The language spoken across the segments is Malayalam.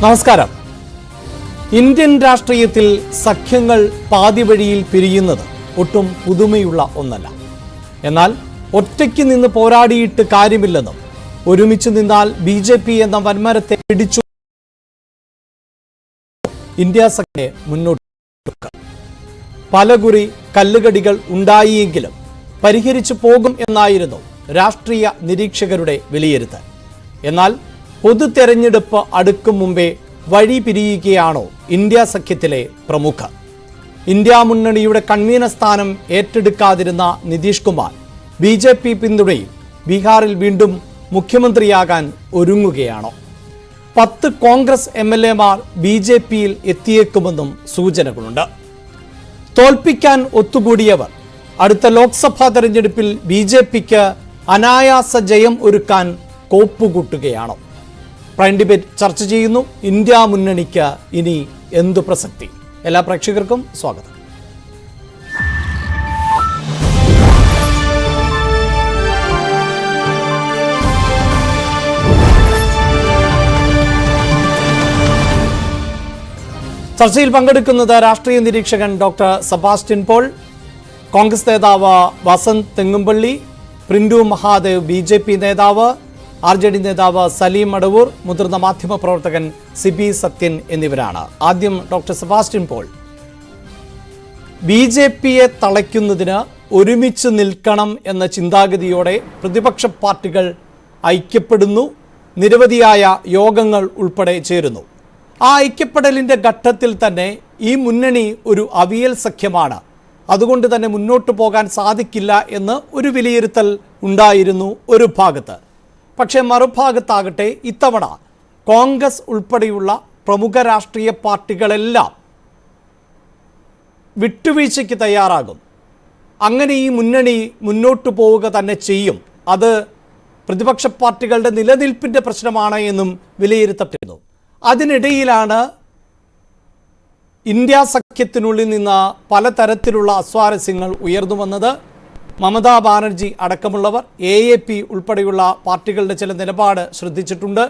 നമസ്കാരം. ഇന്ത്യൻ രാഷ്ട്രീയത്തിൽ സഖ്യങ്ങൾ പാതിവഴിയിൽ പിരിയുന്നത് ഒട്ടും പുതുമയുള്ള ഒന്നല്ല. എന്നാൽ ഒറ്റയ്ക്ക് നിന്ന് പോരാടിയിട്ട് കാര്യമില്ലെന്നും ഒരുമിച്ച് നിന്നാൽ BJP എന്ന വൻമരത്തെ പിടിച്ചു ഇന്ത്യ സഖ്യത്തെ മുന്നോട്ട് പലകുറി കല്ലുകടികൾ ഉണ്ടായിയെങ്കിലും പരിഹരിച്ചു പോകും എന്നായിരുന്നു രാഷ്ട്രീയ നിരീക്ഷകരുടെ വിലയിരുത്തൽ. എന്നാൽ പൊതു തെരഞ്ഞെടുപ്പ് അടുക്കും മുമ്പേ വഴി പിരിയുകയാണോ ഇന്ത്യ സഖ്യത്തിലെ പ്രമുഖർ? ഇന്ത്യ മുന്നണിയുടെ കൺവീനർ സ്ഥാനം ഏറ്റെടുക്കാതിരുന്ന നിതീഷ് കുമാർ BJP പിന്തുണയിൽ ബീഹാറിൽ വീണ്ടും മുഖ്യമന്ത്രിയാകാൻ ഒരുങ്ങുകയാണോ? 10 കോൺഗ്രസ് MLA-മാർ BJP-യിൽ എത്തിയേക്കുമെന്നും സൂചനകളുണ്ട്. തോൽപ്പിക്കാൻ ഒത്തുകൂടിയവർ അടുത്ത ലോക്സഭാ തെരഞ്ഞെടുപ്പിൽ BJP-ക്ക് അനായാസ ജയം ഒരുക്കാൻ കോപ്പുകൂട്ടുകയാണോ? പ്രൈം ഡിബേറ്റ് ചർച്ച ചെയ്യുന്നു. ഇന്ത്യ മുന്നണിക്ക് ഇനി എന്തു പ്രസക്തി? എല്ലാ പ്രേക്ഷകർക്കും സ്വാഗതം. ചർച്ചയിൽ പങ്കെടുക്കുന്നത് രാഷ്ട്രീയ നിരീക്ഷകൻ ഡോക്ടർ സെബാസ്റ്റ്യൻ പോൾ, കോൺഗ്രസ് നേതാവ് വസന്ത് തെങ്ങുംപള്ളി, പ്രിന്റു മഹാദേവ് BJP നേതാവ്, RJD നേതാവ് സലീം മടവൂർ, മുതിർന്ന മാധ്യമ പ്രവർത്തകൻ സിബി സത്യൻ എന്നിവരാണ്. ആദ്യം ഡോക്ടർ സെബാസ്റ്റ്യൻ പോൾ. BJP-യെ തളയ്ക്കുന്നതിന് ഒരുമിച്ച് നിൽക്കണം എന്ന ചിന്താഗതിയോടെ പ്രതിപക്ഷ പാർട്ടികൾ ഐക്യപ്പെടുന്നു, നിരവധിയായ യോഗങ്ങൾ ഉൾപ്പെടെ ചേരുന്നു. ആ ഐക്യപ്പെടലിൻ്റെ ഘട്ടത്തിൽ തന്നെ ഈ മുന്നണി ഒരു അവിയൽ സഖ്യമാണ്, അതുകൊണ്ട് തന്നെ മുന്നോട്ട് പോകാൻ സാധിക്കില്ല എന്ന് ഒരു വിലയിരുത്തൽ ഉണ്ടായിരുന്നു ഒരു ഭാഗത്ത്. പക്ഷേ മറുഭാഗത്താകട്ടെ ഇത്തവണ കോൺഗ്രസ് ഉൾപ്പെടെയുള്ള പ്രമുഖ രാഷ്ട്രീയ പാർട്ടികളെല്ലാം വിട്ടുവീഴ്ചയ്ക്ക് തയ്യാറാകും. അങ്ങനെ ഈ മുന്നണി മുന്നോട്ട് പോവുക തന്നെ ചെയ്യും. അത് പ്രതിപക്ഷ പാർട്ടികളുടെ നിലനിൽപ്പിൻ്റെ പ്രശ്നമാണ് എന്നും വിലയിരുത്തപ്പെടുന്നു. അതിനിടയിലാണ് ഇന്ത്യ സഖ്യത്തിനുള്ളിൽ നിന്ന് പലതരത്തിലുള്ള അസ്വാരസ്യങ്ങൾ ഉയർന്നു വന്നത്. മമതാ ബാനർജി അടക്കമുള്ളവർ AAP ഉൾപ്പെടെയുള്ള പാർട്ടികളുടെ ചില നിലപാട് ശ്രദ്ധിച്ചിട്ടുണ്ട്.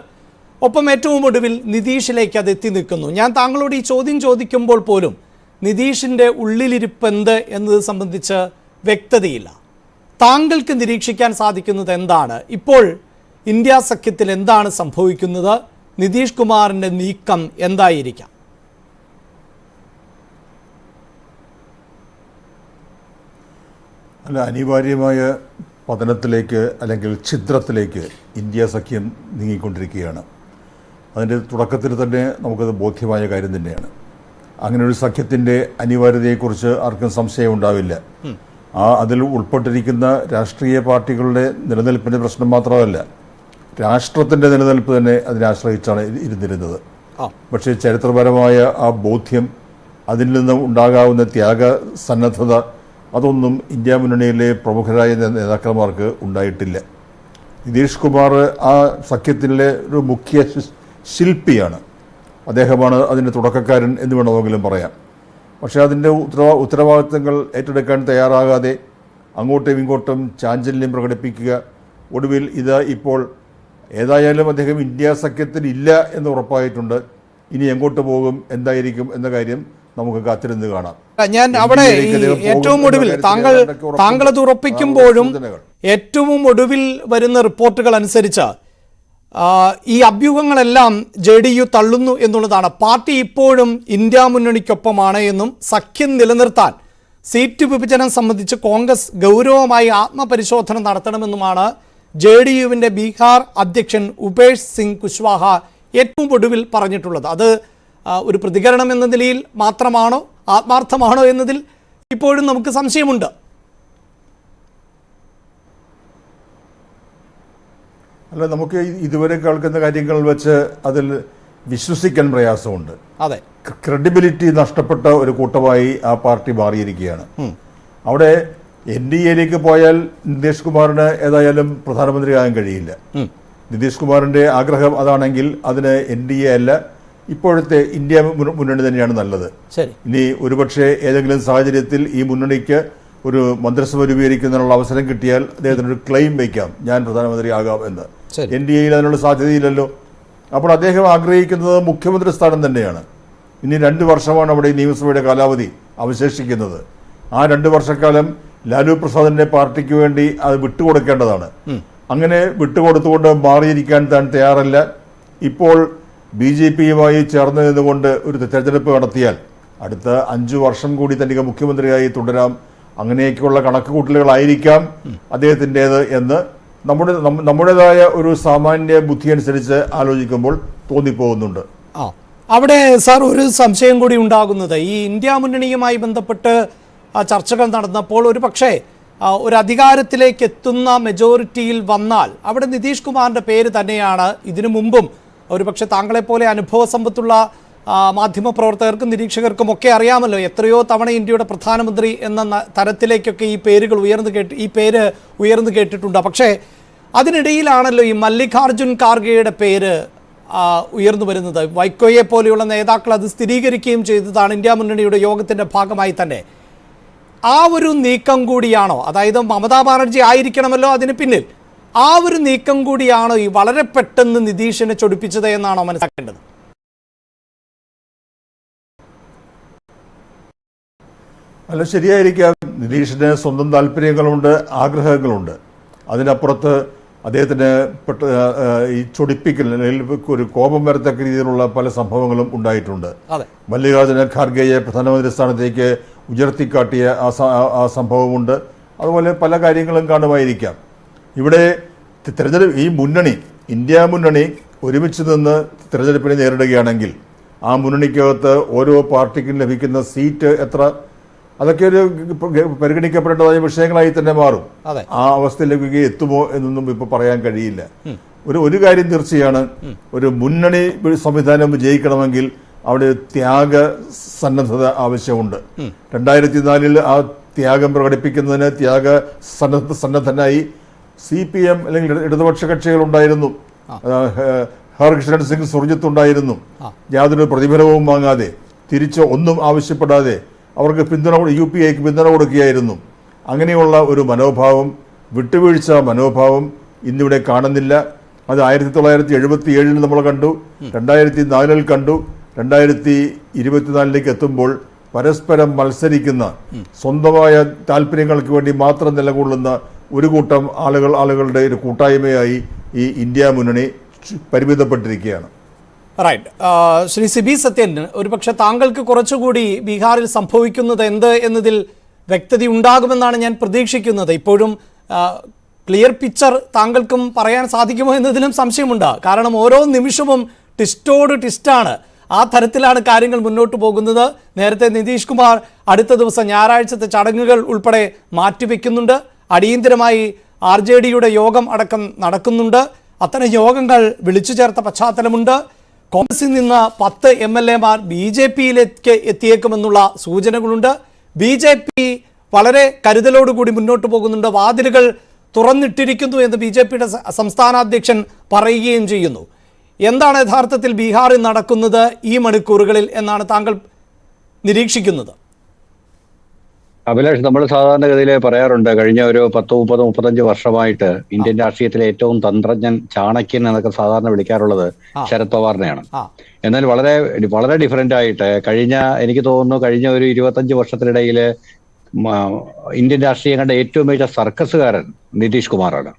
ഒപ്പം ഏറ്റവും ഒടുവിൽ നിതീഷിലേക്ക് അത് എത്തി നിൽക്കുന്നു. ഞാൻ താങ്കളോട് ഈ ചോദ്യം ചോദിക്കുമ്പോൾ പോലും നിതീഷിൻ്റെ ഉള്ളിലിരിപ്പെന്ത് എന്നത് സംബന്ധിച്ച് വ്യക്തതയില്ല. താങ്കൾക്ക് നിരീക്ഷിക്കാൻ സാധിക്കുന്നത് എന്താണ്? ഇപ്പോൾ ഇന്ത്യ സഖ്യത്തിൽ എന്താണ് സംഭവിക്കുന്നത്? നിതീഷ് കുമാറിൻ്റെ നീക്കം എന്തായിരിക്കാം? അല്ല, അനിവാര്യമായ പതനത്തിലേക്ക് അല്ലെങ്കിൽ ഛിദ്രത്തിലേക്ക് ഇന്ത്യ സഖ്യം നീങ്ങിക്കൊണ്ടിരിക്കുകയാണ്. അതിൻ്റെ തുടക്കത്തിൽ തന്നെ നമുക്കത് ബോധ്യമായ കാര്യം തന്നെയാണ്. അങ്ങനെ ഒരു സഖ്യത്തിൻ്റെ അനിവാര്യതയെക്കുറിച്ച് ആർക്കും സംശയം ഉണ്ടാവില്ല. അതിൽ ഉൾപ്പെട്ടിരിക്കുന്ന രാഷ്ട്രീയ പാർട്ടികളുടെ നിലനിൽപ്പിൻ്റെ പ്രശ്നം മാത്രമല്ല, രാഷ്ട്രത്തിൻ്റെ നിലനിൽപ്പ് തന്നെ അതിനെ ആശ്രയിച്ചാണ് ഇരുന്നിരുന്നത്. പക്ഷേ ചരിത്രപരമായ ആ ബോധ്യം, അതിൽ നിന്ന് ഉണ്ടാകാവുന്ന ത്യാഗസന്നദ്ധത, അതൊന്നും ഇന്ത്യ മുന്നണിയിലെ പ്രമുഖരായ നേതാക്കന്മാർക്ക് ഉണ്ടായിട്ടില്ല. നിതീഷ് കുമാർ ആ സഖ്യത്തിലെ ഒരു മുഖ്യ ശില്പിയാണ്. അദ്ദേഹമാണ് അതിൻ്റെ തുടക്കക്കാരൻ എന്ന് വേണമെങ്കിലും പറയാം. പക്ഷേ അതിൻ്റെ ഉത്തരവാദിത്തങ്ങൾ ഏറ്റെടുക്കാൻ തയ്യാറാകാതെ അങ്ങോട്ടും ഇങ്ങോട്ടും ചാഞ്ചല്യം പ്രകടിപ്പിക്കുക, ഒടുവിൽ ഇത് ഇപ്പോൾ ഏതായാലും അദ്ദേഹം ഇന്ത്യ സഖ്യത്തിൽ ഇല്ല എന്ന് ഉറപ്പായിട്ടുണ്ട്. ഇനി എങ്ങോട്ട് പോകും, എന്തായിരിക്കും എന്ന കാര്യം നമുക്ക് കാത്തിരുന്ന് കാണാം. ഞാൻ അവിടെ ഏറ്റവും ഒടുവിൽ താങ്കളത് ഉറപ്പിക്കുമ്പോഴും ഏറ്റവും ഒടുവിൽ വരുന്ന റിപ്പോർട്ടുകൾ അനുസരിച്ച് ഈ അഭ്യൂഹങ്ങളെല്ലാം JDU തള്ളുന്നു എന്നുള്ളതാണ്. പാർട്ടി ഇപ്പോഴും ഇന്ത്യ മുന്നണിക്കൊപ്പമാണ് എന്നും സഖ്യം നിലനിർത്താൻ സീറ്റ് വിഭജനം സംബന്ധിച്ച് കോൺഗ്രസ് ഗൗരവമായി ആത്മപരിശോധന നടത്തണമെന്നുമാണ് JDU-വിൻ്റെ ബീഹാർ അധ്യക്ഷൻ ഉപേഷ് സിംഗ് കുശ്വാഹ ഏറ്റവും ഒടുവിൽ പറഞ്ഞിട്ടുള്ളത്. അത് ഒരു പ്രതികരണം എന്ന നിലയിൽ മാത്രമാണോ, ആത്മാർത്ഥമാണോ എന്നതിൽ ഇപ്പോഴും നമുക്ക് സംശയമുണ്ട്. അല്ല, നമുക്ക് ഇതുവരെ കേൾക്കുന്ന കാര്യങ്ങൾ വെച്ച് അതിൽ വിശ്വസിക്കാൻ പ്രയാസമുണ്ട്. അതെ, ക്രെഡിബിലിറ്റി നഷ്ടപ്പെട്ട ഒരു കൂട്ടമായി ആ പാർട്ടി മാറിയിരിക്കുകയാണ്. അവിടെ NDA-യിലേക്ക് പോയാൽ നിതീഷ് കുമാറിന് ഏതായാലും പ്രധാനമന്ത്രിയാകാൻ കഴിയില്ല. നിതീഷ് കുമാറിന്റെ ആഗ്രഹം അതാണെങ്കിൽ അതിന് NDA അല്ല, ഇപ്പോഴത്തെ ഇന്ത്യ മുന്നണി തന്നെയാണ് നല്ലത്. ഇനി ഒരുപക്ഷെ ഏതെങ്കിലും സാഹചര്യത്തിൽ ഈ മുന്നണിക്ക് ഒരു മന്ത്രിസഭ രൂപീകരിക്കുന്നതിനുള്ള അവസരം കിട്ടിയാൽ അദ്ദേഹത്തിനൊരു ക്ലെയിം വയ്ക്കാം, ഞാൻ പ്രധാനമന്ത്രിയാകാം എന്ന്. NDA-യിൽ അതിനുള്ള സാധ്യതയില്ലല്ലോ. അപ്പോൾ അദ്ദേഹം ആഗ്രഹിക്കുന്നത് മുഖ്യമന്ത്രി സ്ഥാനം തന്നെയാണ്. ഇനി 2 വർഷമാണ് അവിടെ ഈ നിയമസഭയുടെ കാലാവധി അവശേഷിക്കുന്നത്. ആ 2 വർഷക്കാലം ലാലു പ്രസാദിന്റെ പാർട്ടിക്ക് വേണ്ടി അത് വിട്ടുകൊടുക്കേണ്ടതാണ്. അങ്ങനെ വിട്ടുകൊടുത്തുകൊണ്ട് മാറിയിരിക്കാൻ താൻ തയ്യാറല്ല. ഇപ്പോൾ BJPയുമായി ചേർന്ന് നിന്നുകൊണ്ട് ഒരു തെരഞ്ഞെടുപ്പ് നടത്തിയാൽ അടുത്ത 5 വർഷം കൂടി തനിക്ക് മുഖ്യമന്ത്രിയായി തുടരാം, അങ്ങനെയൊക്കെയുള്ള കണക്കുകൂട്ടലുകളായിരിക്കാം അദ്ദേഹത്തിൻ്റെത് എന്ന് നമ്മുടേതായ ഒരു സാമാന്യ ബുദ്ധി അനുസരിച്ച് ആലോചിക്കുമ്പോൾ തോന്നിപ്പോകുന്നുണ്ട്. അവിടെ സാർ ഒരു സംശയം കൂടി ഉണ്ടാകുന്നത്, ഈ ഇന്ത്യ മുന്നണിയുമായി ബന്ധപ്പെട്ട് ചർച്ചകൾ നടന്നപ്പോൾ ഒരു പക്ഷേ ഒരു അധികാരത്തിലേക്ക് എത്തുന്ന മെജോറിറ്റിയിൽ വന്നാൽ അവിടെ നിതീഷ് കുമാറിൻ്റെ പേര് തന്നെയാണ് ഇതിനു മുമ്പും ഒരുപക്ഷെ താങ്കളെപ്പോലെ അനുഭവ സമ്പത്തുള്ള മാധ്യമപ്രവർത്തകർക്കും നിരീക്ഷകർക്കും ഒക്കെ അറിയാമല്ലോ, എത്രയോ തവണ ഇന്ത്യയുടെ പ്രധാനമന്ത്രി എന്ന തരത്തിലേക്കൊക്കെ ഈ പേര് ഉയർന്നു കേട്ടിട്ടുണ്ട്. പക്ഷേ അതിനിടയിലാണല്ലോ ഈ മല്ലികാർജുൻ ഖാർഗെയുടെ പേര് ഉയർന്നു വരുന്നത്. വൈക്കോയെ പോലെയുള്ള നേതാക്കൾ അത് സ്ഥിരീകരിക്കുകയും ചെയ്തതാണ് ഇന്ത്യ മുന്നണിയുടെ യോഗത്തിൻ്റെ ഭാഗമായി തന്നെ. ആ ഒരു നീക്കം കൂടിയാണോ, അതായത് മമതാ ബാനർജി ആയിരിക്കണമല്ലോ അതിന് പിന്നിൽ, ആ ഒരു നീക്കം കൂടിയാണോ ഈ വളരെ പെട്ടെന്ന് നിതീഷിനെ ചൊടിപ്പിച്ചത് എന്നാണോ മനസ്സിലാക്കേണ്ടത്? അല്ല, ശരിയായിരിക്കാം. നിതീഷിന് സ്വന്തം താല്പര്യങ്ങളുണ്ട്, ആഗ്രഹങ്ങളുണ്ട്. അതിനപ്പുറത്ത് അദ്ദേഹത്തിന് ഈ ചൊടിപ്പിക്കൽ അല്ലെങ്കിൽ ഒരു കോപം വരത്തക്ക രീതിയിലുള്ള പല സംഭവങ്ങളും ഉണ്ടായിട്ടുണ്ട്. മല്ലികാർജുന ഖാർഗെയെ പ്രധാനമന്ത്രി സ്ഥാനത്തേക്ക് ഉയർത്തിക്കാട്ടിയ ആ സംഭവമുണ്ട്. അതുപോലെ പല കാര്യങ്ങളും കാണുമായിരിക്കാം. ഇവിടെ ഈ മുന്നണി, ഇന്ത്യ മുന്നണി ഒരുമിച്ച് നിന്ന് തിരഞ്ഞെടുപ്പിനെ നേരിടുകയാണെങ്കിൽ ആ മുന്നണിക്കകത്ത് ഓരോ പാർട്ടിക്കും ലഭിക്കുന്ന സീറ്റ് എത്ര, അതൊക്കെ ഒരു പരിഗണിക്കപ്പെടേണ്ടതായ വിഷയങ്ങളായി തന്നെ മാറും. ആ അവസ്ഥയിലേക്ക് എത്തുമോ എന്നൊന്നും ഇപ്പൊ പറയാൻ കഴിയില്ല. ഒരു കാര്യം തീർച്ചയാണ്, ഒരു മുന്നണി സംവിധാനം വിജയിക്കണമെങ്കിൽ അവിടെ ത്യാഗ സന്നദ്ധത ആവശ്യമുണ്ട്. 2004 ആ ത്യാഗം പ്രകടിപ്പിക്കുന്നതിന് സന്നദ്ധനായി CPM അല്ലെങ്കിൽ ഇടതുപക്ഷ കക്ഷികൾ ഉണ്ടായിരുന്നു. ഹർകിഷൻ സിംഗ് സുർജിത്ത് ഉണ്ടായിരുന്നു. യാതൊരു പ്രതിഫലവും വാങ്ങാതെ, തിരിച്ച് ഒന്നും ആവശ്യപ്പെടാതെ അവർക്ക് UPAക്ക് പിന്തുണ കൊടുക്കുകയായിരുന്നു. അങ്ങനെയുള്ള ഒരു മനോഭാവം, വിട്ടുവീഴ്ച മനോഭാവം ഇന്നിവിടെ കാണുന്നില്ല. അത് 1977 നമ്മൾ കണ്ടു, 2004 കണ്ടു, 2024 എത്തുമ്പോൾ പരസ്പരം മത്സരിക്കുന്ന, സ്വന്തമായ താല്പര്യങ്ങൾക്ക് വേണ്ടി മാത്രം നിലകൊള്ളുന്ന ഒരു കൂട്ടം ആളുകളുടെ ഒരു കൂട്ടായ്മയായി ഈ ഇന്ത്യ മുന്നണി പരിമിതപ്പെട്ടിരിക്കുകയാണ്. റൈറ്റ്. ശ്രീ സിബി സത്യൻ, ഒരുപക്ഷെ താങ്കൾക്ക് കുറച്ചുകൂടി ബീഹാറിൽ സംഭവിക്കുന്നത് എന്ത് എന്നതിൽ വ്യക്തത ഉണ്ടാകുമെന്നാണ് ഞാൻ പ്രതീക്ഷിക്കുന്നത്. ഇപ്പോഴും ക്ലിയർ പിക്ചർ താങ്കൾക്കും പറയാൻ സാധിക്കുമോ എന്നതിലും സംശയമുണ്ട്. കാരണം ഓരോ നിമിഷവും ടിസ്റ്റോട് ടിസ്റ്റാണ്. ആ തരത്തിലാണ് കാര്യങ്ങൾ മുന്നോട്ട് പോകുന്നത്. നേരത്തെ നിതീഷ് കുമാർ അടുത്ത ദിവസം ഞായറാഴ്ചത്തെ ചടങ്ങുകൾ ഉൾപ്പെടെ മാറ്റിവെക്കുന്നുണ്ട്. അടിയന്തരമായി RJDയുടെ യോഗം അടക്കം നടക്കുന്നുണ്ട്. അത്തരം യോഗങ്ങൾ വിളിച്ചു ചേർത്ത പശ്ചാത്തലമുണ്ട്. കോൺഗ്രസിൽ നിന്ന് 10 MLAമാർ BJPയിലേക്ക് എത്തിയേക്കുമെന്നുള്ള സൂചനകളുണ്ട്. BJP വളരെ കരുതലോടുകൂടി മുന്നോട്ട് പോകുന്നുണ്ട്. വാതിലുകൾ തുറന്നിട്ടിരിക്കുന്നു എന്ന് BJPയുടെ സംസ്ഥാന അധ്യക്ഷൻ പറയുകയും ചെയ്യുന്നു. എന്താണ് യഥാർത്ഥത്തിൽ ബീഹാറിൽ നടക്കുന്നത് ഈ മണിക്കൂറുകളിൽ എന്നാണ് താങ്കൾ നിരീക്ഷിക്കുന്നത്? അഭിലാഷ്, നമ്മൾ സാധാരണഗതിയിൽ പറയാറുണ്ട്, കഴിഞ്ഞ ഒരു 10, 30, 35 വർഷമായിട്ട് ഇന്ത്യൻ രാഷ്ട്രീയത്തിലെ ഏറ്റവും തന്ത്രജ്ഞൻ, ചാണക്യൻ എന്നൊക്കെ സാധാരണ വിളിക്കാറുള്ളത് ശരത് പവാറിനെയാണ്. എന്നാൽ വളരെ വളരെ ഡിഫറൻ്റ് ആയിട്ട് എനിക്ക് തോന്നുന്നു കഴിഞ്ഞ ഒരു 25 വർഷത്തിനിടയിൽ ഇന്ത്യൻ രാഷ്ട്രീയം കണ്ട ഏറ്റവും മികച്ച സർക്കസുകാരൻ നിതീഷ് കുമാറാണ്.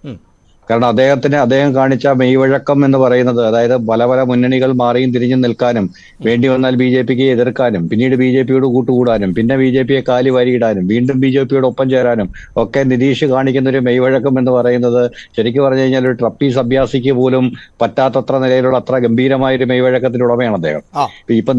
കാരണം അദ്ദേഹം കാണിച്ച മെയ്വഴക്കം എന്ന് പറയുന്നത്, അതായത് പല മുന്നണികൾ മാറിയും തിരിഞ്ഞും നിൽക്കാനും, വേണ്ടി വന്നാൽ BJPക്ക് എതിർക്കാനും, പിന്നീട് BJPയോട് കൂട്ടുകൂടാനും, പിന്നെ BJPയെ കാലി വാരിയിടാനും, വീണ്ടും BJPയോട് ഒപ്പം ചേരാനും ഒക്കെ നിതീഷ് കാണിക്കുന്ന ഒരു മെയ്വഴക്കം എന്ന് പറയുന്നത് ശരിക്കും പറഞ്ഞു കഴിഞ്ഞാൽ ഒരു ട്രപ്പീസ് അഭ്യാസിക്ക് പോലും പറ്റാത്തത്ര നിലയിലുള്ള അത്ര ഗംഭീരമായ ഒരു മെയ്വഴക്കത്തിന്റെ ഉടമയാണ് അദ്ദേഹം. ഇപ്പൊ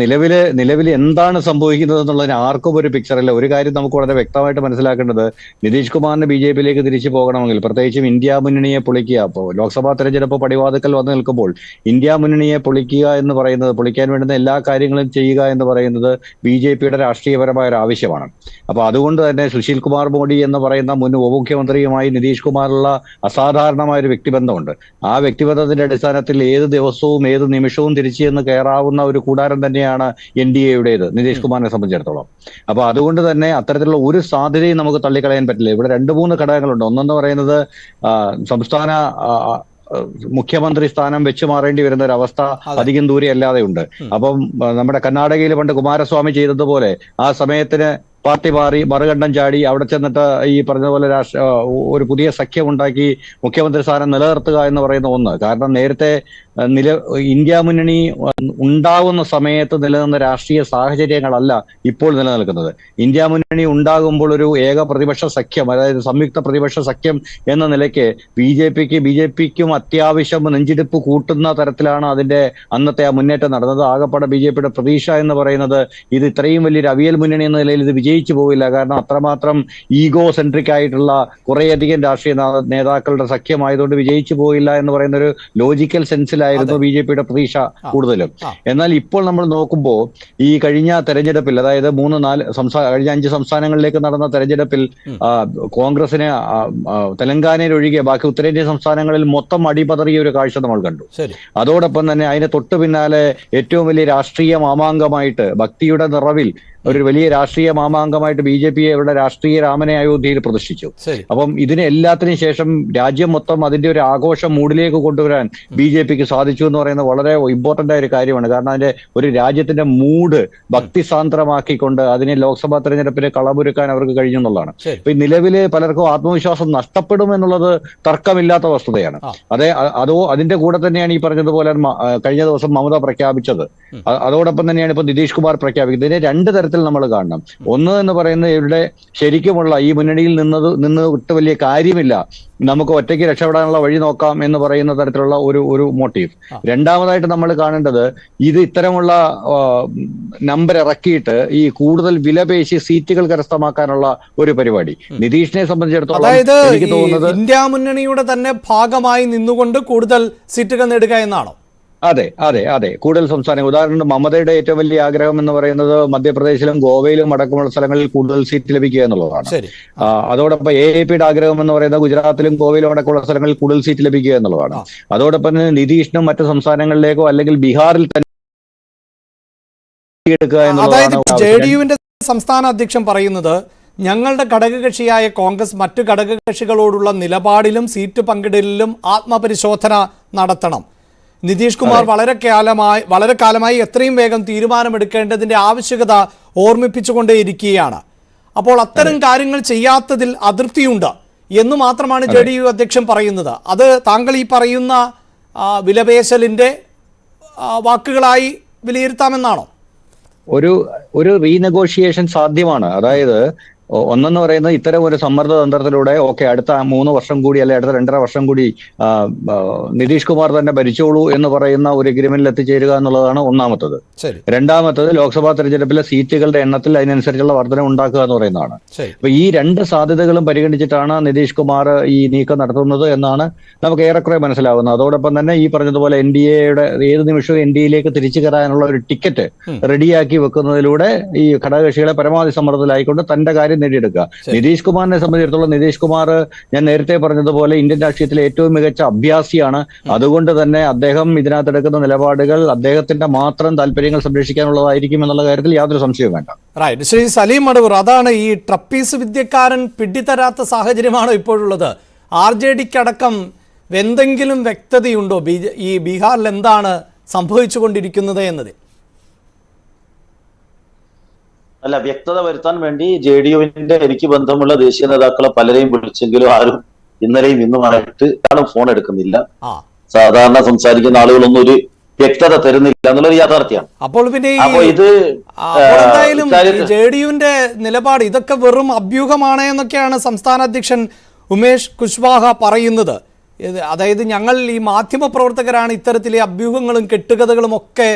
നിലവിൽ എന്താണ് സംഭവിക്കുന്നത് എന്നുള്ളതിന് ആർക്കും ഒരു പിക്ചറില്ല. ഒരു കാര്യം നമുക്ക് വളരെ വ്യക്തമായിട്ട് മനസ്സിലാക്കേണ്ടത്, നിതീഷ് കുമാറിന് BJPയിലേക്ക് തിരിച്ചു പോകണമെങ്കിൽ, പ്രത്യേകിച്ചും ഇന്ത്യ മുന്നണിയെ പൊളിക്കുക, അപ്പോൾ ലോക്സഭാ തെരഞ്ഞെടുപ്പ് പടിവാതിക്കൽ വന്നു നിൽക്കുമ്പോൾ ഇന്ത്യ മുന്നണിയെ പൊളിക്കുക എന്ന് പറയുന്നത്, പൊളിക്കാൻ വേണ്ടുന്ന എല്ലാ കാര്യങ്ങളും ചെയ്യുക എന്ന് പറയുന്നത് BJPയുടെ രാഷ്ട്രീയപരമായ ഒരു ആവശ്യമാണ്. അപ്പൊ അതുകൊണ്ട് തന്നെ സുശീൽ കുമാർ മോഡി എന്ന് പറയുന്ന മുൻ ഉപമുഖ്യമന്ത്രിയുമായി നിതീഷ് കുമാറുള്ള അസാധാരണമായ ഒരു വ്യക്തിബന്ധമുണ്ട്. ആ വ്യക്തിബന്ധത്തിന്റെ അടിസ്ഥാനത്തിൽ ഏത് ദിവസവും ഏത് നിമിഷവും തിരിച്ചു ചെന്ന് കയറാവുന്ന ഒരു കൂടാരം തന്നെയാണ് NDAയുടേത് നിതീഷ് കുമാറിനെ സംബന്ധിച്ചിടത്തോളം. അപ്പൊ അതുകൊണ്ട് തന്നെ അത്തരത്തിലുള്ള ഒരു സാധ്യതയും നമുക്ക് തള്ളിക്കളയാൻ പറ്റില്ല. ഇവിടെ 2-3 ഘടകങ്ങളുണ്ട്. ഒന്നെന്ന് പറയുന്നത് സംസ്ഥാന മുഖ്യമന്ത്രി സ്ഥാനം വെച്ചു മാറേണ്ടി വരുന്ന ഒരു അവസ്ഥ അധികം ദൂരെ അല്ലാതെ ഉണ്ട്. അപ്പം നമ്മുടെ കർണാടകയിൽ പണ്ട് കുമാരസ്വാമി ചെയ്തതുപോലെ ആ സമയത്തിന് പാർട്ടി മാറി മറുകണ്ഠം ചാടി അവിടെ ചെന്നിട്ട് ഈ പറഞ്ഞതുപോലെ ഒരു പുതിയ സഖ്യം ഉണ്ടാക്കി മുഖ്യമന്ത്രി സ്ഥാനം നിലനിർത്തുക എന്ന് പറയുന്ന ഒന്ന്. കാരണം നേരത്തെ ഇന്ത്യ മുന്നണി ഉണ്ടാകുന്ന സമയത്ത് നിലനിന്ന രാഷ്ട്രീയ സാഹചര്യങ്ങളല്ല ഇപ്പോൾ നിലനിൽക്കുന്നത്. ഇന്ത്യ മുന്നണി ഉണ്ടാകുമ്പോൾ ഒരു ഏക പ്രതിപക്ഷ സഖ്യം, അതായത് സംയുക്ത പ്രതിപക്ഷ സഖ്യം എന്ന നിലയ്ക്ക് ബി ജെ പിക്കും അത്യാവശ്യം നെഞ്ചിടിപ്പ് കൂട്ടുന്ന തരത്തിലാണ് അതിന്റെ അന്നത്തെ ആ മുന്നേറ്റം നടന്നത്. ആകപ്പാടെ ബി ജെ പിയുടെ പ്രതീക്ഷ എന്ന് പറയുന്നത് ഇത് ഇത്രയും വലിയൊരു അവിയൽ മുന്നണി എന്ന നിലയിൽ ഇത് വിജയിച്ചു പോവില്ല. കാരണം അത്രമാത്രം ഈഗോ സെൻട്രിക് ആയിട്ടുള്ള കുറേയധികം രാഷ്ട്രീയ നേതാക്കളുടെ സഖ്യമായതുകൊണ്ട് വിജയിച്ചു പോയില്ല എന്ന് പറയുന്ന ഒരു ലോജിക്കൽ സെൻസിലായിരുന്നു ബി ജെ പിയുടെ പ്രതീക്ഷ കൂടുതലും. എന്നാൽ ഇപ്പോൾ നമ്മൾ നോക്കുമ്പോൾ ഈ കഴിഞ്ഞ തെരഞ്ഞെടുപ്പിൽ, അതായത് കഴിഞ്ഞ 5 സംസ്ഥാനങ്ങളിലേക്ക് നടന്ന തെരഞ്ഞെടുപ്പിൽ കോൺഗ്രസിന് തെലങ്കാനയിൽ ഒഴികെ ബാക്കി ഉത്തരേന്ത്യൻ സംസ്ഥാനങ്ങളിൽ മൊത്തം അടിപതറിയ ഒരു കാഴ്ച നമ്മൾ കണ്ടു. അതോടൊപ്പം തന്നെ അതിന് തൊട്ടു പിന്നാലെ ഏറ്റവും വലിയ രാഷ്ട്രീയ മാമാങ്കമായിട്ട് ഭക്തിയുടെ നിറവിൽ ഒരു വലിയ രാഷ്ട്രീയ മാമാങ്കമായിട്ട് ബി ജെ പി അവരുടെ രാഷ്ട്രീയ രാമനെ അയോധ്യയിൽ പ്രതിഷ്ഠിച്ചു. അപ്പം ഇതിന് എല്ലാത്തിനും ശേഷം രാജ്യം മൊത്തം അതിന്റെ ഒരു ആഘോഷം മൂഡിലേക്ക് കൊണ്ടുവരാൻ ബി ജെ പിക്ക് സാധിച്ചു എന്ന് പറയുന്നത് വളരെ ഇമ്പോർട്ടന്റ് ആയ ഒരു കാര്യമാണ്. കാരണം അതിന്റെ ഒരു രാജ്യത്തിന്റെ മൂഡ് ഭക്തിസാന്ദ്രമാക്കിക്കൊണ്ട് അതിനെ ലോക്സഭാ തെരഞ്ഞെടുപ്പിന് കളമൊരുക്കാൻ അവർക്ക് കഴിഞ്ഞു എന്നുള്ളതാണ്. ഇപ്പൊ ഈ നിലവില് പലർക്കും ആത്മവിശ്വാസം നഷ്ടപ്പെടും എന്നുള്ളത് തർക്കമില്ലാത്ത വസ്തുതയാണ്. അതിന്റെ കൂടെ തന്നെയാണ് ഈ പറഞ്ഞതുപോലെ കഴിഞ്ഞ ദിവസം മമത പ്രഖ്യാപിച്ചത്. അതോടൊപ്പം തന്നെയാണ് ഇപ്പൊ നിതീഷ് കുമാർ പ്രഖ്യാപിക്കുന്നത്. ഇതിനെ 2 തരത്തിൽ നമ്മൾ കാണണം. ഒന്ന് എന്ന് പറയുന്നത് ഇവരുടെ ശരിക്കുമുള്ള ഈ മുന്നണിയിൽ നിന്ന് വിട്ട് വലിയ കാര്യമില്ല, നമുക്ക് ഒറ്റയ്ക്ക് രക്ഷപ്പെടാനുള്ള വഴി നോക്കാം എന്ന് പറയുന്ന തരത്തിലുള്ള ഒരു മോട്ടീവ്. രണ്ടാമതായിട്ട് നമ്മൾ കാണേണ്ടത് ഇത് ഇത്തരമുള്ള നമ്പർ ഇറക്കിയിട്ട് ഈ കൂടുതൽ വിലപേശി സീറ്റുകൾ കരസ്ഥമാക്കാനുള്ള ഒരു പരിപാടി. നിതീഷിനെ സംബന്ധിച്ചിടത്തോളം എനിക്ക് തോന്നുന്നത് ഇന്ത്യ മുന്നണിയുടെ തന്നെ ഭാഗമായി നിന്നുകൊണ്ട് കൂടുതൽ സീറ്റുകൾ നേടുക എന്നാണോ? അതെ അതെ അതെ കൂടുതൽ സംസ്ഥാനങ്ങൾ, ഉദാഹരണം മമതയുടെ ഏറ്റവും വലിയ ആഗ്രഹം എന്ന് പറയുന്നത് മധ്യപ്രദേശിലും ഗോവയിലും അടക്കമുള്ള സ്ഥലങ്ങളിൽ കൂടുതൽ സീറ്റ് ലഭിക്കുക എന്നുള്ളതാണ്. അതോടൊപ്പം AAPയുടെ ആഗ്രഹം എന്ന് പറയുന്നത് ഗുജറാത്തിലും ഗോവയിലും അടക്കമുള്ള സ്ഥലങ്ങളിൽ കൂടുതൽ സീറ്റ് ലഭിക്കുക എന്നുള്ളതാണ്. അതോടൊപ്പം തന്നെ നിതീഷിനും മറ്റു സംസ്ഥാനങ്ങളിലേക്കോ അല്ലെങ്കിൽ ബീഹാറിൽ തന്നെ എടുക്കുക എന്നുള്ളതാണ്. JDUവിന്റെ സംസ്ഥാന അധ്യക്ഷൻ പറയുന്നത് ഞങ്ങളുടെ ഘടകകക്ഷിയായ കോൺഗ്രസ് മറ്റു ഘടകകക്ഷികളോടുള്ള നിലപാടിലും സീറ്റ് പങ്കിടലിലും ആത്മപരിശോധന നടത്തണം. നിതീഷ് കുമാർ വളരെ കാലമായി എത്രയും വേഗം തീരുമാനമെടുക്കേണ്ടതിന്റെ ആവശ്യകത ഓർമ്മിപ്പിച്ചുകൊണ്ടേയിരിക്കുകയാണ്. അപ്പോൾ അത്തരം കാര്യങ്ങൾ ചെയ്യാത്തതിൽ അതൃപ്തിയുണ്ട് എന്ന് മാത്രമാണ് JDU അധ്യക്ഷൻ പറയുന്നത്. അത് താങ്കൾ ഈ പറയുന്ന വിലപേശലിന്റെ വാക്കുകളായി വിലയിരുത്താമെന്നാണോ? ഒരു റീനെഗോഷിയേഷൻ സാധ്യമാണ്. അതായത് ഒന്നെന്ന് പറയുന്നത് ഇത്തരം ഒരു സമ്മർദ്ദ തന്ത്രത്തിലൂടെ അടുത്ത 3 വർഷം കൂടി അല്ലെ അടുത്ത 2.5 വർഷം കൂടി നിതീഷ് കുമാർ തന്നെ ഭരിച്ചോളൂ എന്ന് പറയുന്ന ഒരു എഗ്രിമെന്റിൽ എത്തിച്ചേരുക എന്നുള്ളതാണ് ഒന്നാമത്തത്. രണ്ടാമത്തത് ലോക്സഭാ തെരഞ്ഞെടുപ്പിലെ സീറ്റുകളുടെ എണ്ണത്തിൽ അതിനനുസരിച്ചുള്ള വർധന ഉണ്ടാക്കുക എന്ന് പറയുന്നതാണ്. അപ്പൊ ഈ 2 സാധ്യതകളും പരിഗണിച്ചിട്ടാണ് നിതീഷ് കുമാർ ഈ നീക്കം നടത്തുന്നത് എന്നാണ് നമുക്ക് ഏറെക്കുറെ മനസ്സിലാവുന്നത്. അതോടൊപ്പം തന്നെ ഈ പറഞ്ഞതുപോലെ NDAയുടെ ഏത് നിമിഷവും NDAയിലേക്ക് തിരിച്ചു കയറാനുള്ള ഒരു ടിക്കറ്റ് റെഡിയാക്കി വെക്കുന്നതിലൂടെ ഈ ഘടകകക്ഷികളെ പരമാവധി സമ്മർദ്ദത്തിലായിക്കൊണ്ട് തന്റെ കാര്യം നേടിയെടുക്കുക. നിതീഷ് കുമാറിനെ സംബന്ധിച്ചിടത്തോളം നിതീഷ് കുമാർ ഞാൻ നേരത്തെ പറഞ്ഞതുപോലെ ഇന്ത്യൻ രാഷ്ട്രീയത്തിലെ ഏറ്റവും മികച്ച അഭ്യാസിയാണ്. അതുകൊണ്ട് തന്നെ അദ്ദേഹം ഇതിനകത്തെടുക്കുന്ന നിലപാടുകൾ അദ്ദേഹത്തിന്റെ മാത്രം താല്പര്യങ്ങൾ സംരക്ഷിക്കാനുള്ളതായിരിക്കും എന്നുള്ള കാര്യത്തിൽ യാതൊരു സംശയവും വേണ്ട. റൈറ്റ്. ശ്രീ സലീം മടവൂർ, അതാണ് ഈ ട്രപ്പീസ് വിദ്യക്കാരൻ പിടിതരാത്ത സാഹചര്യമാണോ ഇപ്പോഴുള്ളത്? RJDക്കടക്കം എന്തെങ്കിലും വ്യക്തതയുണ്ടോ ഈ ബീഹാറിൽ എന്താണ് സംഭവിച്ചുകൊണ്ടിരിക്കുന്നത് എന്നതിൽ? അല്ല, വ്യക്തത വരുത്താൻ വേണ്ടി JDUവിന്റെ എനിക്ക് ബന്ധമുള്ള ദേശീയ നേതാക്കളെ പലരെയും വിളിച്ചെങ്കിലും ആരും ഇന്നലെയും ഇന്നുമായിട്ട് ആളും ഫോൺ എടുക്കുന്നില്ല. സാധാരണ സംസാരിക്കുന്ന ആളുകളൊന്നും ഒരു വ്യക്തത തരുന്നില്ല എന്നുള്ളൊരു യാഥാർത്ഥ്യമാണ്. അപ്പോൾ പിന്നെ ഇത് എന്തായാലും JDUവിന്റെ നിലപാട് ഇതൊക്കെ വെറും അഭ്യൂഹമാണ് എന്നൊക്കെയാണ് സംസ്ഥാന അധ്യക്ഷൻ ഉമേഷ് കുശ്വാഹ പറയുന്നത്. അതായത് ഞങ്ങൾ ഈ മാധ്യമ പ്രവർത്തകരാണ് ഇത്തരത്തിലെ അഭ്യൂഹങ്ങളും കെട്ടുകഥകളും ഒക്കെ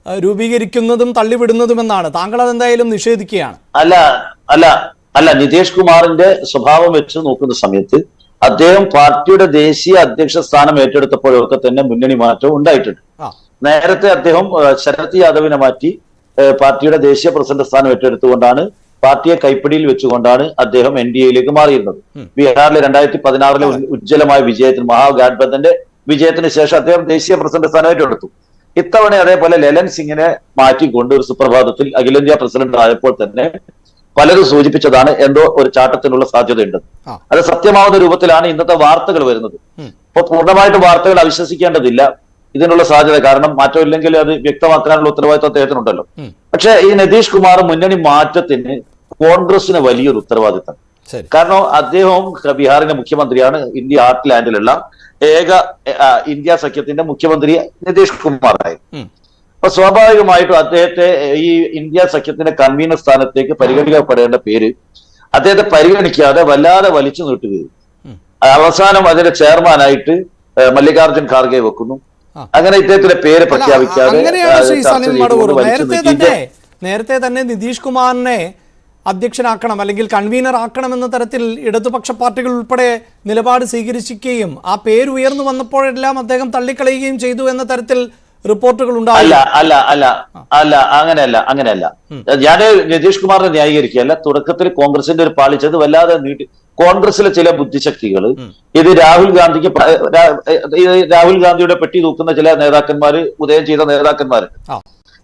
രൂപീകരിക്കുന്നതും തള്ളിവിടുന്നതുമെന്നാണ്. താങ്കൾ അതെന്തായാലും നിഷേധിക്കുകയാണ്. അല്ല നിതീഷ് കുമാറിന്റെ സ്വഭാവം വെച്ച് നോക്കുന്ന സമയത്ത് അദ്ദേഹം പാർട്ടിയുടെ ദേശീയ അധ്യക്ഷ സ്ഥാനം ഏറ്റെടുത്തപ്പോഴൊക്കെ തന്നെ മുന്നണി മാറ്റം ഉണ്ടായിട്ടുണ്ട്. നേരത്തെ അദ്ദേഹം ശരത് യാദവിനെ മാറ്റി പാർട്ടിയുടെ ദേശീയ പ്രസിഡന്റ് സ്ഥാനം ഏറ്റെടുത്തുകൊണ്ടാണ് പാർട്ടിയെ കൈപ്പിടിയിൽ വെച്ചുകൊണ്ടാണ് അദ്ദേഹം NDAയിലേക്ക് മാറിയിരുന്നത്. ബീഹാറിലെ 2016 ഉജ്ജ്വലമായ വിജയത്തിന്, മഹാഗാഠബന്ധന്റെ വിജയത്തിന് ശേഷം അദ്ദേഹം ദേശീയ പ്രസിഡന്റ് സ്ഥാനം ഏറ്റെടുത്തു. ഇത്തവണ അതേപോലെ ലലൻ സിംഗിനെ മാറ്റിക്കൊണ്ട് ഒരു സുപ്രഭാതത്തിൽ അഖിലേന്ത്യാ പ്രസിഡന്റ് ആയപ്പോൾ തന്നെ പലരും സൂചിപ്പിച്ചതാണ് എന്തോ ഒരു ചാട്ടത്തിനുള്ള സാധ്യതയുണ്ട്. അത് സത്യമാവുന്ന രൂപത്തിലാണ് ഇന്നത്തെ വാർത്തകൾ വരുന്നത്. അപ്പൊ പൂർണ്ണമായിട്ട് വാർത്തകൾ അവിശ്വസിക്കേണ്ടതില്ല, ഇതിനുള്ള സാധ്യത. കാരണം മാറ്റമില്ലെങ്കിൽ അത് വ്യക്തമാക്കാനുള്ള ഉത്തരവാദിത്വം അദ്ദേഹത്തിനുണ്ടല്ലോ. പക്ഷെ ഈ നിതീഷ് കുമാർ മുന്നണി മാറ്റത്തിന് കോൺഗ്രസിന് വലിയൊരു ഉത്തരവാദിത്തം. കാരണം അദ്ദേഹം ബീഹാറിന്റെ മുഖ്യമന്ത്രിയാണ്, ഇന്ത്യ ഹാർട്ട് ലാൻഡിലുള്ള ഏക ഇന്ത്യ സഖ്യത്തിന്റെ മുഖ്യമന്ത്രി നിതീഷ് കുമാറായി. അപ്പൊ സ്വാഭാവികമായിട്ടും അദ്ദേഹത്തെ ഈ ഇന്ത്യ സഖ്യത്തിന്റെ കൺവീനർ സ്ഥാനത്തേക്ക് പരിഗണിക്കപ്പെടേണ്ട പേര് അദ്ദേഹത്തെ പരിഗണിക്കാതെ വല്ലാതെ വലിച്ചു നീട്ടുകയും അവസാനം അതിന്റെ ചെയർമാനായിട്ട് മല്ലികാർജുൻ ഖാർഗെ വെക്കുന്നു. അങ്ങനെ ഇദ്ദേഹത്തിന്റെ പേര് പ്രഖ്യാപിക്കാതെ നേരത്തെ തന്നെ നിതീഷ് കുമാറിനെ അധ്യക്ഷനാക്കണം അല്ലെങ്കിൽ കൺവീനർ ആക്കണം എന്ന തരത്തിൽ ഇടതുപക്ഷ പാർട്ടികൾ ഉൾപ്പെടെ നിലപാട് സ്വീകരിക്കുകയും ആ പേര് ഉയർന്നു വന്നപ്പോഴെല്ലാം അദ്ദേഹം തള്ളിക്കളയുകയും ചെയ്തു എന്ന തരത്തിൽ റിപ്പോർട്ടുകൾ ഉണ്ടായില്ല. അങ്ങനെയല്ല. ഞാൻ നിതീഷ് കുമാറിനെ ന്യായീകരിക്കുകയല്ല. തുടക്കത്തിൽ കോൺഗ്രസിന്റെ ഒരു പാളിച്ചത് വല്ലാതെ നീട്ടി. കോൺഗ്രസിലെ ചില ബുദ്ധിശക്തികൾ ഇത് രാഹുൽ ഗാന്ധിയുടെ പെട്ടി തൂക്കുന്ന ചില നേതാക്കന്മാര്, ഉദയം ചെയ്ത നേതാക്കന്മാര്,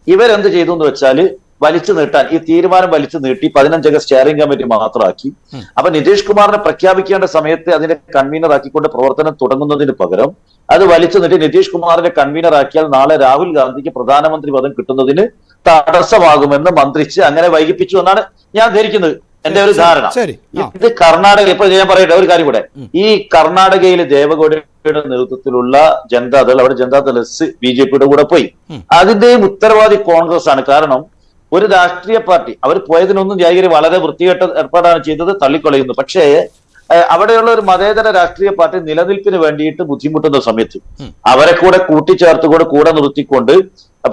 ഇവരെന്ത് ചെയ്തു എന്ന് വെച്ചാല് വലിച്ചു നീട്ടാൻ ഈ തീരുമാനം വലിച്ചു നീട്ടി 15 സ്റ്റിയറിംഗ് കമ്മിറ്റി മാത്രമാക്കി. അപ്പൊ നിതീഷ് കുമാറിനെ പ്രഖ്യാപിക്കേണ്ട സമയത്ത് അതിനെ കൺവീനർ ആക്കിക്കൊണ്ട് പ്രവർത്തനം തുടങ്ങുന്നതിന് പകരം അത് വലിച്ചു നീട്ടി നിതീഷ് കുമാറിനെ കൺവീനർ ആക്കിയാൽ നാളെ രാഹുൽ ഗാന്ധിക്ക് പ്രധാനമന്ത്രി പദം കിട്ടുന്നതിന് തടസ്സമാകുമെന്ന് മന്ത്രിച്ച് അങ്ങനെ വൈകിപ്പിച്ചു എന്നാണ് ഞാൻ ധരിക്കുന്നത്. എന്റെ ഒരു ധാരണ. ഇത് കർണാടക, ഇപ്പൊ ഞാൻ പറയട്ടെ ഒരു കാര്യം കൂടെ. ഈ കർണാടകയിൽ ദേവഗൌഡയുടെ നേതൃത്വത്തിലുള്ള ജനതാദൾ, അവിടെ ജനതാദൾ എസ് BJPയുടെ കൂടെ പോയി. അതിന്റെയും ഉത്തരവാദി കോൺഗ്രസ് ആണ്. കാരണം ഒരു രാഷ്ട്രീയ പാർട്ടി അവർ പോയതിനൊന്നും ജാഗിരി വളരെ വൃത്തികെട്ട ഏർപ്പാടാണ് ചെയ്തത്, തള്ളിക്കൊളയുന്നു. പക്ഷേ അവിടെയുള്ള ഒരു മതേതര രാഷ്ട്രീയ പാർട്ടി നിലനിൽപ്പിന് വേണ്ടിയിട്ട് ബുദ്ധിമുട്ടുന്ന സമയത്ത് അവരെ കൂടെ കൂട്ടിച്ചേർത്തുകൊണ്ട് കൂടെ നിർത്തിക്കൊണ്ട്,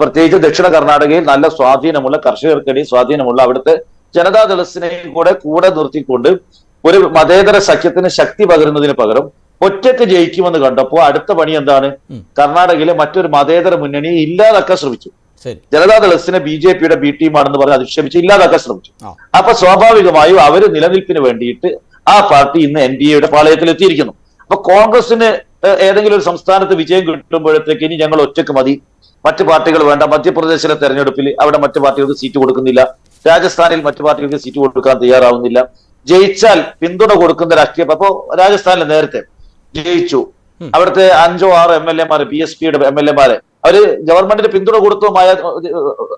പ്രത്യേകിച്ച് ദക്ഷിണ കർണാടകയിൽ നല്ല സ്വാധീനമുള്ള കർഷകർക്കിടയിൽ സ്വാധീനമുള്ള അവിടുത്തെ ജനതാദളസിനെയും കൂടെ നിർത്തിക്കൊണ്ട് ഒരു മതേതര സഖ്യത്തിന് ശക്തി പകരുന്നതിന് പകരം ഒറ്റയ്ക്ക് ജയിക്കുമെന്ന് കണ്ടപ്പോ അടുത്ത പണി എന്താണ്? കർണാടകയിലെ മറ്റൊരു മതേതര മുന്നണിയെ ഇല്ലാതാക്കാൻ ശ്രമിച്ചു. ജനതാദളസിനെ BJPയുടെ B ടീമാണെന്ന് പറഞ്ഞ് അധിക്ഷേപിച്ച് ഇല്ലാതാക്കാൻ ശ്രമിച്ചു. അപ്പൊ സ്വാഭാവികമായും അവര് നിലനിൽപ്പിന് വേണ്ടിയിട്ട് ആ പാർട്ടി ഇന്ന് NDAയുടെ പാളയത്തിൽ എത്തിയിരിക്കുന്നു. അപ്പൊ കോൺഗ്രസിന് ഏതെങ്കിലും ഒരു സംസ്ഥാനത്ത് വിജയം കിട്ടുമ്പോഴത്തേക്ക് ഇനി ഞങ്ങൾ ഒറ്റയ്ക്ക് മതി, മറ്റു പാർട്ടികൾ വേണ്ട. മധ്യപ്രദേശിലെ തെരഞ്ഞെടുപ്പിൽ അവിടെ മറ്റു പാർട്ടികൾക്ക് സീറ്റ് കൊടുക്കുന്നില്ല, രാജസ്ഥാനിൽ മറ്റു പാർട്ടികൾക്ക് സീറ്റ് കൊടുക്കാൻ തയ്യാറാവുന്നില്ല. ജയിച്ചാൽ പിന്തുണ കൊടുക്കുന്ന രാഷ്ട്രീയ, അപ്പോ രാജസ്ഥാനിൽ നേരത്തെ ജയിച്ചു, അവിടുത്തെ 5-6 MLA-മാര് BSPയുടെ MLA-മാരെ അവര് ഗവൺമെന്റിന് പിന്തുണ കൊടുത്തു.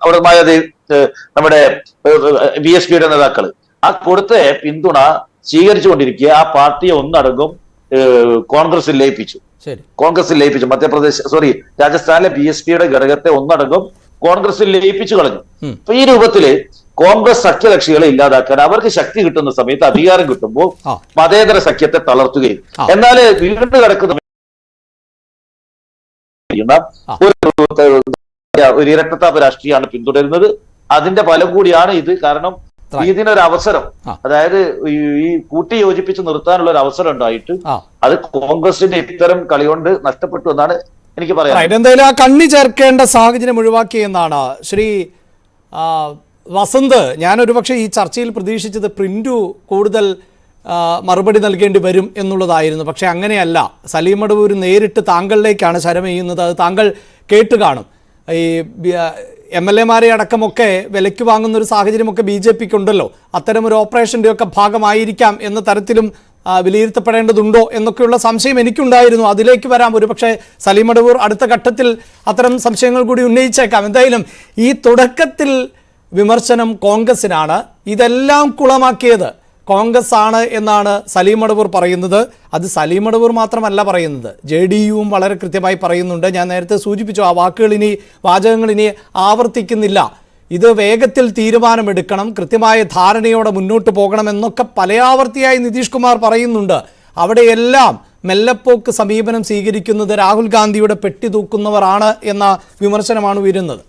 അവിടെ നമ്മുടെ BSPയുടെ നേതാക്കള് ആ കൊടുത്ത പിന്തുണ സ്വീകരിച്ചുകൊണ്ടിരിക്കുക. ആ പാർട്ടിയെ ഒന്നടങ്കം കോൺഗ്രസിൽ ലയിപ്പിച്ചു. രാജസ്ഥാനിലെ BSPയുടെ ഘടകത്തെ ഒന്നടങ്കം കോൺഗ്രസിൽ ലയിപ്പിച്ചു കളഞ്ഞു. അപ്പൊ ഈ രൂപത്തില് കോൺഗ്രസ് സഖ്യകക്ഷികളെ ഇല്ലാതാക്കാൻ അവർക്ക് ശക്തി കിട്ടുന്ന സമയത്ത്, അധികാരം കിട്ടുമ്പോൾ മതേതര സഖ്യത്തെ തളർത്തുകയും എന്നാൽ വീണ്ടും കിടക്കുന്ന ഒരു ഇരട്ടത്താപ്പ് രാഷ്ട്രീയമാണ് പിന്തുടരുന്നത്. അതിന്റെ ഫലം കൂടിയാണ് ഇത്. കാരണം ഇതിനൊരു അവസരം, അതായത് ഈ കൂട്ടി യോജിപ്പിച്ച് നിർത്താനുള്ള ഒരു അവസരം ഉണ്ടായിട്ട് അത് കോൺഗ്രസിന്റെ ഇത്തരം കളി കൊണ്ട് നഷ്ടപ്പെട്ടു എന്നാണ് എനിക്ക് പറയാം. എന്തായാലും ആ കണ്ണി ചേർക്കേണ്ട സാഹചര്യം ഒഴിവാക്കിയെന്നാണ് ശ്രീ വസന്ത്. ഞാനൊരു പക്ഷേ ഈ ചർച്ചയിൽ പ്രതീക്ഷിച്ചത് പ്രിന്റു കൂടുതൽ മറുപടി നൽകേണ്ടി വരും എന്നുള്ളതായിരുന്നു. പക്ഷെ അങ്ങനെയല്ല. സലീം മടവൂർ നേരിട്ട് താങ്കളിലേക്കാണ് ശരമെയ്യുന്നത്. അത് താങ്കൾ കേട്ട് കാണും. ഈ MLA-മാരെ അടക്കമൊക്കെ വിലയ്ക്ക് വാങ്ങുന്ന ഒരു സാഹചര്യമൊക്കെ BJPക്ക് ഉണ്ടല്ലോ. അത്തരമൊരു ഓപ്പറേഷൻ്റെയൊക്കെ ഭാഗമായിരിക്കാം എന്ന തരത്തിലും വിലയിരുത്തപ്പെടേണ്ടതുണ്ടോ എന്നൊക്കെയുള്ള സംശയം എനിക്കുണ്ടായിരുന്നു. അതിലേക്ക് വരാം. ഒരു പക്ഷേ സലീം മടവൂർ അടുത്ത ഘട്ടത്തിൽ അത്തരം സംശയങ്ങൾ കൂടി ഉന്നയിച്ചേക്കാം. എന്തായാലും ഈ തുടക്കത്തിൽ വിമർശനം കോൺഗ്രസിനാണ്. ഇതെല്ലാം കുളമാക്കിയത് കോൺഗ്രസ് ആണ് എന്നാണ് സലീം മടവൂർ പറയുന്നത്. അത് സലീം മടവൂർ മാത്രമല്ല പറയുന്നത്, JDUവും വളരെ കൃത്യമായി പറയുന്നുണ്ട്. ഞാൻ നേരത്തെ സൂചിപ്പിച്ചു, ആ വാചകങ്ങൾ ഇനി ആവർത്തിക്കുന്നില്ല. ഇത് വേഗത്തിൽ തീരുമാനമെടുക്കണം, കൃത്യമായ ധാരണയോടെ മുന്നോട്ട് പോകണമെന്നൊക്കെ പലയാവർത്തിയായി നിതീഷ് കുമാർ പറയുന്നുണ്ട്. അവിടെയെല്ലാം മെല്ലപ്പോക്ക് സമീപനം സ്വീകരിക്കുന്നത് രാഹുൽ ഗാന്ധിയുടെ പെട്ടി തൂക്കുന്നവരാണ് എന്ന വിമർശനമാണ് ഉയരുന്നത്.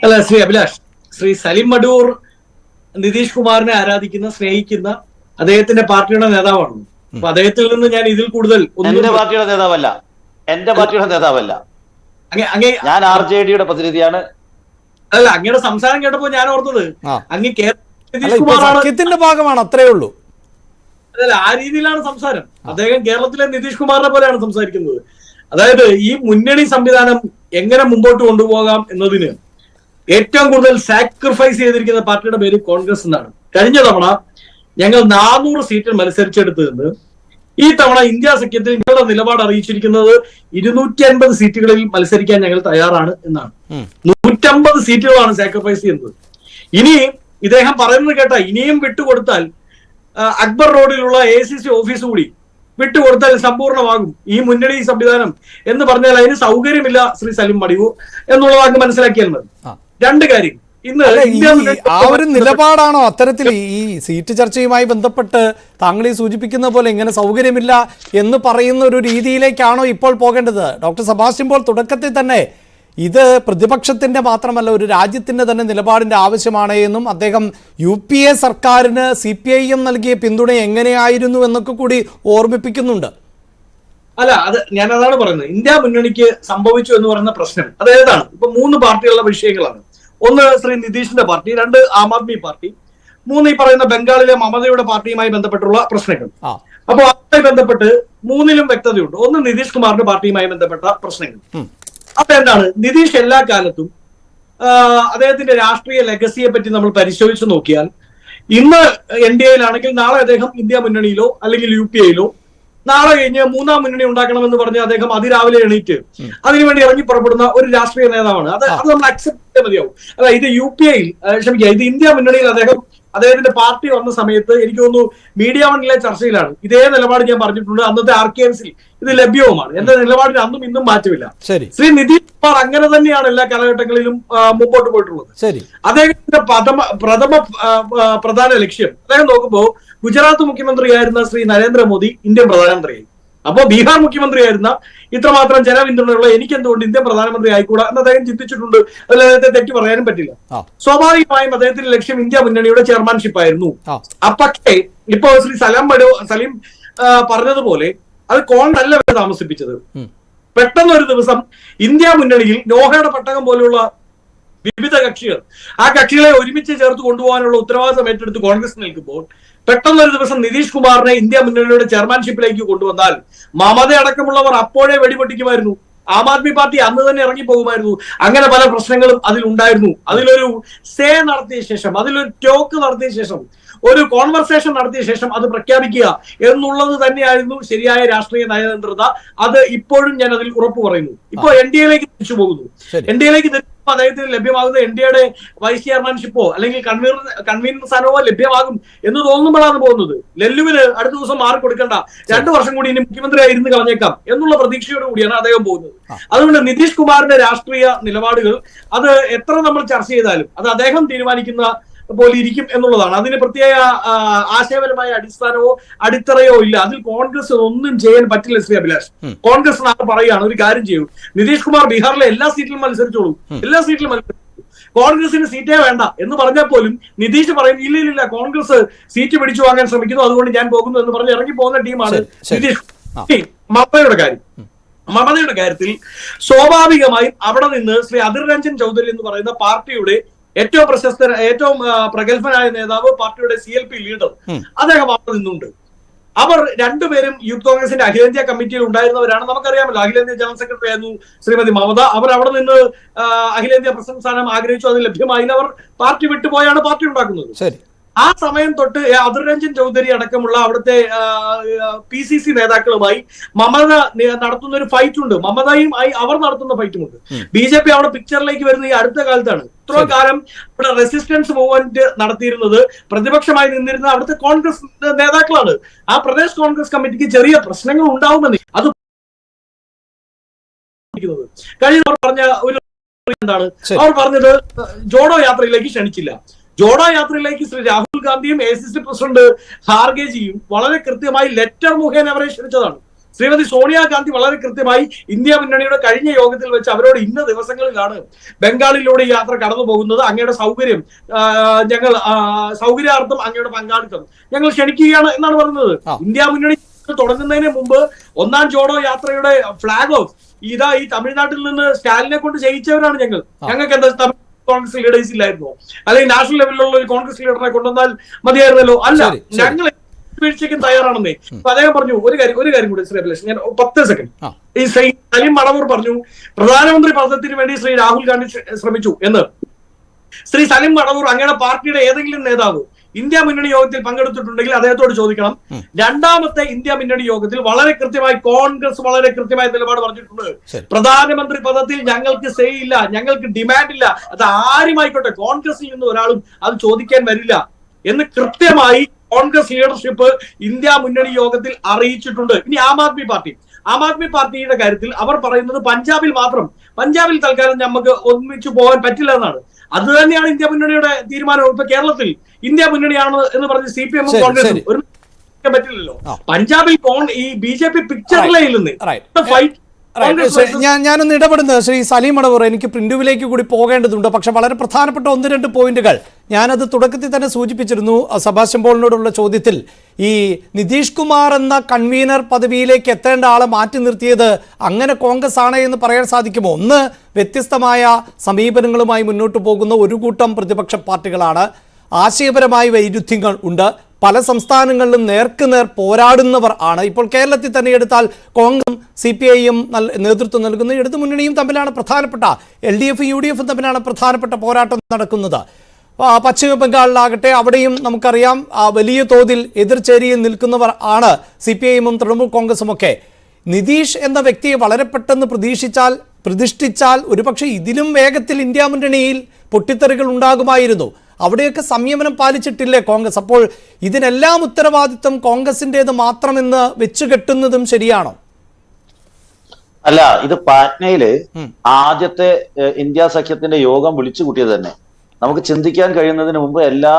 അല്ല ശ്രീ അഭിലാഷ്, ശ്രീ സലീം മടവൂർ നിതീഷ് കുമാറിനെ ആരാധിക്കുന്ന, സ്നേഹിക്കുന്ന അദ്ദേഹത്തിന്റെ പാർട്ടിയുടെ നേതാവാണ്. അപ്പൊ അദ്ദേഹത്തിൽ നിന്ന് ഞാൻ ഇതിൽ കൂടുതൽ എന്റെ പാർട്ടിയുടെ നേതാവല്ല, ഞാൻ RJDയുടെ പ്രതിനിധിയാണ്. അല്ല, അങ്ങയുടെ സംസാരം കേട്ടപ്പോ ഞാൻ ഓർത്തത് അങ്ങ് നിതീഷ് കുമാറിന്റെ ഭാഗമാണ്, അത്രേ ഉള്ളൂ. അതല്ല, ആ രീതിയിലാണ് സംസാരം. അദ്ദേഹം കേരളത്തിലെ നിതീഷ് കുമാറിനെ പോലെയാണ് സംസാരിക്കുന്നത്. അതായത് ഈ മുന്നണി സംവിധാനം എങ്ങനെ മുമ്പോട്ട് കൊണ്ടുപോകാം എന്നതിന് ഏറ്റവും കൂടുതൽ സാക്രിഫൈസ് ചെയ്തിരിക്കുന്ന പാർട്ടിയുടെ പേര് കോൺഗ്രസ് എന്നാണ്. കഴിഞ്ഞ തവണ ഞങ്ങൾ 400 സീറ്റിൽ മത്സരിച്ചെടുത്തത് ഈ തവണ ഇന്ത്യ സഖ്യത്തിൽ ഞങ്ങളുടെ നിലപാട് അറിയിച്ചിരിക്കുന്നത് 250 സീറ്റുകളിൽ മത്സരിക്കാൻ ഞങ്ങൾ തയ്യാറാണ് എന്നാണ്. 150 സീറ്റുകളാണ് സാക്രിഫൈസ് ചെയ്യുന്നത്. ഇനി ഇദ്ദേഹം പറയുന്നത് കേട്ടാ, ഇനിയും വിട്ടുകൊടുത്താൽ അക്ബർ റോഡിലുള്ള ACC ഓഫീസ് കൂടി വിട്ടുകൊടുത്താൽ സമ്പൂർണ്ണമാകും ഈ മുന്നണി സംവിധാനം എന്ന് പറഞ്ഞാൽ അതിന് സൗകര്യമില്ല ശ്രീ സലിം മടവൂർ എന്നുള്ളത് അങ്ങ് മനസ്സിലാക്കിയാൽ മതി. രണ്ട് കാര്യം, ഇന്ന് ആ ഒരു നിലപാടാണോ അത്തരത്തിൽ ഈ സീറ്റ് ചർച്ചയുമായി ബന്ധപ്പെട്ട് താങ്കൾ ഈ സൂചിപ്പിക്കുന്ന പോലെ ഇങ്ങനെ സൗകര്യമില്ല എന്ന് പറയുന്ന ഒരു രീതിയിലേക്കാണോ ഇപ്പോൾ പോകേണ്ടത്? ഡോക്ടർ സെബാസ്റ്റ്യൻ പോൾ തുടക്കത്തിൽ തന്നെ ഇത് പ്രതിപക്ഷത്തിന്റെ മാത്രമല്ല ഒരു രാജ്യത്തിന്റെ തന്നെ നിലപാടിന്റെ ആവശ്യമാണ് എന്നും അദ്ദേഹം UPA സർക്കാരിന് CPIM നൽകിയ പിന്തുണ എങ്ങനെയായിരുന്നു എന്നൊക്കെ കൂടി ഓർമ്മിപ്പിക്കുന്നുണ്ട്. അല്ല, അത് ഞാൻ അതാണ് പറയുന്നത്. ഇന്ത്യ മുന്നണിക്ക് സംഭവിച്ചു എന്ന് പറയുന്ന പ്രശ്നം അതേതാണ്? ഇപ്പൊ 3 പാർട്ടികളുടെ വിഷയങ്ങളാണ്. ഒന്ന് ശ്രീ നിതീഷിന്റെ പാർട്ടി, 2 ആം ആദ്മി പാർട്ടി, 3 ഈ പറയുന്ന ബംഗാളിലെ മമതയുടെ പാർട്ടിയുമായി ബന്ധപ്പെട്ടുള്ള പ്രശ്നങ്ങൾ. അപ്പോൾ അതുമായി ബന്ധപ്പെട്ട് 3ലും വ്യക്തതയുണ്ട്. ഒന്ന് നിതീഷ് കുമാറിന്റെ പാർട്ടിയുമായി ബന്ധപ്പെട്ട പ്രശ്നങ്ങൾ. അതെന്താണ്? നിതീഷ് എല്ലാ കാലത്തും അദ്ദേഹത്തിന്റെ രാഷ്ട്രീയ ലെഗസിയെ പറ്റി നമ്മൾ പരിശോധിച്ച് നോക്കിയാൽ ഇന്ന് NDAയിലാണെങ്കിൽ നാളെ അദ്ദേഹം ഇന്ത്യ മുന്നണിയിലോ അല്ലെങ്കിൽ UPAയിലോ, നാളെ കഴിഞ്ഞ് 3ാം മുന്നണി ഉണ്ടാക്കണമെന്ന് പറഞ്ഞ് അദ്ദേഹം അതിരാവിലെ എണീറ്റ് അതിനുവേണ്ടി ഇറങ്ങി പുറപ്പെടുന്ന ഒരു രാഷ്ട്രീയ നേതാവാണ്. അത് നമ്മൾ അക്സെപ്റ്റ് ചെയ്തേ മതിയാവും. അല്ല, ഇത് UPAയിൽ ക്ഷമിക്കുക, ഇത് ഇന്ത്യ മുന്നണിയിൽ അദ്ദേഹത്തിന്റെ പാർട്ടി വന്ന സമയത്ത് എനിക്ക് തോന്നുന്നു മീഡിയ വണ്ണിലെ ചർച്ചയിലാണ് ഇതേ നിലപാട് ഞാൻ പറഞ്ഞിട്ടുണ്ട്. അന്നത്തെ RKMC ഇത് ലഭ്യവുമാണ്. എന്റെ നിലപാടിന് അന്നും ഇന്നും മാറ്റമില്ല. ശ്രീ നിതീഷ് കുമാർ അങ്ങനെ തന്നെയാണ് എല്ലാ കാലഘട്ടങ്ങളിലും മുമ്പോട്ട് പോയിട്ടുള്ളത്. അദ്ദേഹത്തിന്റെ പ്രധാന ലക്ഷ്യം, അദ്ദേഹം നോക്കുമ്പോൾ ഗുജറാത്ത് മുഖ്യമന്ത്രിയായിരുന്ന ശ്രീ നരേന്ദ്രമോദി ഇന്ത്യൻ പ്രധാനമന്ത്രിയായി. അപ്പോ ബീഹാർ മുഖ്യമന്ത്രിയായിരുന്ന ഇത്രമാത്രം ജനപിന്തുണയുള്ള എനിക്ക് എന്തുകൊണ്ട് ഇന്ത്യൻ പ്രധാനമന്ത്രി ആയിക്കൂടാ എന്ന് അദ്ദേഹം ചിന്തിച്ചിട്ടുണ്ട്. അതിൽ അദ്ദേഹത്തെ തെറ്റി പറയാനും പറ്റില്ല. സ്വാഭാവികമായും അദ്ദേഹത്തിന്റെ ലക്ഷ്യം ഇന്ത്യ മുന്നണിയുടെ ചെയർമാൻഷിപ്പ് ആയിരുന്നു. പക്ഷേ ഇപ്പോ ശ്രീ സലീം പറഞ്ഞതുപോലെ അത് കോണ്ടല്ല താമസിപ്പിച്ചത്. പെട്ടെന്നൊരു ദിവസം ഇന്ത്യ മുന്നണിയിൽ നോഹയുടെ പട്ടകം പോലെയുള്ള വിവിധ കക്ഷികൾ, ആ കക്ഷികളെ ഒരുമിച്ച് ചേർത്ത് കൊണ്ടുപോകാനുള്ള ഉത്തരവാദിത്തം ഏറ്റെടുത്ത് കോൺഗ്രസ് നിൽക്കുമ്പോൾ പെട്ടെന്നൊരു ദിവസം നിതീഷ് കുമാറിനെ ഇന്ത്യ മുന്നണിയുടെ ചെയർമാൻഷിപ്പിലേക്ക് കൊണ്ടുവന്നാൽ മമത അടക്കമുള്ളവർ അപ്പോഴേ വെടിപൊട്ടിക്കുമായിരുന്നു. ആം ആദ്മി പാർട്ടി അന്ന് തന്നെ ഇറങ്ങി പോകുമായിരുന്നു. അങ്ങനെ പല പ്രശ്നങ്ങളും അതിലുണ്ടായിരുന്നു. അതിലൊരു നടത്തിയ ശേഷം, അതിലൊരു ടോക്ക് നടത്തിയ ശേഷം, ഒരു കോൺവെർസേഷൻ നടത്തിയ ശേഷം അത് പ്രഖ്യാപിക്കുക എന്നുള്ളത് തന്നെയായിരുന്നു ശരിയായ രാഷ്ട്രീയ നയതന്ത്രത. അത് ഇപ്പോഴും ഞാൻ അതിൽ ഉറപ്പ് പറയുന്നു. ഇപ്പോ NDAയിലേക്ക് തിരിച്ചു പോകുന്നു. NDAയിലേക്ക് അദ്ദേഹത്തിന് ലഭ്യമാകുന്ന NDAയുടെ വൈസ് ചെയർമാൻഷിപ്പോ അല്ലെങ്കിൽ കൺവീനർ സ്ഥാനമോ ലഭ്യമാകും എന്ന് തോന്നുമ്പോഴാണ് പോകുന്നത്. ലല്ലുവിന് അടുത്ത ദിവസം മാറി കൊടുക്കേണ്ട, 2 വർഷം കൂടി ഇനി മുഖ്യമന്ത്രിയായി ഇരുന്ന് കളഞ്ഞേക്കാം എന്നുള്ള പ്രതീക്ഷയോട് കൂടിയാണ് അദ്ദേഹം പോകുന്നത്. അതുകൊണ്ട് നിതീഷ് കുമാറിന്റെ രാഷ്ട്രീയ നിലപാടുകൾ അത് എത്ര നമ്മൾ ചർച്ച ചെയ്താലും അത് അദ്ദേഹം തീരുമാനിക്കുന്ന പോലെ ഇരിക്കും എന്നുള്ളതാണ്. അതിന് പ്രത്യേക ആശയപരമായ അടിസ്ഥാനമോ അടിത്തറയോ ഇല്ല. അതിൽ കോൺഗ്രസ് ഒന്നും ചെയ്യാൻ പറ്റില്ല. ശ്രീ അഭിലാഷ്, കോൺഗ്രസ് നാളെ പറയുകയാണ് ഒരു കാര്യം ചെയ്യൂ, നിതീഷ് കുമാർ ബീഹാറിലെ എല്ലാ സീറ്റിലും മത്സരിച്ചോളൂ, എല്ലാ സീറ്റിലും മത്സരിച്ചു, കോൺഗ്രസിന് സീറ്റേ വേണ്ട എന്ന് പറഞ്ഞാൽ പോലും നിതീഷ് പറയും ഇല്ല, കോൺഗ്രസ് സീറ്റ് പിടിച്ചു വാങ്ങാൻ ശ്രമിക്കുന്നു, അതുകൊണ്ട് ഞാൻ പോകുന്നു എന്ന് പറഞ്ഞ് ഇറങ്ങി പോകുന്ന ടീമാണ് നിതീഷ്. മമതയുടെ കാര്യത്തിൽ സ്വാഭാവികമായും അവിടെ നിന്ന് ശ്രീ അധിർ രഞ്ജൻ ചൗധരി എന്ന് പറയുന്ന പാർട്ടിയുടെ ഏറ്റവും ഏറ്റവും പ്രഗത്ഭനായ നേതാവ്, പാർട്ടിയുടെ CLP ലീഡർ, അദ്ദേഹം അവിടെ നിന്നുണ്ട്. അവർ രണ്ടുപേരും യൂത്ത് കോൺഗ്രസിന്റെ അഖിലേന്ത്യാ കമ്മിറ്റിയിൽ ഉണ്ടായിരുന്നവരാണ്. നമുക്കറിയാമല്ലോ, അഖിലേന്ത്യാ ജനറൽ സെക്രട്ടറി ആയിരുന്നു ശ്രീമതി മമത. അവർ അവിടെ നിന്ന് അഖിലേന്ത്യാ പ്രസിഡന്റ് സ്ഥാനം ആഗ്രഹിച്ചു, അത് ലഭ്യമായില്ല. അവർ പാർട്ടി വിട്ടുപോയാണ് പാർട്ടി ഉണ്ടാക്കുന്നത്. ആ സമയം തൊട്ട് അധിർ രഞ്ജൻ ചൗധരി അടക്കമുള്ള അവിടുത്തെ PCC നേതാക്കളുമായി മമത നടത്തുന്ന ഒരു ഫൈറ്റ് ഉണ്ട്. മമതയും അവർ നടത്തുന്ന ഫൈറ്റുമുണ്ട്. BJP അവിടെ പിക്ചറിലേക്ക് വരുന്ന ഈ അടുത്ത കാലത്താണ്. ഇത്ര കാലം ഇവിടെ റെസിസ്റ്റൻസ് മൂവ്മെന്റ് നടത്തിയിരുന്നത്, പ്രതിപക്ഷമായി നിന്നിരുന്ന അവിടുത്തെ കോൺഗ്രസ് നേതാക്കളാണ്. ആ പ്രദേശ് കോൺഗ്രസ് കമ്മിറ്റിക്ക് ചെറിയ പ്രശ്നങ്ങൾ ഉണ്ടാവുമെന്ന് അത് കഴിഞ്ഞ പറഞ്ഞ ഒരു എന്താണ് അവർ പറഞ്ഞത്, ജോഡോ യാത്രയിലേക്ക് ക്ഷണിച്ചില്ല. ജോഡോ യാത്രയിലേക്ക് ശ്രീ രാഹുൽ ഗാന്ധിയും ACC പ്രസിഡന്റ് ഖാർഗെജിയും വളരെ കൃത്യമായി ലെറ്റർ മുഖേന അവരെ ക്ഷണിച്ചതാണ്. ശ്രീമതി സോണിയാഗാന്ധി വളരെ കൃത്യമായി ഇന്ത്യ മുന്നണിയുടെ കഴിഞ്ഞ യോഗത്തിൽ വെച്ച് അവരോട് ഇന്ന ദിവസങ്ങളിലാണ് ബംഗാളിലൂടെ യാത്ര കടന്നു പോകുന്നത്, അങ്ങയുടെ സൗകര്യം ഞങ്ങൾ സൗകര്യാർത്ഥം അങ്ങയുടെ പങ്കാളിത്തം ഞങ്ങൾ ക്ഷണിക്കുകയാണ് എന്നാണ് പറയുന്നത്. ഇന്ത്യ മുന്നണി തുടങ്ങുന്നതിന് മുമ്പ് 1ാം ജോഡോ യാത്രയുടെ ഫ്ലാഗ് ഓഫ് ഈ തമിഴ്നാട്ടിൽ നിന്ന് സ്റ്റാലിനെ കൊണ്ട് ചെയ്യിച്ചവരാണ് ഞങ്ങൾ. ഞങ്ങൾക്ക് എന്താ കോൺഗ്രസ് ലീഡേഴ്സ് ഇല്ലായിരുന്നോ? അല്ലെങ്കിൽ നാഷണൽ ലെവലിലുള്ള ഒരു കോൺഗ്രസ് ലീഡറിനെ കൊണ്ടുവന്നാൽ മതിയായിരുന്നല്ലോ? അല്ല, ഞങ്ങൾ വീഴ്ചയ്ക്കും തയ്യാറാണെന്നേ. അപ്പൊ അദ്ദേഹം പറഞ്ഞു ഒരു കാര്യം കൂടി ശ്രീ അഭിലാഷ്, ഞാൻ 10 സെക്കൻഡ്. ഈ സലീം മടവൂർ പറഞ്ഞു പ്രധാനമന്ത്രി പദത്തിന് വേണ്ടി ശ്രീ രാഹുൽ ഗാന്ധി ശ്രമിച്ചു എന്ന്. ശ്രീ സലീം മടവൂർ അങ്ങയുടെ പാർട്ടിയുടെ ഏതെങ്കിലും നേതാവ് ഇന്ത്യ മുന്നണി യോഗത്തിൽ പങ്കെടുത്തിട്ടുണ്ടെങ്കിൽ അദ്ദേഹത്തോട് ചോദിക്കണം. രണ്ടാമത്തെ ഇന്ത്യ മുന്നണി യോഗത്തിൽ വളരെ കൃത്യമായി കോൺഗ്രസ് വളരെ കൃത്യമായ നിലപാട് പറഞ്ഞിട്ടുണ്ട്. പ്രധാനമന്ത്രി പദത്തിൽ ഞങ്ങൾക്ക് സേ ഇല്ല, ഞങ്ങൾക്ക് ഡിമാൻഡ് ഇല്ല, അത് ആരുമായിക്കോട്ടെ, കോൺഗ്രസിൽ നിന്ന് ഒരാളും അത് ചോദിക്കാൻ വരില്ല എന്ന് കൃത്യമായി കോൺഗ്രസ് ലീഡർഷിപ്പ് ഇന്ത്യ മുന്നണി യോഗത്തിൽ അറിയിച്ചിട്ടുണ്ട്. ഇനി ആം ആദ്മി പാർട്ടിയുടെ കാര്യത്തിൽ അവർ പറയുന്നത് പഞ്ചാബിൽ തൽക്കാലം നമുക്ക് ഒന്നിച്ചു പോകാൻ പറ്റില്ല എന്നാണ്. അത് തന്നെയാണ് ഇന്ത്യ മുന്നണിയുടെ തീരുമാനം. ഇപ്പൊ കേരളത്തിൽ ഇന്ത്യ മുന്നണിയാണ് എന്ന് പറഞ്ഞ് CPM കോൺഗ്രസും ഒരു പറ്റില്ലല്ലോ. പഞ്ചാബിൽ ഈ BJP പിക്ചറിലേ ഇല്ലെന്ന് ഫൈറ്റ്. ഞാനൊന്ന് ഇടപെടുന്നത് ശ്രീ സലീം മടവൂർ, എനിക്ക് പ്രിന്റുവിലേക്ക് കൂടി പോകേണ്ടതുണ്ട്. പക്ഷെ വളരെ പ്രധാനപ്പെട്ട 1-2 പോയിന്റുകൾ ഞാനത് തുടക്കത്തിൽ തന്നെ സൂചിപ്പിച്ചിരുന്നു സെബാസ്റ്റ്യൻ പോളിനോടുള്ള ചോദ്യത്തിൽ. ഈ നിതീഷ് കുമാർ എന്ന കൺവീനർ പദവിയിലേക്ക് എത്തേണ്ട ആളെ മാറ്റി നിർത്തിയത് അങ്ങനെ കോൺഗ്രസ് ആണ് എന്ന് പറയാൻ സാധിക്കുമോ? ഒന്ന്, വ്യത്യസ്തമായ സമീപനങ്ങളുമായി മുന്നോട്ട് പോകുന്ന ഒരു കൂട്ടം പ്രതിപക്ഷ പാർട്ടികളാണ്. ആശയപരമായ വൈരുദ്ധ്യങ്ങൾ ഉണ്ട്. പല സംസ്ഥാനങ്ങളിലും നേർക്കുനേർ പോരാടുന്നവർ ആണ്. ഇപ്പോൾ കേരളത്തിൽ തന്നെ എടുത്താൽ കോൺഗ്രസും CPIയും നേതൃത്വം നൽകുന്ന ഇടതു മുന്നണിയും തമ്മിലാണ് പ്രധാനപ്പെട്ട, LDF UDF തമ്മിലാണ് പ്രധാനപ്പെട്ട പോരാട്ടം നടക്കുന്നത്. പശ്ചിമ ബംഗാളിലാകട്ടെ അവിടെയും നമുക്കറിയാം വലിയ തോതിൽ എതിർചേരിയിൽ നിൽക്കുന്നവർ ആണ് CPIയും തൃണമൂൽ കോൺഗ്രസും ഒക്കെ. നിതീഷ് എന്ന വ്യക്തിയെ വളരെ പെട്ടെന്ന് പ്രതിഷ്ഠിച്ചാൽ ഒരുപക്ഷെ ഇതിലും വേഗത്തിൽ ഇന്ത്യ മുന്നണിയിൽ പൊട്ടിത്തെറികൾ ഉണ്ടാകുമായിരുന്നു. അവിടെയൊക്കെ സംയമനം പാലിച്ചിട്ടില്ലേ കോൺഗ്രസ്? അപ്പോൾ ഇതിനെല്ലാം ഉത്തരവാദിത്വം കോൺഗ്രസിന്റേത് മാത്രമെന്ന് വെച്ചുകെട്ടുന്നതും ശരിയാണോ? അല്ല, ഇത് പാറ്റ്നയില് ആദ്യത്തെ ഇന്ത്യ സഖ്യത്തിന്റെ യോഗം വിളിച്ചു കൂട്ടിയത് തന്നെ നമുക്ക് ചിന്തിക്കാൻ കഴിയുന്നതിന് മുമ്പ് എല്ലാ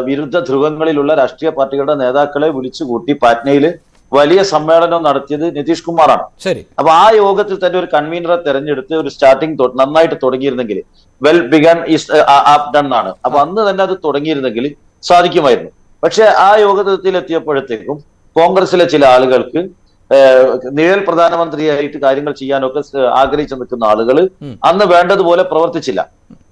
വിരുദ്ധ ധ്രുവങ്ങളിലുള്ള രാഷ്ട്രീയ പാർട്ടികളുടെ നേതാക്കളെ വിളിച്ചു കൂട്ടി പാറ്റ്നയില് വലിയ സമ്മേളനം നടത്തിയത് നിതീഷ് കുമാറാണ്. ശരി. അപ്പൊ ആ യോഗത്തിൽ തന്നെ ഒരു കൺവീനറെ തെരഞ്ഞെടുത്ത് ഒരു സ്റ്റാർട്ടിങ് നന്നായിട്ട് തുടങ്ങിയിരുന്നെങ്കിൽ, well begun is half done എന്നാണ്. അപ്പൊ അന്ന് തന്നെ അത് തുടങ്ങിയിരുന്നെങ്കിൽ സാധിക്കുമായിരുന്നു. പക്ഷെ ആ യോഗത്തിൽ എത്തിയപ്പോഴത്തേക്കും കോൺഗ്രസിലെ ചില ആളുകൾക്ക് നിഴൽ പ്രധാനമന്ത്രിയായിട്ട് കാര്യങ്ങൾ ചെയ്യാനൊക്കെ ആഗ്രഹിച്ചു നിൽക്കുന്ന ആളുകൾ അന്ന് വേണ്ടതുപോലെ പ്രവർത്തിച്ചില്ല.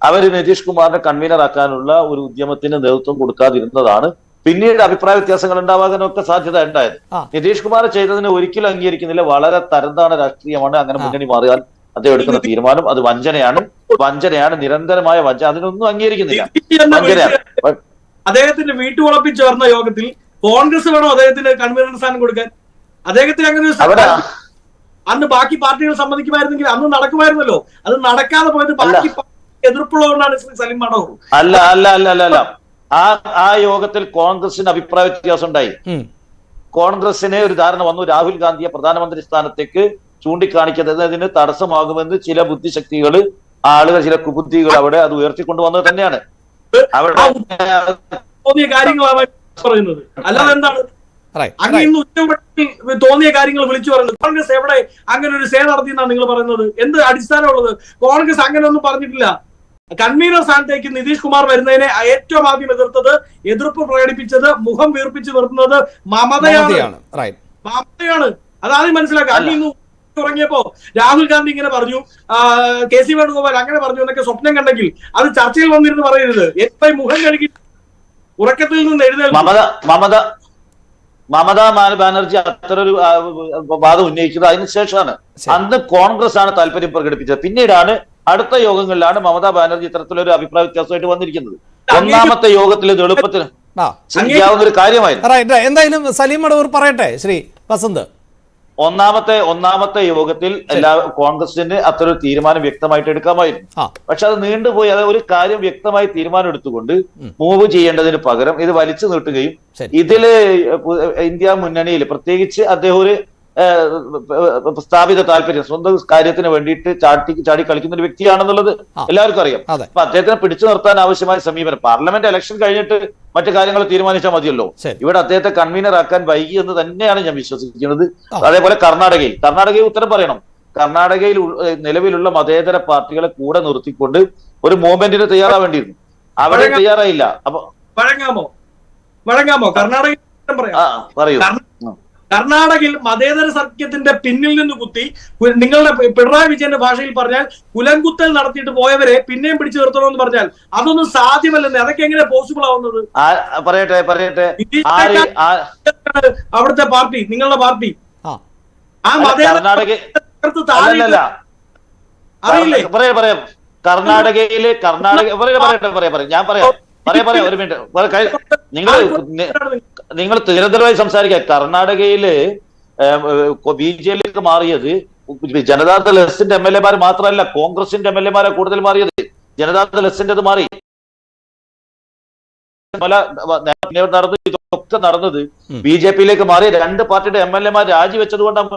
അവര് നിതീഷ് കുമാറിനെ കൺവീനർ ആക്കാനുള്ള ഒരു ഉദ്യമത്തിന് നേതൃത്വം കൊടുക്കാതിരുന്നതാണ് പിന്നീട് അഭിപ്രായ വ്യത്യാസങ്ങൾ ഉണ്ടാവാനൊക്കെ സാധ്യത ഉണ്ടായത്. നിതീഷ് കുമാർ ചെയ്തതിനെ ഒരിക്കലും അംഗീകരിക്കുന്നില്ല. വളരെ തരംതാണ രാഷ്ട്രീയമാണ് അങ്ങനെ മുന്നണി മാറിയാൽ അദ്ദേഹം എടുക്കുന്ന തീരുമാനം. അത് വഞ്ചനയാണ്, നിരന്തരമായ വഞ്ചന. അതിനൊന്നും അംഗീകരിക്കുന്നില്ല, വഞ്ചനയാണ്. അദ്ദേഹത്തിന്റെ വീട്ടുവളപ്പിൽ ചേർന്ന യോഗത്തിൽ കോൺഗ്രസ് വേണോ അദ്ദേഹത്തിന് കൺവീനർ സ്ഥാനം കൊടുക്കാൻ? അദ്ദേഹത്തിന് അങ്ങനെ അന്ന് ബാക്കി പാർട്ടികൾ സമ്മതിക്കുമായിരുന്നെങ്കിൽ അന്ന് നടക്കുമായിരുന്നല്ലോ. അത് നടക്കാതെ പോയത് ബാക്കി എതിർപ്പുള്ളതുകൊണ്ടാണ് ശ്രീ സലീം മടവൂർ. അല്ല ആ യോഗത്തിൽ കോൺഗ്രസിന് അഭിപ്രായ വ്യത്യാസം ഉണ്ടായി. കോൺഗ്രസിന് ഒരു ധാരണ വന്നു, രാഹുൽ ഗാന്ധിയെ പ്രധാനമന്ത്രി സ്ഥാനത്തേക്ക് ചൂണ്ടിക്കാണിക്കുന്നതിന് തടസ്സമാകുമെന്ന് ചില ബുദ്ധിശക്തികൾ, ആളുകൾ, ചില കുബുദ്ധികൾ അവിടെ അത് ഉയർത്തിക്കൊണ്ടുവന്നത് തന്നെയാണ്. അവിടെ തോന്നിയ കാര്യങ്ങളാണ് പറയുന്നത്, അല്ലാതെ എന്താണ് അങ്ങനെ ഇന്ന് ഉച്ചവട്ടത്തിൽ തോന്നിയ കാര്യങ്ങൾ വിളിച്ചു പറയുന്നത്? കോൺഗ്രസ് എവിടെ അങ്ങനെ ഒരു സേ നടത്തിയെന്നാണ് നിങ്ങൾ പറയുന്നത്? എന്ത് അടിസ്ഥാനമുള്ളത്? കോൺഗ്രസ് അങ്ങനെ ഒന്നും പറഞ്ഞിട്ടില്ല. കൺവീനർ സ്ഥാനത്തേക്ക് നിതീഷ് കുമാർ വരുന്നതിനെ ഏറ്റവും ആദ്യം എതിർപ്പ് പ്രകടിപ്പിച്ചത്, മുഖം വീർപ്പിച്ച് നിർത്തുന്നത് മമതയാണ്. അതാദ്യം മനസ്സിലാക്കുക. അന്ന് ഇന്ന് തുടങ്ങിയപ്പോ രാഹുൽ ഗാന്ധി ഇങ്ങനെ പറഞ്ഞു, KC വേണുഗോപാൽ അങ്ങനെ പറഞ്ഞു എന്നൊക്കെ സ്വപ്നം കണ്ടെങ്കിൽ അത് ചർച്ചയിൽ വന്നിരുന്ന് പറയരുത്. ഏറ്റവും മുഖം കഴുകി ഉറക്കത്തിൽ നിന്ന് എഴുന്നേൽക്കും. മമതാ ബാനർജി അത്തരൊരു വാദം ഉന്നയിക്കുന്നത് അതിനുശേഷമാണ്. അന്ന് കോൺഗ്രസ് ആണ് താല്പര്യം പ്രകടിപ്പിച്ചത്. പിന്നീടാണ് അടുത്ത യോഗങ്ങളിലാണ് മമതാ ബാനർജി ഇത്തരത്തിലൊരു അഭിപ്രായ വ്യത്യാസമായിട്ട് വന്നിരിക്കുന്നത്. ഒന്നാമത്തെ യോഗത്തിൽ ഇത് എളുപ്പത്തിന് ചെയ്യാവുന്ന ഒരു കാര്യമായിരുന്നു. എന്തായാലും സലീം മടവൂർ പറയട്ടെ ശ്രീ വസന്ത്. ഒന്നാമത്തെ യോഗത്തിൽ എല്ലാ കോൺഗ്രസിന് അത്തരൊരു തീരുമാനം വ്യക്തമായിട്ട് എടുക്കാമായിരുന്നു. പക്ഷെ അത് നീണ്ടുപോയി. അത് ഒരു കാര്യം വ്യക്തമായി തീരുമാനം എടുത്തുകൊണ്ട് മൂവ് ചെയ്യേണ്ടതിന് പകരം ഇത് വലിച്ചു നീട്ടുകയും ഇതില് ഇന്ത്യ മുന്നണിയിൽ പ്രത്യേകിച്ച് അദ്ദേഹം ഒരു സ്ഥാപിത താല്പര്യം, സ്വന്തം കാര്യത്തിന് വേണ്ടിയിട്ട് ചാടി കളിക്കുന്ന ഒരു വ്യക്തിയാണെന്നുള്ളത് എല്ലാവർക്കും അറിയാം. അപ്പൊ അദ്ദേഹത്തിനെ പിടിച്ചു നിർത്താൻ ആവശ്യമായ സമീപനം, പാർലമെന്റ് ഇലക്ഷൻ കഴിഞ്ഞിട്ട് മറ്റു കാര്യങ്ങൾ തീരുമാനിച്ചാൽ മതിയല്ലോ. ഇവിടെ അദ്ദേഹത്തെ കൺവീനർ ആക്കാൻ വൈകി എന്ന് തന്നെയാണ് ഞാൻ വിശ്വസിക്കുന്നത്. അതേപോലെ കർണാടകയിൽ ഉത്തരം പറയണം. കർണാടകയിൽ നിലവിലുള്ള മതേതര പാർട്ടികളെ കൂടെ നിർത്തിക്കൊണ്ട് ഒരു മൂവ്മെന്റിന് തയ്യാറാവേണ്ടിയിരുന്നു. അവിടെ തയ്യാറായില്ല. അപ്പൊ വഴങ്ങാമോ? കർണാടക പറയൂ. കർണാടകയിൽ മതേതര സഖ്യത്തിന്റെ പിന്നിൽ നിന്ന് കുത്തി, നിങ്ങളുടെ പിണറായി വിജയന്റെ ഭാഷയിൽ പറഞ്ഞാൽ കുലംകുത്തൽ നടത്തിയിട്ട് പോയവരെ പിന്നെയും പിടിച്ചു നിർത്തണമെന്ന് പറഞ്ഞാൽ അതൊന്നും സാധ്യമല്ലെന്ന്. അതൊക്കെ എങ്ങനെ പോസിബിൾ ആവുന്നത്? പറയട്ടെ അവിടുത്തെ പാർട്ടി, നിങ്ങളുടെ പാർട്ടി ആ മതേതര അറിയില്ലേ? കർണാടകയിലെ ഞാൻ പറയാം. പറയാം ഒരു മിനിറ്റ്. നിങ്ങൾ നിരന്തരമായി സംസാരിക്കുക. കർണാടകയില് BJP മാറിയത് ജനതാദൾ എസിന്റെ MLA മാത്രമല്ല, കോൺഗ്രസിന്റെ MLA കൂടുതൽ മാറിയത്. ജനതാദൾ എസിന്റെ മാറി നടന്നു. ഇതൊക്കെ നടന്നത് BJP മാറി 2 പാർട്ടിയുടെ MLA രാജിവെച്ചത് കൊണ്ടാണ്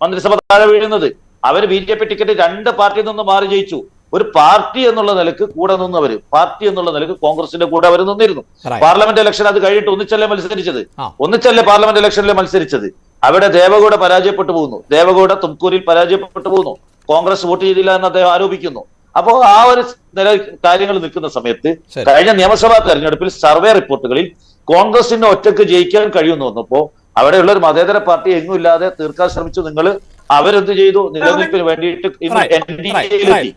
മന്ത്രിസഭ താഴെ വീഴുന്നത്. അവര് BJP ടിക്കറ്റ് 2 പാർട്ടിയിൽ നിന്ന് മാറി ജയിച്ചു. ഒരു പാർട്ടി എന്നുള്ള നിലക്ക് കൂടെ നിന്നവര്, പാർട്ടി എന്നുള്ള നിലക്ക് കോൺഗ്രസിന്റെ കൂടെ അവർ നിന്നിരുന്നു. പാർലമെന്റ് ഇലക്ഷൻ അത് കഴിഞ്ഞിട്ട് ഒന്നിച്ചല്ലേ പാർലമെന്റ് ഇലക്ഷനിലെ മത്സരിച്ചത്. അവിടെ ദേവഗൌഡ പരാജയപ്പെട്ടു പോകുന്നു. ദേവഗൌഡ തുംകൂരിൽ പരാജയപ്പെട്ടു പോകുന്നു. കോൺഗ്രസ് വോട്ട് ചെയ്തില്ല എന്ന് അദ്ദേഹം ആരോപിക്കുന്നു. അപ്പോ ആ ഒരു നില കാര്യങ്ങൾ നിൽക്കുന്ന സമയത്ത് കഴിഞ്ഞ നിയമസഭാ തെരഞ്ഞെടുപ്പിൽ സർവേ റിപ്പോർട്ടുകളിൽ കോൺഗ്രസിന് ഒറ്റക്ക് ജയിക്കാൻ കഴിയുമെന്ന് വന്നപ്പോ അവിടെയുള്ള ഒരു മതേതര പാർട്ടി എങ്ങും ഇല്ലാതെ തീർക്കാൻ ശ്രമിച്ചു. നിങ്ങൾ അവരെന്ത് ചെയ്തു? നിലനിൽപ്പിന് വേണ്ടിയിട്ട് NDA-യിലെത്തി.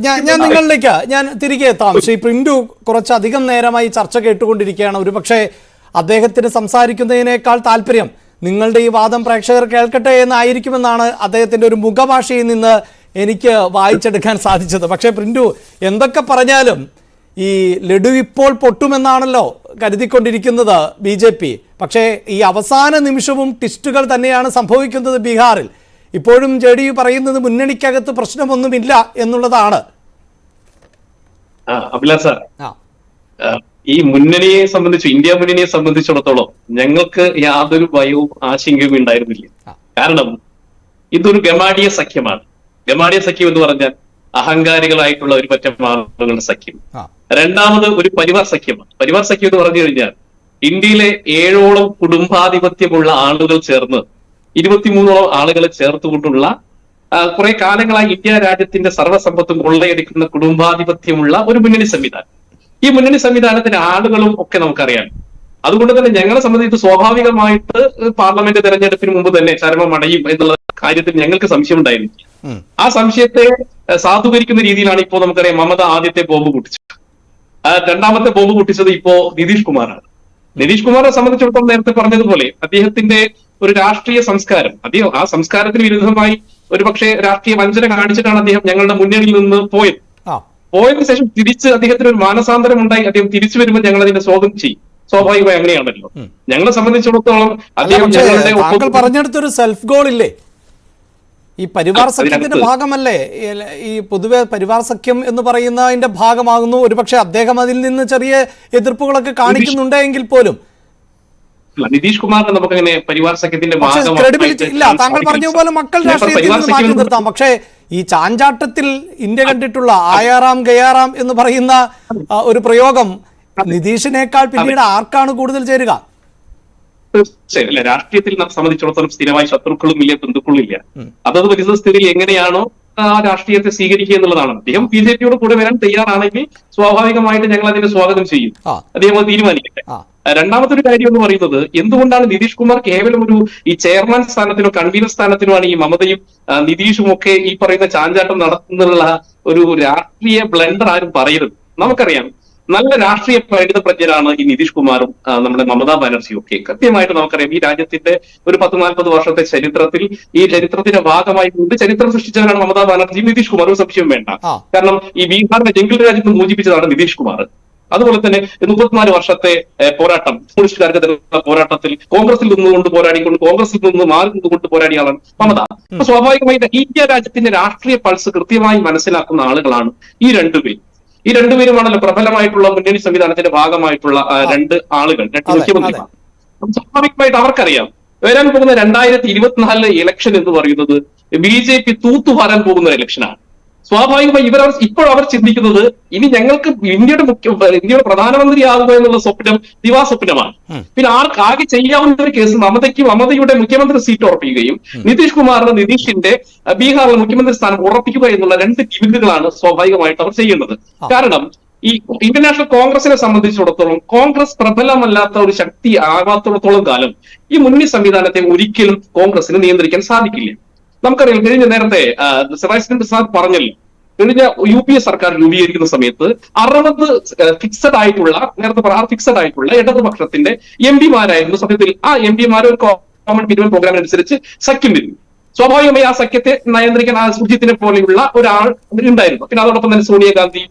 ഞാൻ നിങ്ങളിലേക്ക് ഞാൻ തിരികെ എത്താം. ശ്രീ പ്രിന്റു കുറച്ചധികം നേരമായി ചർച്ച കേട്ടുകൊണ്ടിരിക്കുകയാണ്. ഒരുപക്ഷെ അദ്ദേഹത്തിന് സംസാരിക്കുന്നതിനേക്കാൾ താല്പര്യം നിങ്ങളുടെ ഈ വാദം പ്രേക്ഷകർ കേൾക്കട്ടെ എന്നായിരിക്കുമെന്നാണ് അദ്ദേഹത്തിന്റെ ഒരു മുഖഭാഷയിൽ നിന്ന് എനിക്ക് വായിച്ചെടുക്കാൻ സാധിച്ചത്. പക്ഷേ പ്രിന്റു, എന്തൊക്കെ പറഞ്ഞാലും ഈ ലഡു ഇപ്പോൾ പൊട്ടുമെന്നാണല്ലോ കരുതിക്കൊണ്ടിരിക്കുന്നത് BJP. പക്ഷേ ഈ അവസാന നിമിഷവും ട്വിസ്റ്റുകൾ തന്നെയാണ് സംഭവിക്കുന്നത് ബീഹാറിൽ. ഇപ്പോഴും JDU പറയുന്നത് മുന്നണിക്കകത്ത് പ്രശ്നമൊന്നുമില്ല എന്നുള്ളതാണ്. അഭിലാഷ് സാർ, ഈ മുന്നണിയെ സംബന്ധിച്ച്, ഇന്ത്യ മുന്നണിയെ സംബന്ധിച്ചിടത്തോളം ഞങ്ങൾക്ക് യാതൊരു ഭയവും ആശങ്കയും ഉണ്ടായിരുന്നില്ല. കാരണം ഇതൊരു ഗമാഡിയ സഖ്യമാണ്. ഗമാഡിയ സഖ്യം എന്ന് പറഞ്ഞാൽ അഹങ്കാരികളായിട്ടുള്ള ഒരു പറ്റം ആളുകളുടെ സഖ്യം. രണ്ടാമത് ഒരു പരിവാർ സഖ്യമാണ്. പരിവാർ സഖ്യം എന്ന് പറഞ്ഞു കഴിഞ്ഞാൽ ഇന്ത്യയിലെ 7ഓളം കുടുംബാധിപത്യമുള്ള ആളുകൾ ചേർന്ന് 23ഓളം ആളുകളെ ചേർത്തുകൊണ്ടുള്ള കുറെ കാലങ്ങളായി ഇന്ത്യ രാജ്യത്തിന്റെ സർവ്വസമ്പത്തും കൊള്ളയടിക്കുന്ന കുടുംബാധിപത്യമുള്ള ഒരു മുന്നണി സംവിധാനം. ഈ മുന്നണി സംവിധാനത്തിന്റെ ആളുകളും ഒക്കെ നമുക്കറിയാം. അതുകൊണ്ട് തന്നെ ഞങ്ങളെ സംബന്ധിച്ച് സ്വാഭാവികമായിട്ട് പാർലമെന്റ് തെരഞ്ഞെടുപ്പിന് മുമ്പ് തന്നെ ചരമമടയും എന്നുള്ള കാര്യത്തിൽ ഞങ്ങൾക്ക് സംശയമുണ്ടായിരുന്നു. ആ സംശയത്തെ സാധൂകരിക്കുന്ന രീതിയിലാണ് ഇപ്പോൾ നമുക്കറിയാം മമത ആദ്യത്തെ ബോംബ് പൊട്ടിച്ചത്. രണ്ടാമത്തെ ബോംബ് പൊട്ടിച്ചത് ഇപ്പോ നിതീഷ് കുമാറാണ്. നിതീഷ് കുമാറിനെ സംബന്ധിച്ചിടത്തോളം നേരത്തെ പറഞ്ഞതുപോലെ അദ്ദേഹത്തിന്റെ ഒരു രാഷ്ട്രീയ സംസ്കാരം, അദ്ദേഹം ആ സംസ്കാരത്തിന് വിരുദ്ധമായി ഒരുപക്ഷെ രാഷ്ട്രീയ വഞ്ചന കാണിച്ചിട്ടാണ് അദ്ദേഹം ഞങ്ങളുടെ മുന്നണിയിൽ നിന്ന് പോയതിനു ശേഷം തിരിച്ച് അദ്ദേഹത്തിന് ഒരു മാനസാന്തരം ഉണ്ടായി. അദ്ദേഹം തിരിച്ചു വരുമ്പോൾ ഞങ്ങൾ അതിന്റെ സ്വാഗതം ചെയ്യും. സ്വാഭാവികമായി അങ്ങനെയാണല്ലോ. ഞങ്ങളെ സംബന്ധിച്ചിടത്തോളം അദ്ദേഹം പറഞ്ഞെടുത്തൊരു സെൽഫ് ഗോൾ ഇല്ലേ? ഈ പരിവാർ സഖ്യത്തിന്റെ ഭാഗമല്ലേ? ഈ പൊതുവെ പരിവാർ സഖ്യം എന്ന് പറയുന്നതിന്റെ ഭാഗമാകുന്നു. ഒരുപക്ഷെ അദ്ദേഹം അതിൽ നിന്ന് ചെറിയ എതിർപ്പുകളൊക്കെ കാണിക്കുന്നുണ്ടെങ്കിൽ പോലും നിതീഷ് കുമാറിനെ നമുക്കങ്ങനെ പരിവാർ സഖ്യത്തിന്റെ ക്രെഡിബിലിറ്റി ഇല്ല. താങ്കൾ പറഞ്ഞ പോലെ മക്കൾ രാഷ്ട്രീയത്തിൽ നിന്ന് മാറ്റി നിർത്താം. പക്ഷേ ഈ ചാഞ്ചാട്ടത്തിൽ ഇന്ത്യ കണ്ടിട്ടുള്ള ആയാറാം ഗയാറാം എന്ന് പറയുന്ന ഒരു പ്രയോഗം നിതീഷിനേക്കാൾ പിന്നീട് ആർക്കാണ് കൂടുതൽ ചേരുക? തീർച്ചയായും രാഷ്ട്രീയത്തിൽ സംബന്ധിച്ചിടത്തോളം സ്ഥിരമായി ശത്രുക്കളും ഇല്ല, ബന്ധുക്കളും ഇല്ല. അതത് വരുന്ന സ്ഥിതിയിൽ എങ്ങനെയാണോ ആ രാഷ്ട്രീയത്തെ സ്വീകരിക്കുക എന്നുള്ളതാണ്. അദ്ദേഹം BJP-യോട് കൂടെ വരാൻ തയ്യാറാണെങ്കിൽ സ്വാഭാവികമായിട്ട് ഞങ്ങൾ അതിനെ സ്വാഗതം ചെയ്യും. അദ്ദേഹം അത് തീരുമാനിക്കട്ടെ. രണ്ടാമത്തെ ഒരു കാര്യം എന്ന് പറയുന്നത്, എന്തുകൊണ്ടാണ് നിതീഷ് കുമാർ കേവലം ഈ ചെയർമാൻ സ്ഥാനത്തിനോ കൺവീനർ സ്ഥാനത്തിനോ ആണ് ഈ മമതയും നിതീഷും ഒക്കെ ഈ പറയുന്ന ചാഞ്ചാട്ടം നടത്തുന്നുള്ള ഒരു രാഷ്ട്രീയ ബ്ലണ്ടർ ആരും പറയരുത്. നമുക്കറിയാം നല്ല രാഷ്ട്രീയ പരിണിതപ്രജ്ഞരാണ് ഈ നിതീഷ് കുമാറും നമ്മുടെ മമതാ ബാനർജിയും ഒക്കെ. കൃത്യമായിട്ട് നമുക്കറിയാം ഈ രാജ്യത്തിന്റെ ഒരു 10-40 വർഷത്തെ ചരിത്രത്തിൽ ഈ ചരിത്രത്തിന്റെ ഭാഗമായി കൊണ്ട് ചരിത്രം സൃഷ്ടിച്ചവരാണ് മമതാ ബാനർജിയും നിതീഷ് കുമാറും. സംശയം വേണ്ട. കാരണം ഈ ബീഹാറിന്റെ ജംഗിൾ രാജ്യത്ത് മോചിപ്പിച്ചതാണ് നിതീഷ് കുമാർ. അതുപോലെ തന്നെ 34 വർഷത്തെ പോരാട്ടം, കമ്മ്യൂണിസ്റ്റുകാർക്ക് പോരാട്ടത്തിൽ കോൺഗ്രസിൽ നിന്നുകൊണ്ട് പോരാടിക്കൊണ്ട് കോൺഗ്രസിൽ നിന്ന് മാറി നിന്നുകൊണ്ട് പോരാടിയ ആളാണ് മമത. അപ്പൊ സ്വാഭാവികമായിട്ട് ഇന്ത്യ രാജ്യത്തിന്റെ രാഷ്ട്രീയ പൾസ് കൃത്യമായി മനസ്സിലാക്കുന്ന ആളുകളാണ് ഈ രണ്ടുപേരും. ഈ രണ്ടുപേരുമാണല്ലോ പ്രബലമായിട്ടുള്ള മുന്നണി സംവിധാനത്തിന്റെ ഭാഗമായിട്ടുള്ള രണ്ട് ആളുകൾ, രണ്ട് മുഖ്യമന്ത്രിമാർ. സ്വാഭാവികമായിട്ട് അവർക്കറിയാം വരാൻ പോകുന്ന 2024 ഇലക്ഷൻ എന്ന് പറയുന്നത് BJP തൂത്തുവാരാൻ പോകുന്ന ഒരു ഇലക്ഷനാണ്. സ്വാഭാവികമായി ഇപ്പോൾ അവർ ചിന്തിക്കുന്നത് ഇനി ഞങ്ങൾക്ക് ഇന്ത്യയുടെ പ്രധാനമന്ത്രിയാവുക എന്നുള്ള സ്വപ്നം ദിവാസ്വപ്നമാണ്. പിന്നെ ആകെ ചെയ്യാവുന്ന ഒരു കേസ് മമതയുടെ മുഖ്യമന്ത്രി സീറ്റ് ഉറപ്പിക്കുകയും നിതീഷ് കുമാറിന് നിതീഷിന്റെ ബീഹാറിലെ മുഖ്യമന്ത്രി സ്ഥാനം ഉറപ്പിക്കുക എന്നുള്ള 2 ഡിവിഡുകളാണ് സ്വാഭാവികമായിട്ട് അവർ ചെയ്യുന്നത്. കാരണം ഈ ഇന്റർനാഷണൽ കോൺഗ്രസിനെ സംബന്ധിച്ചിടത്തോളം കോൺഗ്രസ് പ്രബലമല്ലാത്ത ഒരു ശക്തി ആകാത്തിടത്തോളം കാലം ഈ മുന്നണി സംവിധാനത്തെ ഒരിക്കലും കോൺഗ്രസിന് നിയന്ത്രിക്കാൻ സാധിക്കില്ല. നമുക്കറിയാം കഴിഞ്ഞ നേരത്തെ സെബാസ്റ്റ്യൻ സാർ പറഞ്ഞല്ലോ, കഴിഞ്ഞ UPA സർക്കാർ രൂപീകരിക്കുന്ന സമയത്ത് 60 ഫിക്സഡ് ആയിട്ടുള്ള ഇടതുപക്ഷത്തിന്റെ MP-മാരായിരുന്നു. സത്യത്തിൽ ആ MP-മാർ ഒരു കോമൺ മിനിമം പ്രോഗ്രാമിനനുസരിച്ച് സഖ്യം വരുന്നു. സ്വാഭാവികമായി ആ സഖ്യത്തെ നിയന്ത്രിക്കാൻ ആ സുർജിത്തിനെ പോലെയുള്ള ഒരാൾ ഉണ്ടായിരുന്നു. പിന്നെ അതോടൊപ്പം തന്നെ സോണിയാഗാന്ധി,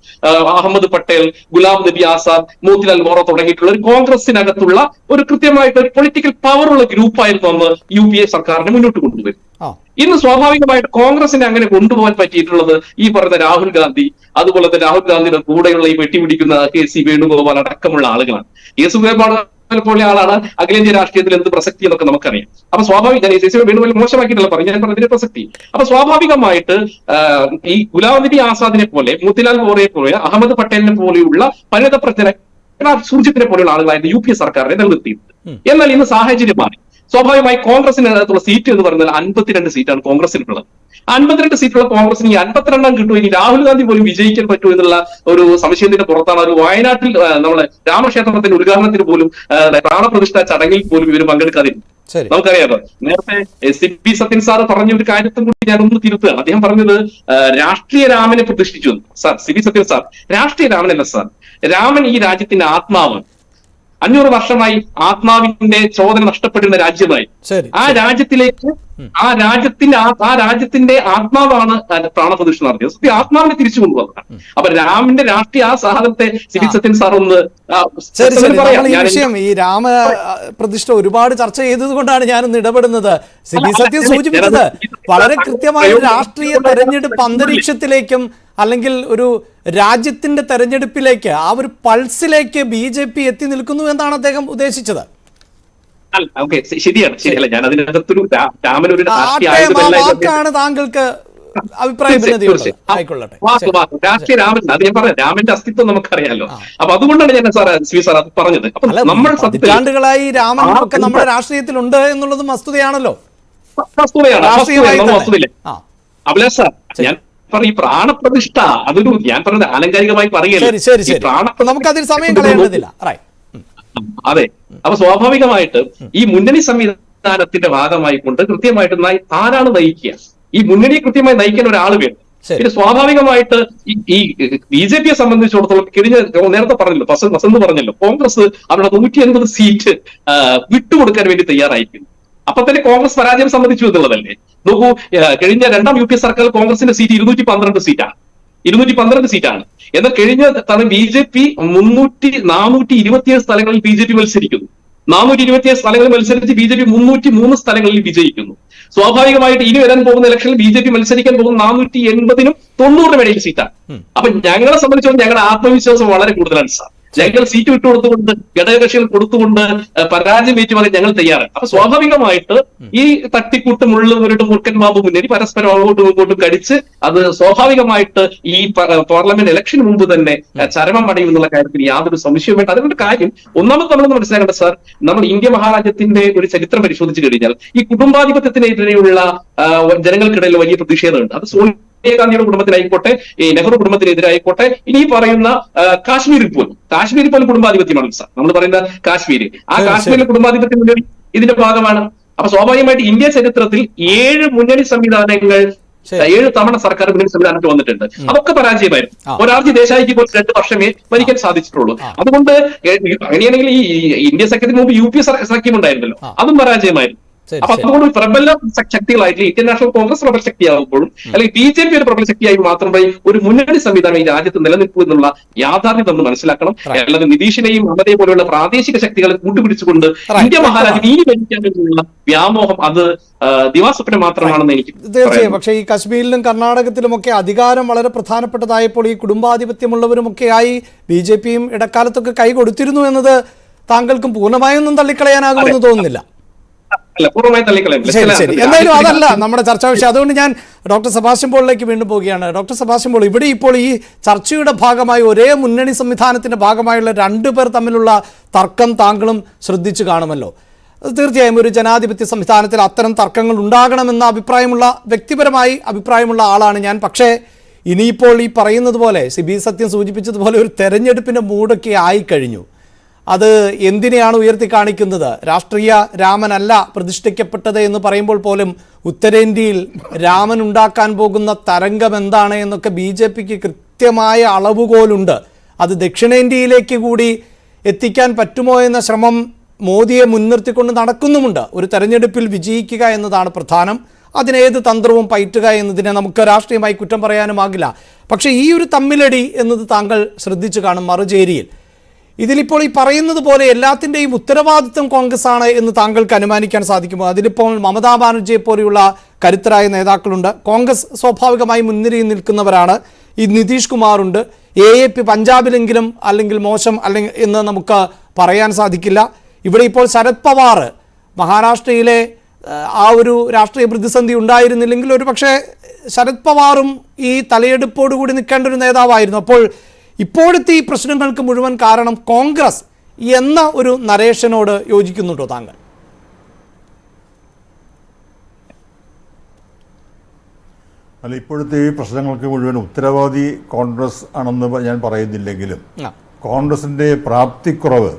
അഹമ്മദ് പട്ടേൽ, ഗുലാം നബി ആസാദ്, മോത്തിലാൽ വോറ തുടങ്ങിയിട്ടുള്ള ഒരു കോൺഗ്രസിനകത്തുള്ള ഒരു കൃത്യമായിട്ട് ഒരു പൊളിറ്റിക്കൽ പവറുള്ള ഗ്രൂപ്പായിരുന്നു അന്ന് UPA സർക്കാരിനെ മുന്നോട്ട് കൊണ്ടുവരും. ഇന്ന് സ്വാഭാവികമായിട്ട് കോൺഗ്രസിനെ അങ്ങനെ കൊണ്ടുപോകാൻ പറ്റിയിട്ടുള്ളത് ഈ പറയുന്ന രാഹുൽ ഗാന്ധി, അതുപോലെ തന്നെ രാഹുൽ ഗാന്ധിയുടെ കൂടെയുള്ള ഈ വെട്ടിപിടിക്കുന്ന KC വേണുഗോപാൽ അടക്കമുള്ള ആളുകളാണ്. KC വേണുഗോപാൽ പോലെ ആളാണ് അഖിലേന്ത്യാ രാഷ്ട്രീയത്തിൽ എന്ത് പ്രസക്തി എന്നൊക്കെ നമുക്കറിയാം. അപ്പൊ സ്വാഭാവിക KC വേണുഗോപാൽ മോശമാക്കിയിട്ടല്ല പറഞ്ഞു, ഞാൻ പറഞ്ഞതിന്റെ പ്രസക്തി. അപ്പൊ സ്വാഭാവികമായിട്ട് ഈ ഗുലാം നബി ആസാദിനെ പോലെ, മോത്തിലാൽ വോറയെ പോലെ, അഹമ്മദ് പട്ടേലിനെ പോലെയുള്ള പരിണത പ്രജ്ഞ സുർജിത്തിനെ പോലെയുള്ള ആളുകളായിരുന്നു UPA സർക്കാരിനെ നിലനിർത്തിയിരുന്നത്. എന്നാൽ ഇന്ന് സാഹചര്യം മാറി. സ്വാഭാവികമായി കോൺഗ്രസിനകത്തുള്ള സീറ്റ് എന്ന് പറഞ്ഞാൽ 52 സീറ്റാണ് കോൺഗ്രസിനുള്ളത്. 52 സീറ്റുള്ള കോൺഗ്രസിന് ഈ 52 കിട്ടുമോ, ഇനി രാഹുൽ ഗാന്ധി പോലും വിജയിക്കാൻ പറ്റുമോ എന്നുള്ള ഒരു സംശയത്തിന്റെ പുറത്താണ് ഒരു വയനാട്ടിൽ നമ്മളെ രാമക്ഷേത്രത്തിന്റെ ഉദ്ഘാടനത്തിന് പോലും പ്രാണപ്രതിഷ്ഠ ചടങ്ങിൽ പോലും ഇവർ പങ്കെടുക്കാതിരുന്നു. നമുക്കറിയാമോ, നേരത്തെ CP സത്യൻ സാർ പറഞ്ഞ ഒരു കാര്യത്തും കൂടി ഞാനൊന്ന് തിരുത്തുകയാണ്. അദ്ദേഹം പറഞ്ഞത് രാഷ്ട്രീയ രാമനെ പ്രതിഷ്ഠിച്ചു. സാർ, CP സത്യൻ സാർ രാഷ്ട്രീയ രാമനല്ല സാർ, രാമൻ ഈ രാജ്യത്തിന്റെ ആത്മാവാണ്. 500 വർഷമായി ആത്മാവിന്റെ ചോദന നഷ്ടപ്പെട്ടിരുന്ന രാജ്യമായി ആ രാജ്യത്തിലേക്ക് ആ രാജ്യത്തിന്റെ ആത്മാവാണ് പ്രാണപ്രതിഷ്ഠ നടത്തിയത്. ആത്മാവിനെ തിരിച്ചു കൊണ്ടുവന്നതാണ്. അപ്പൊ രാമന്റെ രാഷ്ട്രീയ ആ സാധനത്തെ CP സത്യൻ സാർ ഒന്ന് വിഷയം ഈ രാമ പ്രതിഷ്ഠ ഒരുപാട് ചർച്ച ചെയ്തത് കൊണ്ടാണ് ഞാനൊന്ന് ഇടപെടുന്നത്. CP സത്യൻ സൂചിപ്പിച്ചത് വളരെ കൃത്യമായ രാഷ്ട്രീയ തെരഞ്ഞെടുപ്പ് അന്തരീക്ഷത്തിലേക്കും അല്ലെങ്കിൽ ഒരു രാജ്യത്തിന്റെ തെരഞ്ഞെടുപ്പിലേക്ക്, ആ ഒരു പൾസിലേക്ക് BJP എത്തി നിൽക്കുന്നു എന്നാണ് അദ്ദേഹം ഉദ്ദേശിച്ചത്. ശരിയാണ്, ശരിയല്ല, ഞാൻ അതിനകത്തൊരു വാക്കാണ് താങ്കൾക്ക് അഭിപ്രായം. രാഷ്ട്രീയ രാമൻ, അത് ഞാൻ പറഞ്ഞ രാമന്റെ അസ്തിത്വം നമുക്കറിയാലോ. അപ്പൊ അതുകൊണ്ടാണ് ഞാൻ സാർ അത് പറഞ്ഞത്. അപ്പൊ നമ്മൾ പതിറ്റാണ്ടുകളായി രാമനൊക്കെ നമ്മുടെ രാഷ്ട്രീയത്തിലുണ്ട് എന്നുള്ളതും വസ്തുതയാണല്ലോ. വസ്തുതയില്ലേ അഭിലാഷ് സാർ, ഞാൻ ഈ പ്രാണപ്രതിഷ്ഠ അതൊരു ഞാൻ പറഞ്ഞത് ആലങ്കാരികമായി പറയുകയല്ല. നമുക്കതിൽ സമയം കളയേണ്ടതില്ല. അതെ. അപ്പൊ സ്വാഭാവികമായിട്ട് ഈ മുന്നണി സംവിധാനത്തിന്റെ ഭാഗമായിക്കൊണ്ട് കൃത്യമായിട്ട് ആരാണ് നയിക്കുക, ഈ മുന്നണിയെ കൃത്യമായി നയിക്കാൻ ഒരാൾ വേണം. പിന്നെ സ്വാഭാവികമായിട്ട് ഈ BJPയെ സംബന്ധിച്ചിടത്തോളം നേരത്തെ പറഞ്ഞല്ലോ, വസന്ത് പറഞ്ഞല്ലോ, കോൺഗ്രസ് അവരുടെ 180 സീറ്റ് വിട്ടുകൊടുക്കാൻ വേണ്ടി തയ്യാറായിരിക്കുന്നു. അപ്പൊ തന്നെ കോൺഗ്രസ് പരാജയം സംബന്ധിച്ചു എന്നുള്ളതല്ലേ. നോക്കൂ, കഴിഞ്ഞ രണ്ടാം UPA സർക്കാർ കോൺഗ്രസിന്റെ സീറ്റ് 212 സീറ്റാണ്. 212 സീറ്റാണ്. എന്നാൽ കഴിഞ്ഞ തവണ BJP 427 സ്ഥലങ്ങളിൽ BJP മത്സരിക്കുന്നു. 427 സ്ഥലങ്ങളിൽ മത്സരിച്ച് BJP 303 സ്ഥലങ്ങളിൽ വിജയിക്കുന്നു. സ്വാഭാവികമായിട്ട് ഇനി വരാൻ പോകുന്ന ഇലക്ഷനിൽ BJP മത്സരിക്കാൻ പോകുന്ന 480-നും 90-നും ഇടയിൽ സീറ്റാണ്. അപ്പൊ ഞങ്ങളെ സംബന്ധിച്ചോളം ഞങ്ങളുടെ ആത്മവിശ്വാസം വളരെ കൂടുതലാണ് സാർ. ഞങ്ങൾ സീറ്റ് വിട്ടുകൊടുത്തുകൊണ്ട്, ഘടകകക്ഷികൾ കൊടുത്തുകൊണ്ട് പരാജയം ഏറ്റുവാങ്ങാൻ ഞങ്ങൾ തയ്യാറാണ്. അപ്പൊ സ്വാഭാവികമായിട്ട് ഈ തട്ടിക്കൂട്ട് മുള്ളുവരുടെ മുറുക്കൻ മാമ്പ് മുന്നേറി പരസ്പരം അങ്ങോട്ടും ഇങ്ങോട്ടും കടിച്ച് അത് സ്വാഭാവികമായിട്ട് ഈ പാർലമെന്റ് ഇലക്ഷന് മുമ്പ് തന്നെ ചരമം അടയും എന്നുള്ള കാര്യത്തിൽ യാതൊരു സംശയവും വേണ്ട. അതുകൊണ്ട് കാര്യം ഒന്നാമത് നമ്മളൊന്ന് മനസ്സിലാക്കേണ്ട സാർ, നമ്മൾ ഇന്ത്യ മഹാരാജ്യത്തിന്റെ ഒരു ചരിത്രം പരിശോധിച്ചു കഴിഞ്ഞാൽ ഈ കുടുംബാധിപത്യത്തിനെതിരെയുള്ള ജനങ്ങൾക്കിടയിൽ വലിയ പ്രതിഷേധമുണ്ട്. അത് സോണിയാഗാന്ധിയുടെ കുടുംബത്തിനായിക്കോട്ടെ, ഈ നെഹ്റു കുടുംബത്തിനെതിരായിക്കോട്ടെ, ഇനി പറയുന്ന കാശ്മീരിൽ പോലും കുടുംബാധിപത്യമാണ് സാർ. നമ്മൾ പറയുന്ന കാശ്മീര്, ആ കാശ്മീരിലെ കുടുംബാധിപത്യം ഇതിന്റെ ഭാഗമാണ്. അപ്പൊ സ്വാഭാവികമായിട്ട് ഇന്ത്യ ചരിത്രത്തിൽ 7 മുന്നണി സംവിധാനങ്ങൾ 7 തവണ സർക്കാർ മുന്നണി സംവിധാനത്തിൽ വന്നിട്ടുണ്ട്. അതൊക്കെ പരാജയമായിരുന്നു. ഒരാൾക്ക് ദേശായിക്ക് പോലും 2 വർഷമേ ഭരിക്കാൻ സാധിച്ചിട്ടുള്ളൂ. അതുകൊണ്ട് അങ്ങനെയാണെങ്കിൽ ഈ ഇന്ത്യ സഖ്യത്തിന് മുമ്പ് UPA സഖ്യം ഉണ്ടായിരുന്നല്ലോ, അതും പരാജയമായിരുന്നു. അപ്പൊ അതുകൊണ്ട് പ്രബല ശക്തികളായിട്ട് ഇന്ത്യൻ കോൺഗ്രസ് പ്രബല ശക്തിയാകുമ്പോഴും അല്ലെങ്കിൽ BJP ഒരു പ്രബല ശക്തിയായി മാത്രമേ ഒരു മുന്നണി സംവിധാനം ഈ രാജ്യത്ത് നിലനിൽക്കൂ എന്നുള്ള യാഥാർത്ഥ്യം നമ്മൾ മനസ്സിലാക്കണം. അല്ലാതെ നിതീഷിനെയും മമതയെ പോലെയുള്ള പ്രാദേശിക ശക്തികളെ കൂട്ടുപിടിച്ചുകൊണ്ട് ഇന്ത്യ മഹാരാജ്യം ഈ ഭരിക്കാനുള്ള വ്യാമോഹം അത് ദിവാസ്വപ്നം മാത്രമാണെന്ന് എനിക്ക് തീർച്ചയായും. പക്ഷേ ഈ കശ്മീരിലും കർണാടകത്തിലുമൊക്കെ അധികാരം വളരെ പ്രധാനപ്പെട്ടതായപ്പോൾ ഈ കുടുംബാധിപത്യമുള്ളവരുമൊക്കെയായി BJPയും ഇടക്കാലത്തൊക്കെ കൈ കൊടുത്തിരുന്നു എന്നത് താങ്കൾക്കും പൂർണ്ണമായൊന്നും തള്ളിക്കളയാനാകുമെന്ന് തോന്നുന്നില്ല. എന്തായാലും അതല്ല നമ്മുടെ ചർച്ചാ വിഷയം. അതുകൊണ്ട് ഞാൻ ഡോക്ടർ സെബാസ്റ്റ്യൻ പോളിലേക്ക് വീണ്ടും പോവുകയാണ്. ഡോക്ടർ സെബാസ്റ്റ്യൻ പോൾ, ഇവിടെ ഇപ്പോൾ ഈ ചർച്ചയുടെ ഭാഗമായി ഒരേ മുന്നണി സംവിധാനത്തിന്റെ ഭാഗമായുള്ള 2 പേർ തമ്മിലുള്ള തർക്കം താങ്കളും ശ്രദ്ധിച്ചു കാണുമല്ലോ. തീർച്ചയായും ഒരു ജനാധിപത്യ സംവിധാനത്തിൽ അത്തരം തർക്കങ്ങൾ ഉണ്ടാകണമെന്ന വ്യക്തിപരമായി അഭിപ്രായമുള്ള ആളാണ് ഞാൻ. പക്ഷേ ഇനിയിപ്പോൾ ഈ പറയുന്നത് പോലെ CP സത്യൻ സൂചിപ്പിച്ചതുപോലെ ഒരു തെരഞ്ഞെടുപ്പിന്റെ മൂടൊക്കെ ആയിക്കഴിഞ്ഞു. അത് എന്തിനെയാണ് ഉയർത്തി കാണിക്കുന്നത്? രാഷ്ട്രീയ രാമനല്ല പ്രതിഷ്ഠിക്കപ്പെട്ടത് എന്ന് പറയുമ്പോൾ പോലും ഉത്തരേന്ത്യയിൽ രാമൻ ഉണ്ടാക്കാൻ പോകുന്ന തരംഗം എന്താണ് എന്നൊക്കെ BJPക്ക് കൃത്യമായ അളവുകോലുണ്ട്. അത് ദക്ഷിണേന്ത്യയിലേക്ക് കൂടി എത്തിക്കാൻ പറ്റുമോ എന്ന ശ്രമം മോദിയെ മുൻനിർത്തിക്കൊണ്ട് നടക്കുന്നുമുണ്ട്. ഒരു തെരഞ്ഞെടുപ്പിൽ വിജയിക്കുക എന്നതാണ് പ്രധാനം. അതിനേത് തന്ത്രവും പയറ്റുക എന്നതിനെ നമുക്ക് രാഷ്ട്രീയമായി കുറ്റം പറയാനുമാകില്ല. പക്ഷേ ഈ ഒരു തമ്മിലടി എന്നത് താങ്കൾ ശ്രദ്ധിച്ചു കാണും മറുചേരിയിൽ. ഇതിലിപ്പോൾ ഈ പറയുന്നത് പോലെ എല്ലാത്തിൻ്റെയും ഉത്തരവാദിത്വം കോൺഗ്രസ് ആണ് എന്ന് താങ്കൾക്ക് അനുമാനിക്കാൻ സാധിക്കുമോ? അതിലിപ്പോൾ മമതാ ബാനർജിയെ പോലെയുള്ള കരുത്തരായ നേതാക്കളുണ്ട്, കോൺഗ്രസ് സ്വാഭാവികമായി മുൻനിരയിൽ നിൽക്കുന്നവരാണ്, ഈ നിതീഷ് കുമാറുണ്ട്, AAP പഞ്ചാബിലെങ്കിലും അല്ലെങ്കിൽ മോശം അല്ലെങ്കിൽ എന്ന് നമുക്ക് പറയാൻ സാധിക്കില്ല. ഇവിടെ ഇപ്പോൾ ശരത് പവാർ മഹാരാഷ്ട്രയിലെ ആ ഒരു രാഷ്ട്രീയ പ്രതിസന്ധി ഉണ്ടായിരുന്നില്ലെങ്കിൽ ഒരു പക്ഷേ ശരത് പവാറും ഈ തലയെടുപ്പോടുകൂടി നിൽക്കേണ്ട ഒരു നേതാവായിരുന്നു. അപ്പോൾ ഇപ്പോഴത്തെ ഈ പ്രശ്നങ്ങൾക്ക് മുഴുവൻ കാരണം കോൺഗ്രസ് എന്ന ഒരു നരേഷനോട് യോജിക്കുന്നുണ്ടോ താങ്കൾ? അല്ല, ഇപ്പോഴത്തെ ഈ പ്രശ്നങ്ങൾക്ക് മുഴുവൻ ഉത്തരവാദി കോൺഗ്രസ് ആണെന്ന് ഞാൻ പറയുന്നില്ലെങ്കിലും കോൺഗ്രസിന്റെ പ്രാപ്തിക്കുറവ്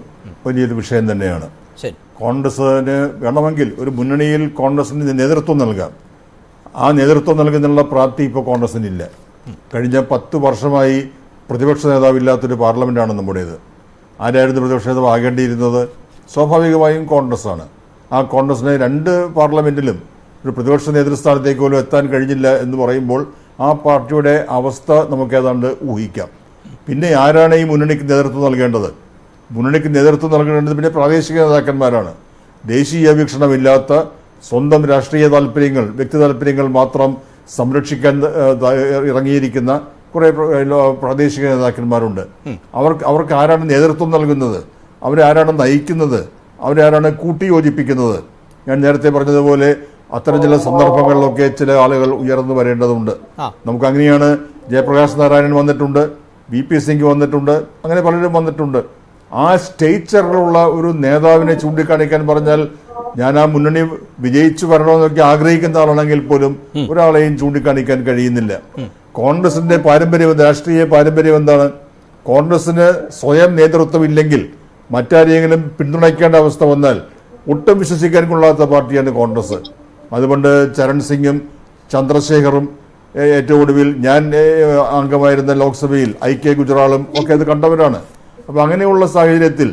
വലിയൊരു വിഷയം തന്നെയാണ്. കോൺഗ്രസിന് വേണമെങ്കിൽ ഒരു മുന്നണിയിൽ കോൺഗ്രസിന് നേതൃത്വം നൽകാം. ആ നേതൃത്വം നൽകുന്നുള്ള പ്രാപ്തി ഇപ്പോൾ കോൺഗ്രസിനില്ല. കഴിഞ്ഞ 10 വർഷമായി പ്രതിപക്ഷ നേതാവില്ലാത്തൊരു പാർലമെന്റാണ് നമ്മുടേത്. ആരായിരുന്നു പ്രതിപക്ഷ നേതാവ് ആകേണ്ടിയിരുന്നത്? സ്വാഭാവികമായും കോൺഗ്രസ്സാണ്. ആ കോൺഗ്രസിന് 2 പാർലമെന്റിലും ഒരു പ്രതിപക്ഷ നേതൃസ്ഥാനത്തേക്ക് പോലും എത്താൻ കഴിഞ്ഞില്ല എന്ന് പറയുമ്പോൾ ആ പാർട്ടിയുടെ അവസ്ഥ നമുക്ക് ഏതാണ്ട് ഊഹിക്കാം. പിന്നെ ആരാണ് ഈ മുന്നണിക്ക് നേതൃത്വം നൽകേണ്ടത്? മുന്നണിക്ക് നേതൃത്വം നൽകേണ്ടത് പിന്നെ പ്രാദേശിക നേതാക്കന്മാരാണ്. ദേശീയ വീക്ഷണമില്ലാത്ത സ്വന്തം രാഷ്ട്രീയ താല്പര്യങ്ങൾ, വ്യക്തി താല്പര്യങ്ങൾ മാത്രം സംരക്ഷിക്കാൻ ഇറങ്ങിയിരിക്കുന്ന കുറെ പ്രാദേശിക നേതാക്കന്മാരുണ്ട്. അവർക്ക് ആരാണ് നേതൃത്വം നൽകുന്നത്? അവരാരാണ് നയിക്കുന്നത്? അവരാരാണ് കൂട്ടിയോജിപ്പിക്കുന്നത്? ഞാൻ നേരത്തെ പറഞ്ഞതുപോലെ അത്തരം ചില സന്ദർഭങ്ങളിലൊക്കെ ചില ആളുകൾ ഉയർന്നു വരേണ്ടതുണ്ട്. നമുക്ക് അങ്ങനെയാണ് ജയപ്രകാശ് നാരായണൻ വന്നിട്ടുണ്ട്, VP സിംഗ് വന്നിട്ടുണ്ട്, അങ്ങനെ പലരും വന്നിട്ടുണ്ട്. ആ സ്റ്റേച്ചറിലുള്ള ഒരു നേതാവിനെ ചൂണ്ടിക്കാണിക്കാൻ പറഞ്ഞാൽ ഞാൻ ആ മുന്നണി വിജയിച്ചു വരണമെന്നൊക്കെ ആഗ്രഹിക്കുന്ന ആളാണെങ്കിൽ പോലും ഒരാളെയും ചൂണ്ടിക്കാണിക്കാൻ കഴിയുന്നില്ല. കോൺഗ്രസിന്റെ പാരമ്പര്യം, രാഷ്ട്രീയ പാരമ്പര്യം എന്താണ്? കോൺഗ്രസിന് സ്വയം നേതൃത്വമില്ലെങ്കിൽ മറ്റാരെങ്കിലും പിന്തുണയ്ക്കേണ്ട അവസ്ഥ വന്നാൽ ഒട്ടും വിശ്വസിക്കാൻ കൊള്ളാത്ത പാർട്ടിയാണ് കോൺഗ്രസ്. അതുകൊണ്ട് ചരൺ സിംഗും ചന്ദ്രശേഖറും ഏറ്റവും ഒടുവിൽ ഞാൻ അംഗമായിരുന്ന ലോക്സഭയിൽ IK ഗുജറാളും ഒക്കെ അത് കണ്ടവരാണ്. അപ്പം അങ്ങനെയുള്ള സാഹചര്യത്തിൽ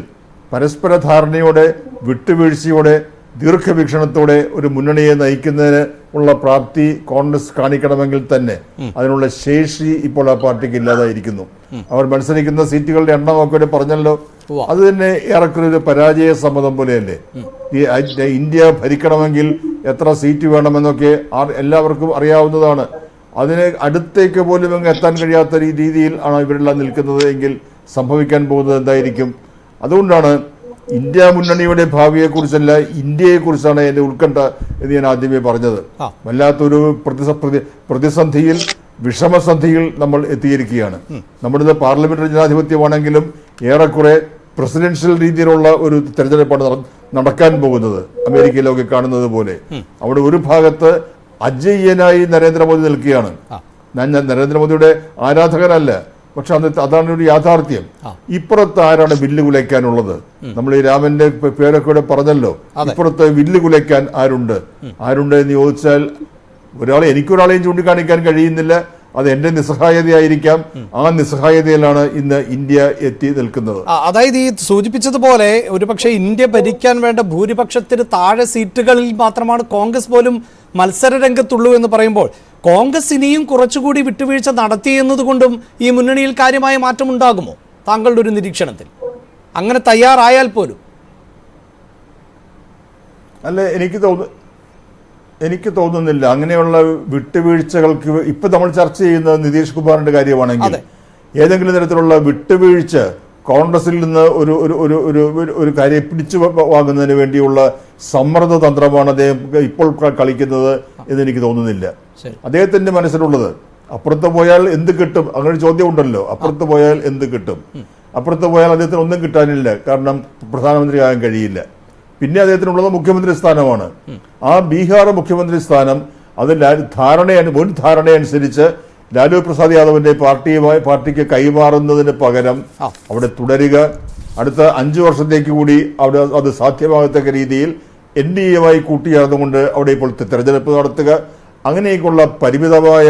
പരസ്പര ധാരണയോടെ, വിട്ടുവീഴ്ചയോടെ, ദീർഘവീക്ഷണത്തോടെ ഒരു മുന്നണിയെ നയിക്കുന്നതിന് ഉള്ള പ്രാപ്തി കോൺഗ്രസ് കാണിക്കണമെങ്കിൽ തന്നെ അതിനുള്ള ശേഷി ഇപ്പോൾ ആ പാർട്ടിക്ക് ഇല്ലാതായിരിക്കുന്നു. അവർ മത്സരിക്കുന്ന സീറ്റുകളുടെ എണ്ണമൊക്കെ പറഞ്ഞല്ലോ. അത് തന്നെ ഏറെക്കുറെ ഒരു പരാജയ സമ്മതം പോലെയല്ലേ. ഈ ഇന്ത്യ ഭരിക്കണമെങ്കിൽ എത്ര സീറ്റ് വേണമെന്നൊക്കെ എല്ലാവർക്കും അറിയാവുന്നതാണ്. അതിന് അടുത്തേക്ക് പോലും അങ്ങ് എത്താൻ കഴിയാത്ത രീതിയിൽ ആണ് ഇവരെല്ലാം നിൽക്കുന്നത് എങ്കിൽ സംഭവിക്കാൻ പോകുന്നത് എന്തായിരിക്കും? അതുകൊണ്ടാണ് ഇന്ത്യ മുന്നണിയുടെ ഭാവിയെക്കുറിച്ചല്ല, ഇന്ത്യയെക്കുറിച്ചാണ് എൻ്റെ ഉത്കണ്ഠ എന്ന് ഞാൻ ആദ്യമേ പറഞ്ഞത്. വല്ലാത്തൊരു പ്രതിസന്ധിയിൽ, വിഷമസന്ധിയിൽ നമ്മൾ എത്തിയിരിക്കുകയാണ്. നമ്മുടെ പാർലമെന്ററി ജനാധിപത്യമാണെങ്കിലും ഏറെക്കുറെ പ്രസിഡൻഷ്യൽ രീതിയിലുള്ള ഒരു തെരഞ്ഞെടുപ്പാണ് നടക്കാൻ പോകുന്നത്. അമേരിക്കയിലൊക്കെ കാണുന്നത് പോലെ അവിടെ ഒരു ഭാഗത്ത് അജയ്യനായി നരേന്ദ്രമോദി നിൽക്കുകയാണ്. ഞാൻ നരേന്ദ്രമോദിയുടെ ആരാധകനല്ല, പക്ഷെ അതാണ് ഒരു യാഥാർത്ഥ്യം. ഇപ്പുറത്ത് ആരാണ് വില്ല് കുലയ്ക്കാനുള്ളത്? നമ്മൾ ഈ രാമന്റെ പേരൊക്കെ ഇവിടെ പറഞ്ഞല്ലോ. ഇപ്പുറത്ത് വില്ല് കുലയ്ക്കാൻ ആരുണ്ട് എന്ന് ചോദിച്ചാൽ എനിക്കൊരാളെയും ചൂണ്ടിക്കാണിക്കാൻ കഴിയുന്നില്ല. അത് എന്റെ നിസ്സഹായതയായിരിക്കാം. ആ നിസ്സഹായതയിലാണ് ഇന്ന് ഇന്ത്യ എത്തി നിൽക്കുന്നത്. അതായത് ഈ സൂചിപ്പിച്ചതുപോലെ ഒരുപക്ഷെ ഇന്ത്യ ഭരിക്കാൻ വേണ്ട ഭൂരിപക്ഷത്തിന് താഴെ സീറ്റുകളിൽ മാത്രമാണ് കോൺഗ്രസ് പോലും മത്സര രംഗത്തുള്ളൂ എന്ന് പറയുമ്പോൾ കോൺഗ്രസ് ഇനിയും കുറച്ചുകൂടി വിട്ടുവീഴ്ച നടത്തി എന്നതുകൊണ്ടും ഈ മുന്നണിയിൽ കാര്യമായ മാറ്റമുണ്ടാകുമോ താങ്കളുടെ ഒരു നിരീക്ഷണത്തിൽ? അങ്ങനെ തയ്യാറായാൽ പോലും അല്ല, എനിക്ക് തോന്നുന്നില്ല അങ്ങനെയുള്ള വിട്ടുവീഴ്ചകൾക്ക്. ഇപ്പൊ നമ്മൾ ചർച്ച ചെയ്യുന്നത് നിതീഷ് കുമാറിന്റെ കാര്യമാണെങ്കിൽ ഏതെങ്കിലും തരത്തിലുള്ള വിട്ടുവീഴ്ച കോൺഗ്രസിൽ നിന്ന് ഒരു കാര്യം പിടിച്ചു വാങ്ങുന്നതിന് വേണ്ടിയുള്ള സമ്മർദ്ദ തന്ത്രമാണ് അദ്ദേഹം ഇപ്പോൾ കളിക്കുന്നത് എന്ന് എനിക്ക് തോന്നുന്നില്ല. അദ്ദേഹത്തിന്റെ മനസ്സിലുള്ളത് അപ്പുറത്ത് പോയാൽ എന്ത് കിട്ടും, അങ്ങനെ ഒരു ചോദ്യം ഉണ്ടല്ലോ. അപ്പുറത്ത് പോയാൽ എന്ത് കിട്ടും? അപ്പുറത്ത് പോയാൽ അദ്ദേഹത്തിന് ഒന്നും കിട്ടാനില്ല, കാരണം പ്രധാനമന്ത്രി ആകാൻ കഴിയില്ല. പിന്നെ അദ്ദേഹത്തിനുള്ളത് മുഖ്യമന്ത്രി സ്ഥാനമാണ്. ആ ബീഹാർ മുഖ്യമന്ത്രി സ്ഥാനം അത് മുൻ ധാരണയനുസരിച്ച് ലാലു പ്രസാദ് യാദവിന്റെ പാർട്ടിക്ക് കൈമാറുന്നതിന് പകരം അവിടെ തുടരുക, അടുത്ത 5 വർഷത്തേക്ക് കൂടി അവിടെ അത് സാധ്യമാകത്തക്ക രീതിയിൽ NDA-യുമായി കൂട്ടിച്ചേർന്നുകൊണ്ട് അവിടെ ഇപ്പോൾ തെരഞ്ഞെടുപ്പ് നടത്തുക, അങ്ങനെയൊക്കെയുള്ള പരിമിതമായ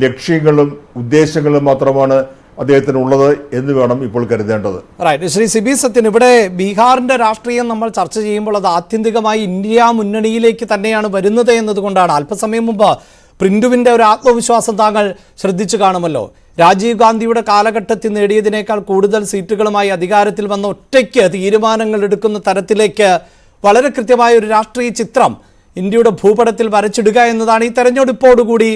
ലക്ഷ്യങ്ങളും ഉദ്ദേശങ്ങളും മാത്രമാണ് അദ്ദേഹത്തിനുള്ളത് എന്ന് വേണം ഇപ്പോൾ കരുതേണ്ടത്. റൈറ്റ്. ശ്രീ സിബി സത്യൻ, ഇവിടെ ബീഹാറിന്റെ രാഷ്ട്രീയം നമ്മൾ ചർച്ച ചെയ്യുമ്പോൾ അത് ആത്യന്തികമായി ഇന്ത്യ മുന്നണിയിലേക്ക് തന്നെയാണ് വരുന്നത് എന്നതുകൊണ്ടാണ്. അല്പസമയം മുമ്പ് പ്രിന്റുവിന്റെ ഒരു ആത്മവിശ്വാസം താങ്കൾ ശ്രദ്ധിച്ചു കാണുമല്ലോ. രാജീവ് ഗാന്ധിയുടെ കാലഘട്ടത്തിൽ നേടിയതിനേക്കാൾ കൂടുതൽ സീറ്റുകളുമായി അധികാരത്തിൽ വന്ന ഒറ്റയ്ക്ക് തീരുമാനങ്ങൾ എടുക്കുന്ന തരത്തിലേക്ക് വളരെ കൃത്യമായ ഒരു രാഷ്ട്രീയ ചിത്രം ഇന്ത്യയുടെ ഭൂപടത്തിൽ വരച്ചിടുക എന്നതാണ് ഈ തെരഞ്ഞെടുപ്പോടുകൂടി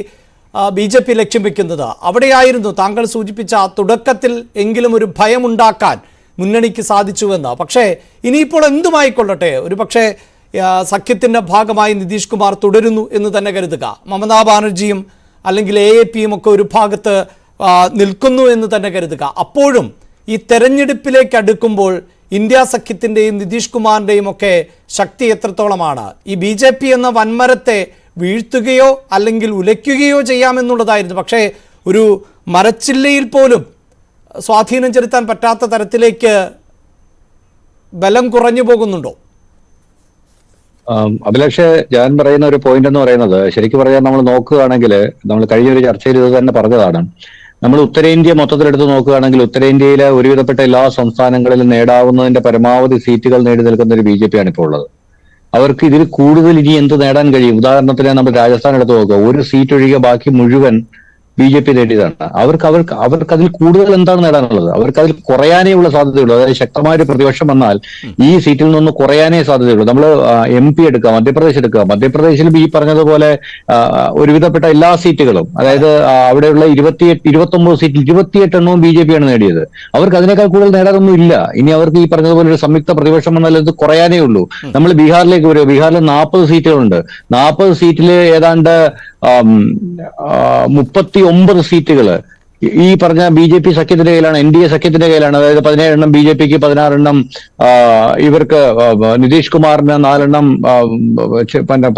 BJP ലക്ഷ്യം വെക്കുന്നത്. അവിടെയായിരുന്നു താങ്കൾ സൂചിപ്പിച്ച തുടക്കത്തിൽ എങ്കിലും ഒരു ഭയമുണ്ടാക്കാൻ മുന്നണിക്ക് സാധിച്ചുവെന്ന്. പക്ഷേ ഇനിയിപ്പോൾ എന്തുമായിക്കൊള്ളട്ടെ, ഒരു പക്ഷേ സഖ്യത്തിൻ്റെ ഭാഗമായി നിതീഷ് കുമാർ തുടരുന്നു എന്ന് തന്നെ കരുതുക, മമതാ ബാനർജിയും അല്ലെങ്കിൽ AAPയും ഒക്കെ ഒരു ഭാഗത്ത് നിൽക്കുന്നു എന്ന് തന്നെ കരുതുക. അപ്പോഴും ഈ തെരഞ്ഞെടുപ്പിലേക്ക് അടുക്കുമ്പോൾ ഇന്ത്യ സഖ്യത്തിൻ്റെയും നിതീഷ് കുമാറിൻ്റെയും ഒക്കെ ശക്തി എത്രത്തോളമാണ്? ഈ BJP എന്ന വൻമരത്തെ വീഴ്ത്തുകയോ അല്ലെങ്കിൽ ഉലയ്ക്കുകയോ ചെയ്യാമെന്നുള്ളതായിരുന്നു. പക്ഷേ ഒരു മരച്ചില്ലയിൽ പോലും സ്വാധീനം ചെലുത്താൻ പറ്റാത്ത തരത്തിലേക്ക് ബലം കുറഞ്ഞു പോകുന്നുണ്ടോ? അഭിലാഷ്, ഞാൻ പറയുന്ന ഒരു പോയിന്റ് എന്ന് പറയുന്നത്, ശരിക്കും പറയാൻ നമ്മൾ നോക്കുകയാണെങ്കിൽ, നമ്മൾ കഴിഞ്ഞൊരു ചർച്ചയിൽ ഇത് തന്നെ പറഞ്ഞതാണ്, നമ്മൾ ഉത്തരേന്ത്യ മൊത്തത്തിലെടുത്ത് നോക്കുകയാണെങ്കിൽ ഉത്തരേന്ത്യയിലെ ഒരുവിധപ്പെട്ട എല്ലാ സംസ്ഥാനങ്ങളിലും നേടാവുന്നതിന്റെ പരമാവധി സീറ്റുകൾ നേടി നിൽക്കുന്ന ഒരു BJP ആണ് ഇപ്പോൾ ഉള്ളത്. അവർക്ക് ഇതിൽ കൂടുതൽ ഇനി എന്ത് നേടാൻ കഴിയും? ഉദാഹരണത്തിന് നമ്മൾ രാജസ്ഥാൻ എടുത്ത് നോക്കുക, ഒരു സീറ്റ് ഒഴികെ ബാക്കി മുഴുവൻ BJP നേടിയതാണ്. അവർക്ക് അതിൽ കൂടുതൽ എന്താണ് നേടാനുള്ളത്? അവർക്ക് അതിൽ കുറയാനേ ഉള്ള സാധ്യതയുള്ളൂ. അതായത് ശക്തമായ ഒരു പ്രതിപക്ഷം വന്നാൽ ഈ സീറ്റിൽ നിന്ന് കുറയാനേ സാധ്യതയുള്ളൂ. നമ്മൾ MP എടുക്കുക, മധ്യപ്രദേശ് എടുക്കുക, മധ്യപ്രദേശിലും ഈ പറഞ്ഞതുപോലെ ഒരുവിധപ്പെട്ട എല്ലാ സീറ്റുകളും, അതായത് അവിടെയുള്ള 29 സീറ്റിൽ 28 എണ്ണവും BJP ആണ് നേടിയത്. അവർക്ക് അതിനേക്കാൾ കൂടുതൽ നേടാനൊന്നും ഇല്ല. ഇനി അവർക്ക് ഈ പറഞ്ഞതുപോലെ ഒരു സംയുക്ത പ്രതിപക്ഷം വന്നാൽ ഇത് കുറയാനേ ഉള്ളൂ. നമ്മൾ ബീഹാറിലേക്ക് വരും. ബീഹാറിൽ 40 സീറ്റുകളുണ്ട്. 40 സീറ്റില് ഏതാണ്ട് 39 സീറ്റുകൾ ഈ പറഞ്ഞ BJP സഖ്യത്തിന്റെ കയ്യിലാണ്, NDA സഖ്യത്തിന്റെ കയ്യിലാണ്. അതായത് 17 എണ്ണം BJPക്ക്, 16 എണ്ണം ഇവർക്ക്, നിതീഷ് കുമാറിന് 4 എണ്ണം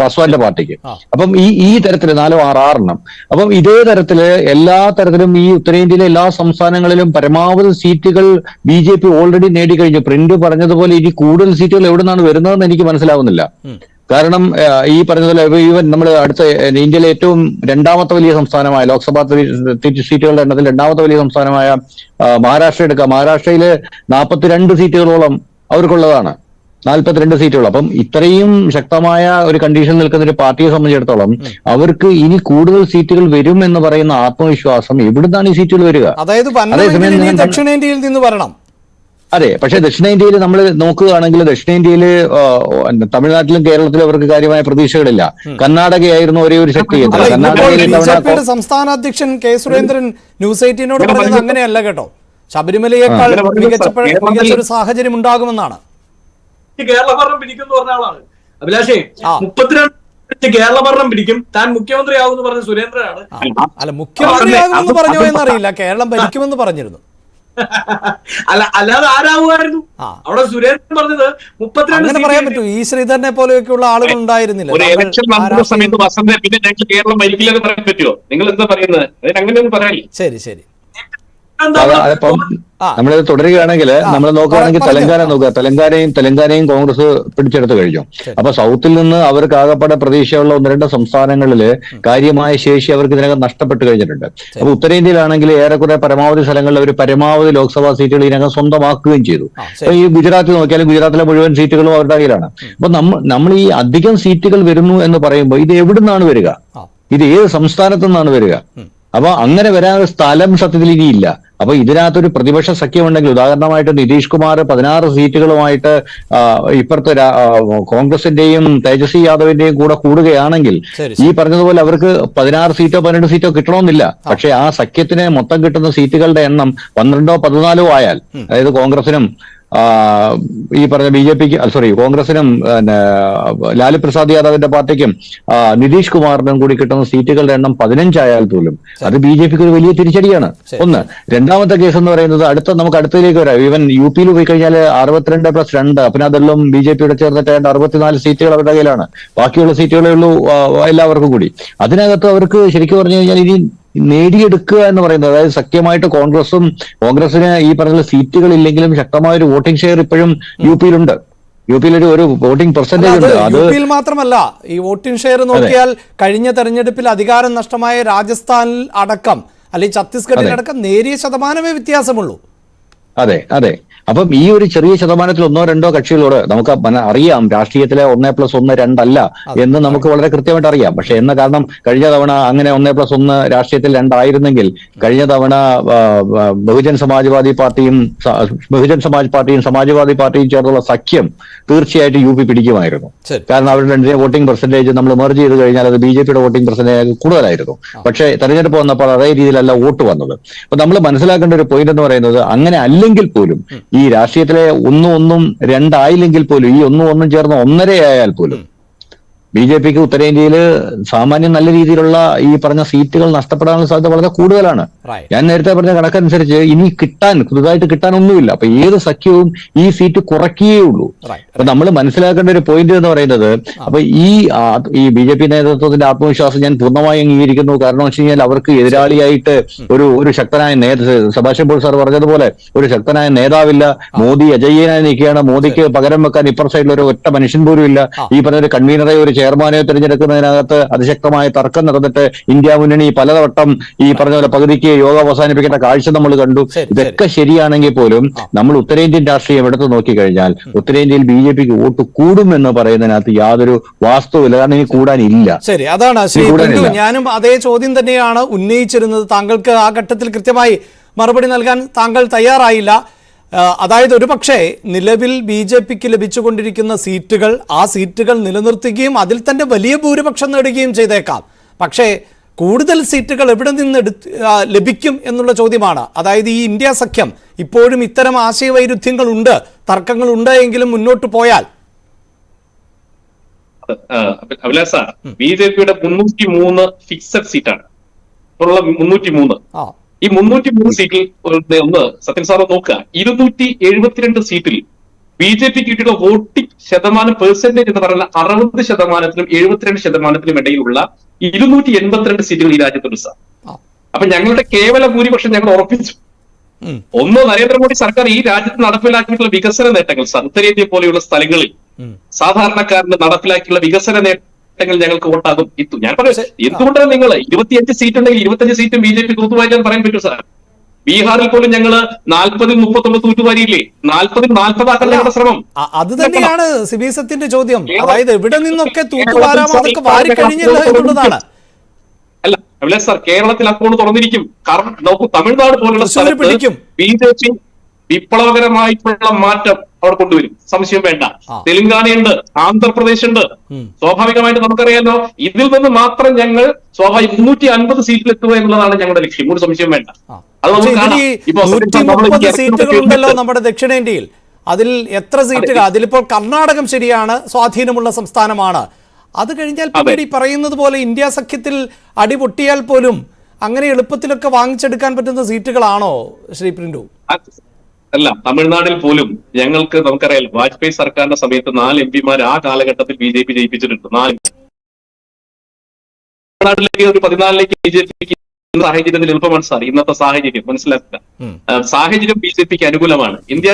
പാസ്വാന്റെ പാർട്ടിക്ക്. അപ്പം ഈ തരത്തില് 4, 6 എണ്ണം. അപ്പം ഇതേ തരത്തില് എല്ലാ തരത്തിലും ഈ ഉത്തരേന്ത്യയിലെ എല്ലാ സംസ്ഥാനങ്ങളിലും പരമാവധി സീറ്റുകൾ BJP ഓൾറെഡി നേടിക്കഴിഞ്ഞു. പ്രിന്റ് പറഞ്ഞതുപോലെ ഇനി കൂടുതൽ സീറ്റുകൾ എവിടെ നിന്നാണ് വരുന്നതെന്ന് എനിക്ക് മനസ്സിലാവുന്നില്ല. കാരണം ഈ പറഞ്ഞതുപോലെ ഈവൻ നമ്മൾ അടുത്ത ഇന്ത്യയിലെ ഏറ്റവും രണ്ടാമത്തെ വലിയ സംസ്ഥാനമായ ലോക്സഭാ സീറ്റുകളുടെ എണ്ണത്തിൽ രണ്ടാമത്തെ വലിയ സംസ്ഥാനമായ മഹാരാഷ്ട്ര എടുക്കുക. മഹാരാഷ്ട്രയില് 42 സീറ്റുകളോളം അവർക്കുള്ളതാണ്, 42 സീറ്റുകൾ. അപ്പം ഇത്രയും ശക്തമായ ഒരു കണ്ടീഷൻ നിൽക്കുന്ന ഒരു പാർട്ടിയെ സംബന്ധിച്ചിടത്തോളം അവർക്ക് ഇനി കൂടുതൽ സീറ്റുകൾ വരും എന്ന് പറയുന്ന ആത്മവിശ്വാസം എവിടുന്നാണ് ഈ സീറ്റുകൾ വരിക? അതായത് ദക്ഷിണേന്ത്യയിൽ നിന്ന് വരണം. അതെ, പക്ഷെ ദക്ഷിണേന്ത്യയിൽ നമ്മൾ നോക്കുകയാണെങ്കിൽ ദക്ഷിണേന്ത്യയിൽ തമിഴ്നാട്ടിലും കേരളത്തിലും അവർക്ക് കാര്യമായ പ്രതീക്ഷകളില്ല. കർണാടകയായിരുന്നു ഒരേ ഒരു ശക്തി. കർണാടകയിലെ സംസ്ഥാന അധ്യക്ഷൻ K. സുരേന്ദ്രൻ ന്യൂസ് 18നോട് പറഞ്ഞത് അങ്ങനെയല്ല കേട്ടോ. ശബരിമലയേക്കാൾ മികച്ചൊരു സാഹചര്യം ഉണ്ടാകുമെന്നാണ്. കേരള ഭരണം പിടിക്കും പറഞ്ഞ ആളാണ് അഭിലാഷേ. 32 കേരള ഭരണം പിടിക്കും, താൻ മുഖ്യമന്ത്രിയാകുമെന്ന് പറഞ്ഞ സുരേന്ദ്രനാണ്. അല്ല, മുഖ്യമന്ത്രിയാകുമെന്ന് പറഞ്ഞോ എന്നറിയില്ല, കേരളം ഭരിക്കുമെന്ന് പറഞ്ഞിരുന്നു. അല്ലാതെ ആരാവുമായിരുന്നു? അവിടെ സുരേന്ദ്രൻ പറഞ്ഞത് 32 പറയാൻ പറ്റൂ. ഈ ശ്രീധരനെ പോലെയൊക്കെയുള്ള ആളുകൾ ഉണ്ടായിരുന്നില്ല. കേരളം ഭരിക്കില്ലെന്ന് പറയാൻ പറ്റുമോ? നിങ്ങൾ എന്താ പറയുന്നത്? അങ്ങനെയൊന്നും പറയാനില്ല. ശരി ശരി. നമ്മളിത് തുടരുകയാണെങ്കിൽ നമ്മൾ നോക്കുകയാണെങ്കിൽ തെലങ്കാന നോക്കുക. തെലങ്കാനയും കോൺഗ്രസ് പിടിച്ചെടുത്ത് കഴിഞ്ഞു. അപ്പൊ സൗത്തിൽ നിന്ന് അവർക്ക് ആകപ്പാടെ പ്രതീക്ഷയുള്ള 1-2 സംസ്ഥാനങ്ങളില് കാര്യമായ ശേഷി അവർക്ക് ഇതിനകം നഷ്ടപ്പെട്ട് കഴിഞ്ഞിട്ടുണ്ട്. അപ്പൊ ഉത്തരേന്ത്യയിലാണെങ്കിൽ ഏറെക്കുറെ പരമാവധി സ്ഥലങ്ങളിൽ അവർ പരമാവധി ലോക്സഭാ സീറ്റുകൾ ഇതിനകം സ്വന്തമാക്കുകയും ചെയ്തു. അപ്പൊ ഈ ഗുജറാത്തിൽ നോക്കിയാലും ഗുജറാത്തിലെ മുഴുവൻ സീറ്റുകളും അവരുടെ കയ്യിലാണ്. അപ്പൊ നമ്മൾ ഈ അധികം സീറ്റുകൾ വരുന്നു എന്ന് പറയുമ്പോൾ ഇത് എവിടുന്നാണ് വരിക? ഇത് ഏത് സംസ്ഥാനത്തു നിന്നാണ് വരിക? അപ്പൊ അങ്ങനെ വരാൻ സ്ഥലം സത്യത്തിൽ ഇനിയില്ല. അപ്പൊ ഇതിനകത്തൊരു പ്രതിപക്ഷ സഖ്യമുണ്ടെങ്കിൽ, ഉദാഹരണമായിട്ട് നിതീഷ് കുമാർ 16 സീറ്റുകളുമായിട്ട് ഇപ്പുറത്തെ കോൺഗ്രസിന്റെയും തേജസ്വി യാദവിന്റെയും കൂടെ കൂടുകയാണെങ്കിൽ ഈ പറഞ്ഞതുപോലെ അവർക്ക് 16 സീറ്റോ 12 സീറ്റോ കിട്ടണമെന്നില്ല. പക്ഷെ ആ സഖ്യത്തിന് മൊത്തം കിട്ടുന്ന സീറ്റുകളുടെ എണ്ണം 12ഓ 14ഓ ആയാൽ, അതായത് കോൺഗ്രസിനും ഈ പറഞ്ഞ BJPക്ക്, കോൺഗ്രസിനും ലാലു പ്രസാദ് യാദവിന്റെ പാർട്ടിക്കും നിതീഷ് കുമാറിനും കൂടി കിട്ടുന്ന സീറ്റുകളുടെ എണ്ണം 15 ആയാൽ പോലും അത് BJPക്ക് ഒരു വലിയ തിരിച്ചടിയാണ്. ഒന്ന്. രണ്ടാമത്തെ കേസ് എന്ന് പറയുന്നത് നമുക്ക് അടുത്തതിലേക്ക് വരാം. ഈവൻ UP പോയി കഴിഞ്ഞാൽ 62+2 അപ്പനാദെല്ലാം BJPയുടെ ചേർന്നിട്ട് 64 സീറ്റുകൾ അവരുടെ കയ്യിലാണ്. ബാക്കിയുള്ള സീറ്റുകളേ ഉള്ളൂ എല്ലാവർക്കും കൂടി. അതിനകത്ത് അവർക്ക് ശരിക്കും പറഞ്ഞു കഴിഞ്ഞാൽ ഇനി നേടിയെടുക്കുക എന്ന് പറയുന്നത്, അതായത് സഖ്യമായിട്ട് കോൺഗ്രസിന് ഈ പറഞ്ഞ സീറ്റുകൾ ഇല്ലെങ്കിലും ശക്തമായ ഒരു വോട്ടിംഗ് ഷെയർ ഇപ്പോഴും UPയിലുണ്ട്. ഒരു വോട്ടിംഗ് പെർസെന്റേജ് ഉണ്ട്. അത് UPയിൽ മാത്രമല്ല, ഈ വോട്ടിംഗ് ഷെയർ നോക്കിയാൽ കഴിഞ്ഞ തെരഞ്ഞെടുപ്പിൽ അധികാരം നഷ്ടമായ രാജസ്ഥാനിൽ അടക്കം, അല്ലെങ്കിൽ ഛത്തീസ്ഗഡിലടക്കം നേരിയ ശതമാനമേ വ്യത്യാസമുള്ളൂ. അതെ അതെ. അപ്പം ഈ ഒരു ചെറിയ ശതമാനത്തിൽ ഒന്നോ രണ്ടോ കക്ഷികളോട് നമുക്ക് അറിയാം രാഷ്ട്രീയത്തിലെ 1+1 2 അല്ല എന്ന് നമുക്ക് വളരെ കൃത്യമായിട്ട് അറിയാം. പക്ഷെ എന്ന കാരണം കഴിഞ്ഞ തവണ അങ്ങനെ 1+1 രാഷ്ട്രീയത്തിൽ 2 ആയിരുന്നെങ്കിൽ കഴിഞ്ഞ തവണ ബഹുജൻ സമാജ് പാർട്ടിയും സമാജ്വാദി പാർട്ടിയും ചേർന്നുള്ള സഖ്യം തീർച്ചയായിട്ടും UP പിടിക്കുമായിരുന്നു. കാരണം അവരുടെ രണ്ടിനെ വോട്ടിംഗ് പെർസെന്റേജ് നമ്മൾ മെർജ് ചെയ്ത് കഴിഞ്ഞാൽ അത് BJPയുടെ വോട്ടിംഗ് പെർസെന്റേജ് കൂടുതലായിരുന്നു. പക്ഷേ തെരഞ്ഞെടുപ്പ് വന്നപ്പോൾ അതേ രീതിയിലല്ല വോട്ട് വന്നത്. അപ്പൊ നമ്മൾ മനസ്സിലാക്കേണ്ട ഒരു പോയിന്റ് എന്ന് പറയുന്നത് അങ്ങനെ അല്ലെങ്കിൽ പോലും ഈ രാഷ്ട്രീയത്തിലെ 1 2 ആയില്ലെങ്കിൽ പോലും ഈ 1 ചേർന്ന് 1.5 ആയാൽ പോലും BJPക്ക് ഉത്തരേന്ത്യയിൽ സാമാന്യം നല്ല രീതിയിലുള്ള ഈ പറഞ്ഞ സീറ്റുകൾ നഷ്ടപ്പെടാനുള്ള സാധ്യത വളരെ കൂടുതലാണ്. ഞാൻ നേരത്തെ പറഞ്ഞ കണക്കനുസരിച്ച് ഇനി പുതുതായിട്ട് കിട്ടാനൊന്നുമില്ല. അപ്പൊ ഏത് സഖ്യവും ഈ സീറ്റ് കുറയ്ക്കുകയേ ഉള്ളൂ. അപ്പൊ നമ്മൾ മനസ്സിലാക്കേണ്ട ഒരു പോയിന്റ് എന്ന് പറയുന്നത് അപ്പൊ ഈ BJP നേതൃത്വത്തിന്റെ ആത്മവിശ്വാസം ഞാൻ പൂർണ്ണമായി അംഗീകരിക്കുന്നു. കാരണം വെച്ച് കഴിഞ്ഞാൽ അവർക്ക് എതിരാളിയായിട്ട് ഒരു ശക്തനായ സെബാസ്റ്റ്യൻ പോൾ സാർ പറഞ്ഞതുപോലെ ഒരു ശക്തനായ നേതാവില്ല. മോദി അജയ്യനായി നിൽക്കുകയാണ്. മോദിക്ക് പകരം വെക്കാൻ ഇപ്പുറ സൈഡിൽ ഒരു ഒറ്റ മനുഷ്യൻ പോലും ഇല്ല. ഈ പറഞ്ഞ ഒരു കൺവീനറെ ഒരു ചെയർമാനെ തിരഞ്ഞെടുക്കുന്നതിനകത്ത് അതിശക്തമായ തർക്കം നടന്നിട്ട് ഇന്ത്യ മുന്നണി പലവട്ടം ഈ പറഞ്ഞ പോലെ പകുതിക്ക് യോഗം അവസാനിപ്പിക്കേണ്ട കാഴ്ച നമ്മൾ കണ്ടു. ഇതൊക്കെ ശരിയാണെങ്കിൽ പോലും നമ്മൾ ഉത്തരേന്ത്യൻ രാഷ്ട്രീയം എടുത്തു നോക്കിക്കഴിഞ്ഞാൽ ഉത്തരേന്ത്യയിൽ BJPക്ക് വോട്ട് കൂടും എന്ന് പറയുന്നതിനകത്ത് യാതൊരു വാസ്തവമില്ല. കാരണം ഇനി കൂടാനില്ല. ശരി, അതാണ് ശ്രീ ബിന്ദു, ഞാനും അതേ ചോദ്യം തന്നെയാണ് ഉന്നയിച്ചിരുന്നത്. താങ്കൾക്ക് ആ ഘട്ടത്തിൽ കൃത്യമായി മറുപടി നൽകാൻ താങ്കൾ തയ്യാറായില്ല. അതായത് ഒരു പക്ഷേ നിലവിൽ BJPക്ക് ലഭിച്ചുകൊണ്ടിരിക്കുന്ന സീറ്റുകൾ ആ സീറ്റുകൾ നിലനിർത്തുകയും അതിൽ തന്നെ വലിയ ഭൂരിപക്ഷം നേടുകയും ചെയ്തേക്കാം. പക്ഷേ കൂടുതൽ സീറ്റുകൾ എവിടെ നിന്ന് ലഭിക്കും എന്നുള്ള ചോദ്യമാണ്. അതായത് ഈ ഇന്ത്യ സഖ്യം ഇപ്പോഴും ഇത്തരം ആശയവൈരുദ്ധ്യങ്ങളുണ്ട്, തർക്കങ്ങളുണ്ട് എങ്കിലും മുന്നോട്ട് പോയാൽ അഭിലാഷ് സാർ, BJPയുടെ 303 ഫിക്സഡ് സീറ്റാണ്. 303 ഈ 303 സീറ്റിൽ ഒന്ന് സത്യൻ സാർ നോക്കുക, 272 സീറ്റിൽ BJP കിട്ടിയുള്ള വോട്ടിംഗ് ശതമാനം പെർസെന്റേജ് എന്ന് പറയുന്ന 60%-നും 72%-നും ഇടയിലുള്ള 282 സീറ്റുകൾ ഈ രാജ്യത്തുണ്ട് സാർ. അപ്പൊ ഞങ്ങളുടെ കേവല ഭൂരിപക്ഷം ഞങ്ങൾ ഉറപ്പിച്ചു. ഒന്ന്, നരേന്ദ്രമോദി സർക്കാർ ഈ രാജ്യത്ത് നടപ്പിലാക്കിയിട്ടുള്ള വികസന നേട്ടങ്ങൾ സാർ, ഉത്തരേന്ത്യ പോലെയുള്ള സ്ഥലങ്ങളിൽ സാധാരണക്കാരന് നടപ്പിലാക്കിയുള്ള വികസന നേട്ടങ്ങൾ ഞങ്ങൾക്ക് വോട്ടാകും. ഞാൻ പറയാം, എന്തുകൊണ്ടാണ് നിങ്ങൾ 25 സീറ്റ് ഉണ്ടെങ്കിൽ 25 സീറ്റും BJP തൂത്തുവാരിക്കാൻ പറയാൻ പറ്റൂ സാർ? ബീഹാറിൽ പോലും ഞങ്ങള് 40-39 തൂത്തുവാരിയില്ലേ? 40-40 ആക്കാൻ ഞങ്ങളുടെ ശ്രമം. അത് തന്നെയാണ് സിബിസത്തിന്റെ ചോദ്യം. അതായത് എവിടെ നിന്നൊക്കെ തൂത്തുവാരാമോ അതൊക്കെ വാരി കഴിഞ്ഞല്ലോ എന്നുള്ളതാണ്. അല്ല അഭിലാഷ് സാർ, കേരളത്തിൽ അക്കൗണ്ട് തുറന്നിരിക്കും. കാരണം നോക്കൂ, തമിഴ്നാട് പോലുള്ള സ്ഥലത്ത് BJP വിപ്ലവകരമായിട്ടുള്ള മാറ്റം അവിടെ കൊണ്ടുവരും, സംശയം വേണ്ട. തെലങ്കാനയുണ്ട്, ആന്ധ്രാപ്രദേശ് ഉണ്ട്. സ്വാഭാവികമായിട്ട് നമുക്കറിയാലോ, ഇതിൽ നിന്ന് മാത്രം ഞങ്ങൾ 350 സീറ്റിൽ എത്തുക എന്നുള്ളതാണ് ഞങ്ങളുടെ ലക്ഷ്യം. ഒരു സംശയം വേണ്ട. അത് നമുക്ക് സീറ്റുകളുണ്ടല്ലോ നമ്മുടെ ദക്ഷിണേന്ത്യയിൽ. അതിൽ എത്ര സീറ്റുകൾ? അതിലിപ്പോൾ കർണാടകം ശരിയാണ്, സ്വാധീനമുള്ള സംസ്ഥാനമാണ്. അത് കഴിഞ്ഞാൽ പിന്നീട് ഈ പറയുന്നത് പോലെ ഇന്ത്യ സഖ്യത്തിൽ അടിപൊട്ടിയാൽ പോലും അങ്ങനെ എളുപ്പത്തിലൊക്കെ വാങ്ങിച്ചെടുക്കാൻ പറ്റുന്ന സീറ്റുകളാണോ ശ്രീ പ്രിന്റു? അല്ല, തമിഴ്നാട്ടിൽ പോലും ഞങ്ങൾക്ക് നമുക്കറിയാം, വാജ്പേയി സർക്കാരിന്റെ സമയത്ത് 4 MP ആ കാലഘട്ടത്തിൽ BJP ജയിപ്പിച്ചിട്ടുണ്ട്. 4 തമിഴ്നാട്ടിലേക്ക് ഒരു 14ലേക്ക് BJPക്ക് സാഹചര്യത്തിൽ എളുപ്പമാണ് സാർ. ഇന്നത്തെ സാഹചര്യം മനസ്സിലാക്കുക. സാഹചര്യം BJPക്ക് അനുകൂലമാണ്. ഇന്ത്യ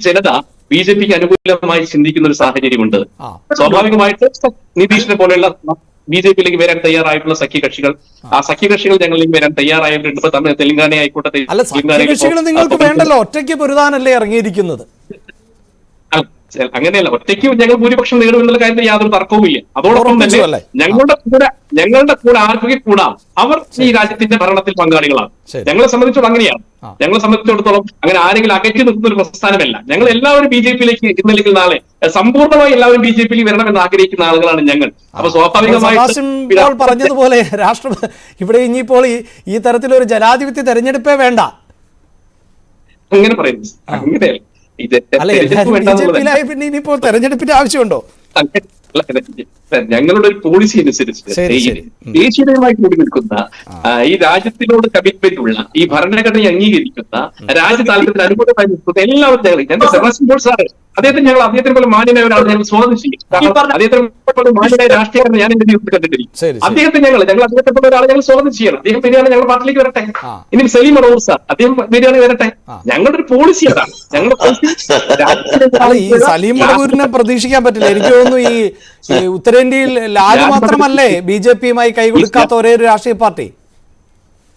ജനത BJPക്ക് അനുകൂലമായി ചിന്തിക്കുന്ന ഒരു സാഹചര്യമുണ്ട്. സ്വാഭാവികമായിട്ട് നിതീഷിനെ പോലെയുള്ള BJPയിലേക്ക് വരാൻ തയ്യാറായിട്ടുള്ള സഖ്യകക്ഷികൾ, ആ സഖ്യകക്ഷികൾ ഞങ്ങളിലേക്ക് വരാൻ തയ്യാറായിട്ടുണ്ട്. ഇപ്പൊ തെലങ്കാന ആയിക്കോട്ടെ, നിങ്ങൾക്ക് വേണ്ടല്ലോ, ഒറ്റയ്ക്ക് പൊരുതാനല്ലേ ഇറങ്ങിയിരിക്കുന്നത്? അങ്ങനെയല്ല, ഒറ്റയ്ക്ക് ഞങ്ങൾ ഭൂരിപക്ഷം നേടുമെന്നുള്ള കാര്യത്തിൽ യാതൊരു തർക്കവുമില്ല. അതോടൊപ്പം തന്നെ ഞങ്ങളുടെ കൂടെ ആർക്കൊക്കെ കൂടാം, അവർ ഈ രാജ്യത്തിന്റെ ഭരണത്തിൽ പങ്കാളികളാണ്. ഞങ്ങളെ സംബന്ധിച്ചോളം അങ്ങനെയാണ്. ഞങ്ങളെ സംബന്ധിച്ചിടത്തോളം അങ്ങനെ ആരെങ്കിലും അകറ്റി നിർത്തുന്ന ഒരു പ്രസ്ഥാനമല്ല. ഞങ്ങൾ എല്ലാവരും BJPയിലേക്ക് ഇന്നല്ലെങ്കിൽ നാളെ സമ്പൂർണ്ണമായി എല്ലാവരും BJPയിൽ വരണമെന്ന് ആഗ്രഹിക്കുന്ന ആളുകളാണ് ഞങ്ങൾ. അപ്പൊ സ്വാഭാവികമായിട്ട് പറഞ്ഞതുപോലെ ഇവിടെ ഇനിയിപ്പോൾ ഈ തരത്തിലൊരു ജനാധിപത്യ തെരഞ്ഞെടുപ്പേ വേണ്ട. അങ്ങനെ പറയുന്നു. അങ്ങനെയല്ല, പിന്നെ ഇനിയിപ്പോൾ തെരഞ്ഞെടുപ്പിന്റെ ആവശ്യമുണ്ടോ? ഞങ്ങളുടെ ഒരു പോളിസി അനുസരിച്ച് ദേശീയതയുമായി കൂടി നിൽക്കുന്ന, ഈ രാജ്യത്തിനോട് കമ്മിറ്റ്മെന്റ് ഉള്ള, ഈ ഭരണഘടനയെ അംഗീകരിക്കുന്ന, രാജ്യ താല്പര്യത്തിന് അനുകൂലമായി നിൽക്കുന്ന എല്ലാവരും ഞങ്ങൾ സെബാസ്റ്റ്യൻ പോൾ സാറ്, അദ്ദേഹത്തിന് പോലെ മാന്യനായ ഒരാൾ ഞങ്ങൾ സ്വാഗതം ചെയ്യും. അദ്ദേഹത്തിന് പോലെ മാന്യനായ രാഷ്ട്രീയക്കാരനെ ഞാൻ എന്റെ ജീവിതത്തിൽ കണ്ടിട്ടില്ല. അദ്ദേഹത്തെ ഞങ്ങൾ അദ്ദേഹത്തെ പോലെ ഒരാളെ ഞങ്ങൾ സ്വാഗതം ചെയ്യണം. അദ്ദേഹം വരികയാണ് ഞങ്ങളുടെ പാർട്ടിയിലേക്ക് വരട്ടെ. ഇനി സലീം അടൂർ സാർ, അദ്ദേഹം വരികയാണെങ്കിൽ വരട്ടെ. ഞങ്ങളുടെ ഒരു പോളിസി അതാണ്. ഞങ്ങളുടെ ഈ സലീം അടൂരിനെ പ്രതീക്ഷിക്കാൻ പറ്റില്ല. എനിക്ക് തോന്നുന്നു ഈ ഉത്തരേന്ത്യയിൽ ലാലു മാത്രമല്ലേ BJPയുമായി കൈകൊടുക്കാത്ത ഒരേ ഒരു രാഷ്ട്രീയ പാർട്ടി?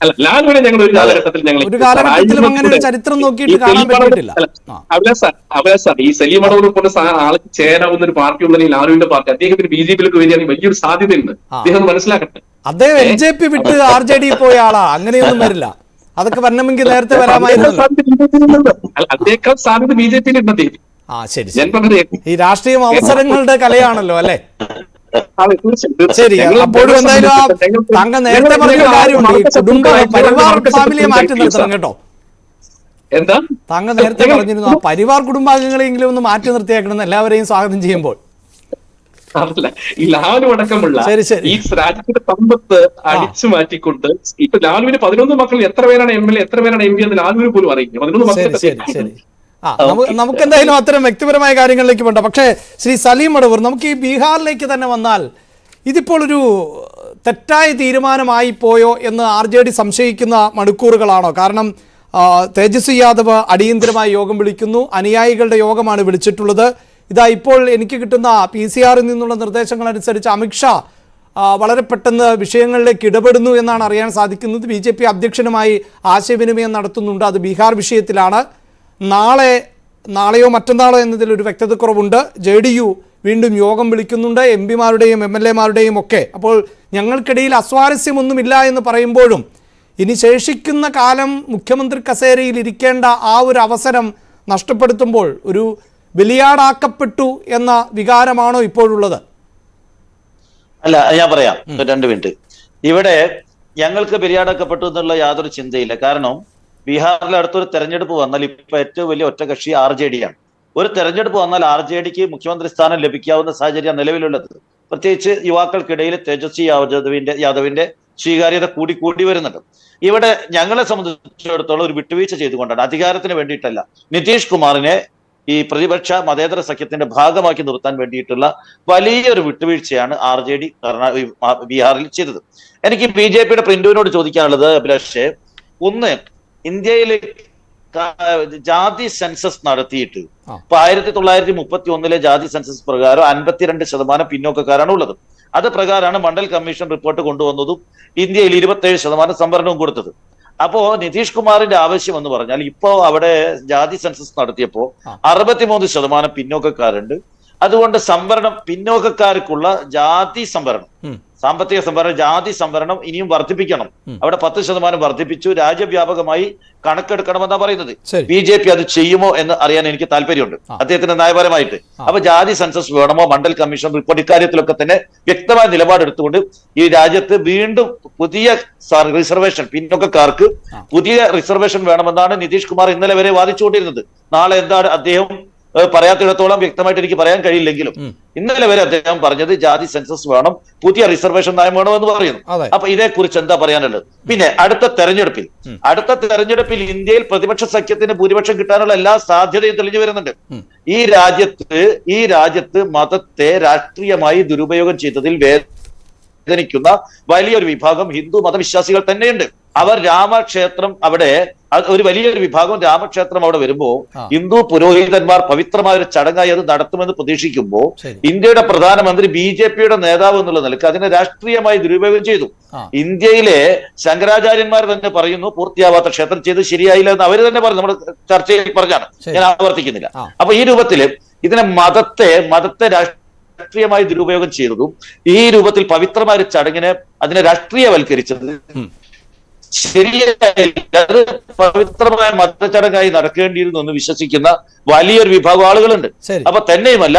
അല്ല, ലാലുവിനെ ഞങ്ങൾ ഒരു കാലഘട്ടത്തിൽ അങ്ങനെ ഒരു ചരിത്രം നോക്കിയിട്ട് കാണാൻ പറ്റിയിട്ടില്ല. അഭിലാഷ് സാർ, ഈ സലീം മടവൂർ പോലെ ആൾക്ക് ചേരാവുന്ന ഒരു പാർട്ടി ഉണ്ടെങ്കിൽ ലാലുവിന്റെ പാർട്ടി അദ്ദേഹത്തിന് BJP-യിലേക്ക് വരികയാണെങ്കിൽ വലിയൊരു സാധ്യതയുണ്ട്. അദ്ദേഹം മനസ്സിലാക്കട്ടെ. അദ്ദേഹം LJP വിട്ട് RJD പോയ ആളാ, അങ്ങനെയൊന്നും വരില്ല. അതൊക്കെ വരണമെങ്കിൽ നേരത്തെ വരാമായിരുന്നു. അദ്ദേഹം സാധ്യത BJP-യിലുണ്ട് അദ്ദേഹം. ശരി, ഈ രാഷ്ട്രീയം അവസരങ്ങളുടെ കലയാണല്ലോ അല്ലെ. ശരി, അപ്പോഴും എന്തായാലും താങ്കൾ നേരത്തെ പറഞ്ഞ കാര്യമുണ്ട്, കുടുംബ പരിവാർ ഫാമിലിയെ മാറ്റി നിർത്തണം കേട്ടോ. എന്താ താങ്കൾ നേരത്തെ പറഞ്ഞിരുന്നു, ആ പരിവാർ കുടുംബാംഗങ്ങളെങ്കിലും ഒന്ന് മാറ്റി നിർത്തിയേക്കണം എല്ലാവരെയും സ്വാഗതം ചെയ്യുമ്പോൾ. അതല്ല, ഈ ലാലു അടക്കമുള്ള ഈ രാജ്യത്തിന്റെ സമ്പത്ത് അടിച്ചു മാറ്റിക്കൊണ്ട് ഇപ്പൊ ലാലുവിന് 11 മക്കൾ, എത്ര പേരാണ് MLA, എത്ര പേരാണ് MP എന്ന് ലാലുവിന് പോലും അറിയില്ല. 11 മക്കൾ. നമുക്ക് എന്തായാലും അത്തരം വ്യക്തിപരമായ കാര്യങ്ങളിലേക്ക് വേണ്ട. പക്ഷേ ശ്രീ സലീം മടവൂർ, നമുക്ക് ഈ ബീഹാറിലേക്ക് തന്നെ വന്നാൽ ഇതിപ്പോൾ ഒരു തെറ്റായ തീരുമാനമായി പോയോ എന്ന് RJD സംശയിക്കുന്ന മണിക്കൂറുകളാണോ? കാരണം തേജസ്വി യാദവ് അടിയന്തരമായി യോഗം വിളിക്കുന്നു, അനുയായികളുടെ യോഗമാണ് വിളിച്ചിട്ടുള്ളത്. ഇതാ ഇപ്പോൾ എനിക്ക് കിട്ടുന്ന PCR-ൽ നിന്നുള്ള നിർദ്ദേശങ്ങൾ അനുസരിച്ച് അമിത്ഷാ വളരെ പെട്ടെന്ന് വിഷയങ്ങളിലേക്ക് ഇടപെടുന്നു എന്നാണ് അറിയാൻ സാധിക്കുന്നത്. BJP അധ്യക്ഷനുമായി ആശയവിനിമയം നടത്തുന്നുണ്ട്. അത് ബീഹാർ വിഷയത്തിലാണ്. നാളെയോ മറ്റന്നാളോ എന്നതിൽ ഒരു വ്യക്തതക്കുറവുണ്ട്. JDU വീണ്ടും യോഗം വിളിക്കുന്നുണ്ട്, MP-മാരുടെയും MLA-മാരുടെയും ഒക്കെ. അപ്പോൾ ഞങ്ങൾക്കിടയിൽ അസ്വാരസ്യമൊന്നുമില്ല എന്ന് പറയുമ്പോഴും ഇനി ശേഷിക്കുന്ന കാലം മുഖ്യമന്ത്രി കസേരയിൽ ഇരിക്കേണ്ട ആ ഒരു അവസരം നഷ്ടപ്പെടുത്തുമ്പോൾ ഒരു ബലിയാടാക്കപ്പെട്ടു എന്ന വികാരമാണോ ഇപ്പോഴുള്ളത്? അല്ല, ഞാൻ പറയാം 2 മിനിറ്റ്. ഇവിടെ ഞങ്ങൾക്ക് ബലിയാടാക്കപ്പെട്ടു എന്നുള്ള യാതൊരു ചിന്തയില്ല. കാരണം ബീഹാറിൽ അടുത്തൊരു തെരഞ്ഞെടുപ്പ് വന്നാൽ ഇപ്പൊ ഏറ്റവും വലിയ ഒറ്റകക്ഷി RJD ആണ്. ഒരു തെരഞ്ഞെടുപ്പ് വന്നാൽ RJDക്ക് മുഖ്യമന്ത്രി സ്ഥാനം ലഭിക്കാവുന്ന സാഹചര്യം നിലവിലുള്ളത്. പ്രത്യേകിച്ച് യുവാക്കൾക്കിടയിൽ തേജസ്വി യാദവിന്റെ സ്വീകാര്യത കൂടി വരുന്നുണ്ട്. ഇവിടെ ഞങ്ങളെ സംബന്ധിച്ചിടത്തോളം ഒരു വിട്ടുവീഴ്ച ചെയ്തുകൊണ്ടാണ്, അധികാരത്തിന് വേണ്ടിയിട്ടല്ല, നിതീഷ് കുമാറിനെ ഈ പ്രതിപക്ഷ മതേതര സഖ്യത്തിന്റെ ഭാഗമാക്കി നിർത്താൻ വേണ്ടിയിട്ടുള്ള വലിയൊരു വിട്ടുവീഴ്ചയാണ് RJD ബീഹാറിൽ ചെയ്തത്. എനിക്ക് BJP-യുടെ പ്രിന്റുവിനോട് ചോദിക്കാനുള്ളത്, അഭിലാഷേ, ഒന്ന്, ഇന്ത്യയിൽ ജാതി സെൻസസ് നടത്തിയിട്ട് ഇപ്പൊ 1931 ജാതി സെൻസസ് പ്രകാരം 52% പിന്നോക്കക്കാരാണ് ഉള്ളത്. അത് പ്രകാരമാണ് മണ്ഡൽ കമ്മീഷൻ റിപ്പോർട്ട് കൊണ്ടുവന്നതും ഇന്ത്യയിൽ 27% സംവരണവും കൊടുത്തത്. അപ്പോ നിതീഷ് കുമാറിന്റെ ആവശ്യം എന്ന് പറഞ്ഞാൽ ഇപ്പോ അവിടെ ജാതി സെൻസസ് നടത്തിയപ്പോ 63% പിന്നോക്കക്കാരുണ്ട്. അതുകൊണ്ട് സംവരണം, പിന്നോക്കക്കാർക്കുള്ള ജാതി സംവരണം, സാമ്പത്തിക സംവരണം, ജാതി സംവരണം ഇനിയും വർദ്ധിപ്പിക്കണം. അവിടെ 10% വർദ്ധിപ്പിച്ചു. രാജ്യവ്യാപകമായി കണക്കെടുക്കണമെന്നാണ് പറയുന്നത്. BJP അത് ചെയ്യുമോ എന്ന് അറിയാൻ എനിക്ക് താല്പര്യമുണ്ട്, അദ്ദേഹത്തിന്റെ നയപരമായിട്ട്. അപ്പൊ ജാതി സെൻസസ് വേണമോ, മണ്ഡൽ കമ്മീഷൻ റിപ്പോർട്ട്, ഇക്കാര്യത്തിലൊക്കെ തന്നെ വ്യക്തമായ നിലപാടെടുത്തുകൊണ്ട് ഈ രാജ്യത്ത് വീണ്ടും പുതിയ റിസർവേഷൻ, പിന്നോക്കക്കാർക്ക് പുതിയ റിസർവേഷൻ വേണമെന്നാണ് നിതീഷ് കുമാർ ഇന്നലെ വരെ വാദിച്ചുകൊണ്ടിരുന്നത്. നാളെ എന്താണ് അദ്ദേഹം പറയാത്തിടത്തോളം വ്യക്തമായിട്ട് എനിക്ക് പറയാൻ കഴിയില്ലെങ്കിലും ഇന്നലെ വരെ അദ്ദേഹം പറഞ്ഞത് ജാതി സെൻസസ് വേണം, പുതിയ റിസർവേഷൻ നയം വേണമെന്ന് പറയുന്നു. അപ്പൊ ഇതേക്കുറിച്ച് എന്താ പറയാനുള്ളത്? പിന്നെ അടുത്ത തെരഞ്ഞെടുപ്പിൽ ഇന്ത്യയിൽ പ്രതിപക്ഷ സഖ്യത്തിന് ഭൂരിപക്ഷം കിട്ടാനുള്ള എല്ലാ സാധ്യതയും തെളിഞ്ഞു വരുന്നുണ്ട്. ഈ രാജ്യത്ത് മതത്തെ രാഷ്ട്രീയമായി ദുരുപയോഗം ചെയ്തതിൽ വേദനിക്കുന്ന വലിയൊരു വിഭാഗം ഹിന്ദു മതവിശ്വാസികൾ തന്നെയുണ്ട്. അവർ രാമക്ഷേത്രം, അവിടെ ഒരു വലിയൊരു വിഭാഗം രാമക്ഷേത്രം അവിടെ വരുമ്പോ ഹിന്ദു പുരോഹിതന്മാർ പവിത്രമായ ഒരു ചടങ്ങായി അത് നടത്തുമെന്ന് പ്രതീക്ഷിക്കുമ്പോ ഇന്ത്യയുടെ പ്രധാനമന്ത്രി BJP-യുടെ നേതാവ് എന്നുള്ള നിലക്ക് അതിനെ രാഷ്ട്രീയമായി ദുരുപയോഗം ചെയ്തു. ഇന്ത്യയിലെ ശങ്കരാചാര്യന്മാർ തന്നെ പറയുന്നു പൂർത്തിയാവാത്ത ക്ഷേത്രം ചെയ്ത് ശരിയായില്ല എന്ന് അവർ തന്നെ പറഞ്ഞു. നമ്മുടെ ചർച്ചയിൽ പറഞ്ഞാണ്, ഞാൻ ആവർത്തിക്കുന്നില്ല. അപ്പൊ ഈ രൂപത്തില് ഇതിനെ മതത്തെ രാഷ്ട്രീയമായി ദുരുപയോഗം ചെയ്തതും ഈ രൂപത്തിൽ പവിത്രമായ ഒരു ചടങ്ങിനെ അതിനെ രാഷ്ട്രീയവൽക്കരിച്ചത് ശരിയായില്ല. അത് പവിത്രമായ മതചടങ്ങായി നടക്കേണ്ടിയിരുന്നു എന്ന് വിശ്വസിക്കുന്ന വലിയൊരു വിഭാഗം ആളുകളുണ്ട്. അപ്പൊ തന്നെയുമല്ല,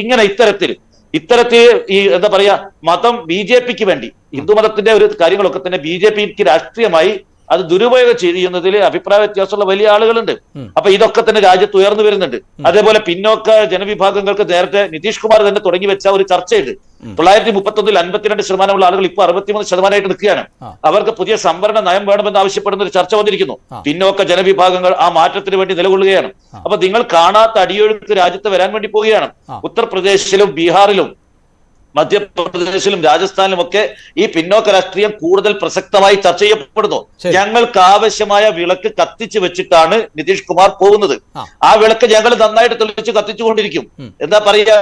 ഇങ്ങനെ ഇത്തരത്തിൽ ഈ എന്താ പറയാ, മതം BJP-ക്ക് വേണ്ടി, ഹിന്ദു മതത്തിന്റെ ഒരു കാര്യങ്ങളൊക്കെ തന്നെ BJP-ക്ക് രാഷ്ട്രീയമായി അത് ദുരുപയോഗം ചെയ്യുന്നതിൽ അഭിപ്രായ വ്യത്യാസമുള്ള വലിയ ആളുകളുണ്ട്. അപ്പൊ ഇതൊക്കെ തന്നെ രാജ്യത്ത് ഉയർന്നു വരുന്നുണ്ട്. അതേപോലെ പിന്നോക്ക ജനവിഭാഗങ്ങൾക്ക് നേരത്തെ നിതീഷ് കുമാർ തന്നെ തുടങ്ങി വെച്ച ഒരു ചർച്ചയുണ്ട്. 1931 52% ആളുകൾ ഇപ്പൊ 63% നിൽക്കുകയാണ്. അവർക്ക് പുതിയ സംവരണ നയം വേണമെന്ന് ആവശ്യപ്പെടുന്ന ഒരു ചർച്ച വന്നിരിക്കുന്നു. പിന്നോക്ക ജനവിഭാഗങ്ങൾ ആ മാറ്റത്തിന് വേണ്ടി നിലകൊള്ളുകയാണ്. അപ്പൊ നിങ്ങൾ കാണാത്ത അടിയൊഴുക്ക് രാജ്യത്ത് വരാൻ വേണ്ടി പോവുകയാണ്. ഉത്തർപ്രദേശിലും ബീഹാറിലും മധ്യപ്രദേശിലും രാജസ്ഥാനിലും ഒക്കെ ഈ പിന്നോക്ക രാഷ്ട്രീയം കൂടുതൽ പ്രസക്തമായി ചർച്ച ചെയ്യപ്പെടുന്നു. ഞങ്ങൾക്ക് ആവശ്യമായ വിളക്ക് കത്തിച്ചു വെച്ചിട്ടാണ് നിതീഷ് കുമാർ പോകുന്നത്. ആ വിളക്ക് ഞങ്ങൾ നന്നായിട്ട് തെളിച്ച് കത്തിച്ചുകൊണ്ടിരിക്കും. എന്താ പറയാ,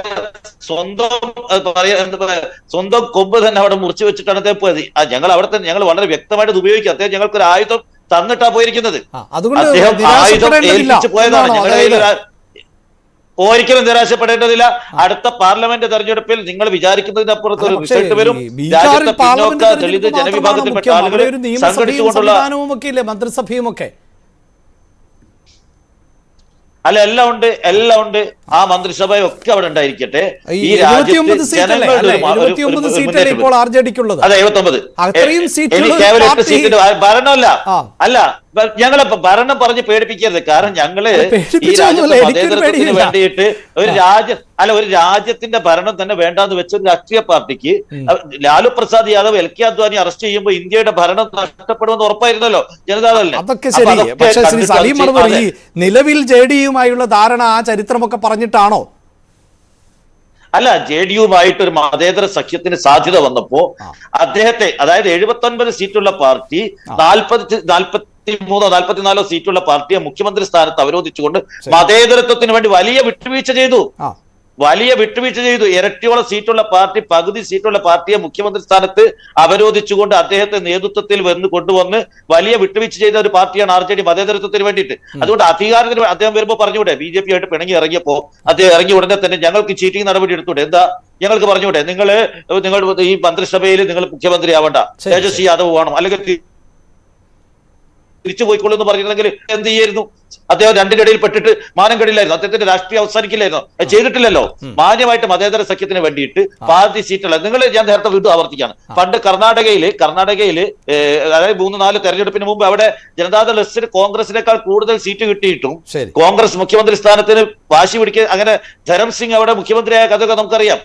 സ്വന്തം കൊമ്പ് തന്നെ അവിടെ മുറിച്ചു വെച്ചിട്ടാണ് അദ്ദേഹം പോയത്. ഞങ്ങൾ അവിടെ തന്നെ ഞങ്ങൾ വളരെ വ്യക്തമായിട്ട് ഉപയോഗിക്കും. അദ്ദേഹം ഞങ്ങൾക്ക് ഒരു ആയുധം തന്നിട്ടാ പോയിരിക്കുന്നത്. അദ്ദേഹം ആയുധം ഏൽപ്പിച്ചു പോയതാണ്. ഞങ്ങളുടെ ഒരിക്കലും നിരാശപ്പെടേണ്ടതില്ല. അടുത്ത പാർലമെന്റ് തെരഞ്ഞെടുപ്പിൽ നിങ്ങൾ വിചാരിക്കുന്നതിനപ്പുറത്ത് ഒരു റിസൾട്ട് വരും. രാജ്യത്തെ പിന്നോക്ക ദളിത് ജനവിഭാഗത്തിൽപ്പെട്ട ആളുകളെ സംഘടിച്ചുകൊണ്ടുള്ള മന്ത്രിസഭയും ഒക്കെ അല്ല എല്ലാം ഉണ്ട്. ആ മന്ത്രിസഭയൊക്കെ അവിടെ ഉണ്ടായിരിക്കട്ടെ. ഈ രാജ്യത്ത് അതെ 79 കേവലം 8 സീറ്റ് ഭരണമല്ല. അല്ല ഞങ്ങളെ ഭരണം പറഞ്ഞ് പേടിപ്പിക്കരുത്. കാരണം ഞങ്ങള് ഈ രാജ്യത്തെ മതേതരത്വത്തിന് വേണ്ടിയിട്ട് ഒരു രാജ്യത്തിന്റെ ഭരണം തന്നെ വേണ്ടാന്ന് വെച്ച ഒരു രാഷ്ട്രീയ പാർട്ടിക്ക് ലാലു പ്രസാദ് യാദവ് LK അദ്വാനി അറസ്റ്റ് ചെയ്യുമ്പോൾ ഇന്ത്യയുടെ ഭരണം നഷ്ടപ്പെടുമെന്ന് ഉറപ്പായിരുന്നല്ലോ ജനതാദളിന്. അതൊക്കെ ശരി. പക്ഷേ ശ്രീ സലീം മറുപടി ഈ നിലവിൽ JDUമായുള്ള ധാരണ ആ ചരിത്രമൊക്കെ പറഞ്ഞിട്ടാണോ? അല്ല, JDUമായിട്ട് ഒരു മതേതര സഖ്യത്തിന് സാധ്യത വന്നപ്പോ അദ്ദേഹത്തെ, അതായത് 79 സീറ്റുള്ള പാർട്ടി 43-44 സീറ്റുള്ള പാർട്ടിയെ മുഖ്യമന്ത്രി സ്ഥാനത്ത് അവരോധിച്ചുകൊണ്ട് മതേതരത്വത്തിന് വേണ്ടി വലിയ വിട്ടുവീഴ്ച ചെയ്തു. ഇരട്ടിയോളം സീറ്റുള്ള പാർട്ടി, പകുതി സീറ്റുള്ള പാർട്ടിയെ മുഖ്യമന്ത്രി സ്ഥാനത്ത് അവരോധിച്ചുകൊണ്ട് അദ്ദേഹത്തെ നേതൃത്വത്തിൽ കൊണ്ടുവന്ന് വലിയ വിട്ടുവീഴ്ച ചെയ്ത ഒരു പാർട്ടിയാണ് RJD മതേതരത്വത്തിന് വേണ്ടിയിട്ട്. അതുകൊണ്ട് അധികാരത്തിന് അദ്ദേഹം വരുമ്പോൾ പറഞ്ഞുകൂടെ, BJP ആയിട്ട് പിണങ്ങി ഇറങ്ങിയപ്പോ അദ്ദേഹം ഇറങ്ങിയ ഉടനെ തന്നെ ഞങ്ങൾക്ക് ചീറ്റിംഗ് നടപടി എടുത്തൂടെ? എന്താ ഞങ്ങൾക്ക് പറഞ്ഞുകൂടെ, നിങ്ങൾ ഈ മന്ത്രിസഭയിൽ നിങ്ങൾ മുഖ്യമന്ത്രി ആവണ്ട, തേജസ്വി യാദവ് വേണം, അല്ലെങ്കിൽ തിരിച്ചു പോയിക്കൊള്ളൂ എന്ന് പറഞ്ഞിരുന്നെങ്കിൽ എന്ത് ചെയ്യായിരുന്നു? അദ്ദേഹം രണ്ടിന്റെ ഇടയിൽ പെട്ടിട്ട് മാനം കെടില്ലായിരുന്നു, അദ്ദേഹത്തിന്റെ രാഷ്ട്രീയം അവസാനിക്കില്ലായിരുന്നു. ചെയ്തിട്ടില്ലല്ലോ. മാന്യമായിട്ട് മതേതര സഖ്യത്തിന് വേണ്ടിയിട്ട് പാർട്ടി സീറ്റുള്ള ഞാൻ നേരത്തെ വീണ്ടും ആവർത്തിക്കുകയാണ്. പണ്ട് കർണാടകയില് അതായത് 3-4 തെരഞ്ഞെടുപ്പിന് മുമ്പ് അവിടെ ജനതാദൾ എസ് കോൺഗ്രസിനേക്കാൾ കൂടുതൽ സീറ്റ് കിട്ടിയിട്ടും കോൺഗ്രസ് മുഖ്യമന്ത്രി സ്ഥാനത്തിന് വാശി പിടിക്കുക, അങ്ങനെ ധരം സിംഗ് അവിടെ മുഖ്യമന്ത്രിയായ കഥയൊക്കെ നമുക്കറിയാം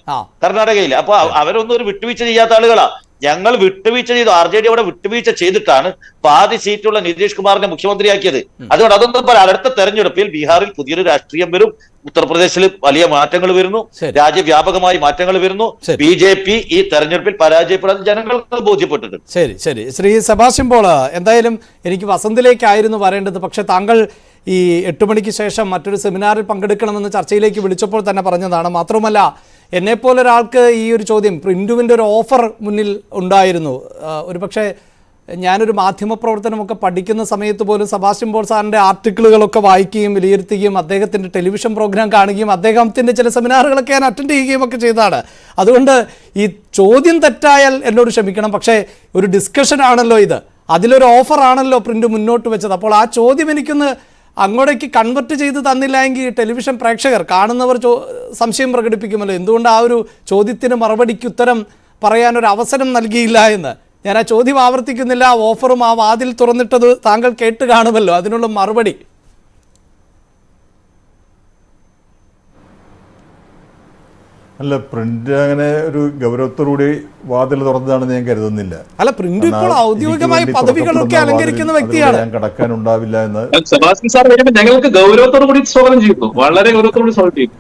കർണാടകയിൽ. അപ്പൊ അവരൊന്നും ഒരു വിട്ടുവീഴ്ച ചെയ്യാത്ത ആളുകളാ. ഞങ്ങൾ വിട്ടുവീഴ്ച ചെയ്തു. RJD അവിടെ വിട്ടുവീഴ്ച ചെയ്തിട്ടാണ് പാതി സീറ്റുള്ള നിതീഷ് കുമാറിനെ മുഖ്യമന്ത്രിയാക്കിയത്. അതുകൊണ്ട് അതൊന്നും അടുത്ത തെരഞ്ഞെടുപ്പിൽ ബീഹാറിൽ പുതിയൊരു രാഷ്ട്രീയം വരും, ഉത്തർപ്രദേശിൽ വലിയ മാറ്റങ്ങൾ വരുന്നു, രാജ്യവ്യാപകമായി മാറ്റങ്ങൾ വരുന്നു. BJP ഈ തെരഞ്ഞെടുപ്പിൽ പരാജയപ്പെടാൻ ജനങ്ങൾക്ക് ബോധ്യപ്പെട്ടിട്ടുണ്ട്. ശരി. ശ്രീ സെബാസ്റ്റ്യൻ പോൾ, എന്തായാലും എനിക്ക് വസന്തിലേക്കായിരുന്നു വരേണ്ടത്. പക്ഷെ താങ്കൾ ഈ 8 മണിക്ക് ശേഷം മറ്റൊരു സെമിനാറിൽ പങ്കെടുക്കണമെന്ന് ചർച്ചയിലേക്ക് വിളിച്ചപ്പോൾ തന്നെ പറഞ്ഞതാണ്. മാത്രമല്ല എന്നെപ്പോലെ ഒരാൾക്ക് ഈ ഒരു ചോദ്യം, പ്രിന്റുവിൻ്റെ ഒരു ഓഫർ മുന്നിൽ ഉണ്ടായിരുന്നു. ഒരു പക്ഷേ ഞാനൊരു മാധ്യമപ്രവർത്തനമൊക്കെ പഠിക്കുന്ന സമയത്ത് പോലും സെബാസ്റ്റ്യൻ പോൾ സാറിൻ്റെ ആർട്ടിക്കിളുകളൊക്കെ വായിക്കുകയും വിലയിരുത്തുകയും അദ്ദേഹത്തിൻ്റെ ടെലിവിഷൻ പ്രോഗ്രാം കാണുകയും അദ്ദേഹത്തിൻ്റെ ചില സെമിനാറുകളൊക്കെ ഞാൻ അറ്റൻഡ് ചെയ്യുകയും ഒക്കെ ചെയ്തതാണ്. അതുകൊണ്ട് ഈ ചോദ്യം തെറ്റായാൽ എന്നോട് ക്ഷമിക്കണം. പക്ഷേ ഒരു ഡിസ്കഷൻ ആണല്ലോ ഇത്, അതിലൊരു ഓഫറാണല്ലോ പ്രിന്റ് മുന്നോട്ട് വെച്ചത്. അപ്പോൾ ആ ചോദ്യം എനിക്കൊന്ന് അങ്ങോട്ടേക്ക് കൺവെർട്ട് ചെയ്ത് തന്നില്ല എങ്കിൽ ടെലിവിഷൻ പ്രേക്ഷകർ കാണുന്നവർ സംശയം പ്രകടിപ്പിക്കുമല്ലോ, എന്തുകൊണ്ട് ആ ഒരു ചോദ്യത്തിന് മറുപടിക്ക് ഉത്തരം പറയാനൊരു അവസരം നൽകിയില്ല എന്ന്. ഞാൻ ആ ചോദ്യം ആവർത്തിക്കുന്നില്ല. ആ ഓഫറും ആ വാതിൽ തുറന്നിട്ടത് താങ്കൾ കേട്ട് കാണുമല്ലോ, അതിനുള്ള മറുപടി. അല്ല, പ്രിന്റ് അങ്ങനെ ഒരു ഗൗരവത്തോടുകൂടി വാതിൽ തുറന്നതാണെന്ന് ഞാൻ കരുതുന്നില്ല. അല്ല, പ്രിന്റ് ഇപ്പോൾ ഔദ്യോഗികമായി പദവികളൊക്കെ അലങ്കരിക്കുന്ന വ്യക്തിയാണ്. ഞാൻ കടക്കാനുണ്ടാവില്ല എന്ന് സെബാസ്റ്റ്യൻ സാർ വരുമ്പോൾ ഞങ്ങൾക്ക് ഗൗരവത്തോടു കൂടി സ്വാഗതം ചെയ്യുന്നു, വളരെ ഗൗരവത്തോടുകൂടി സ്വാഗതം ചെയ്യുന്നു.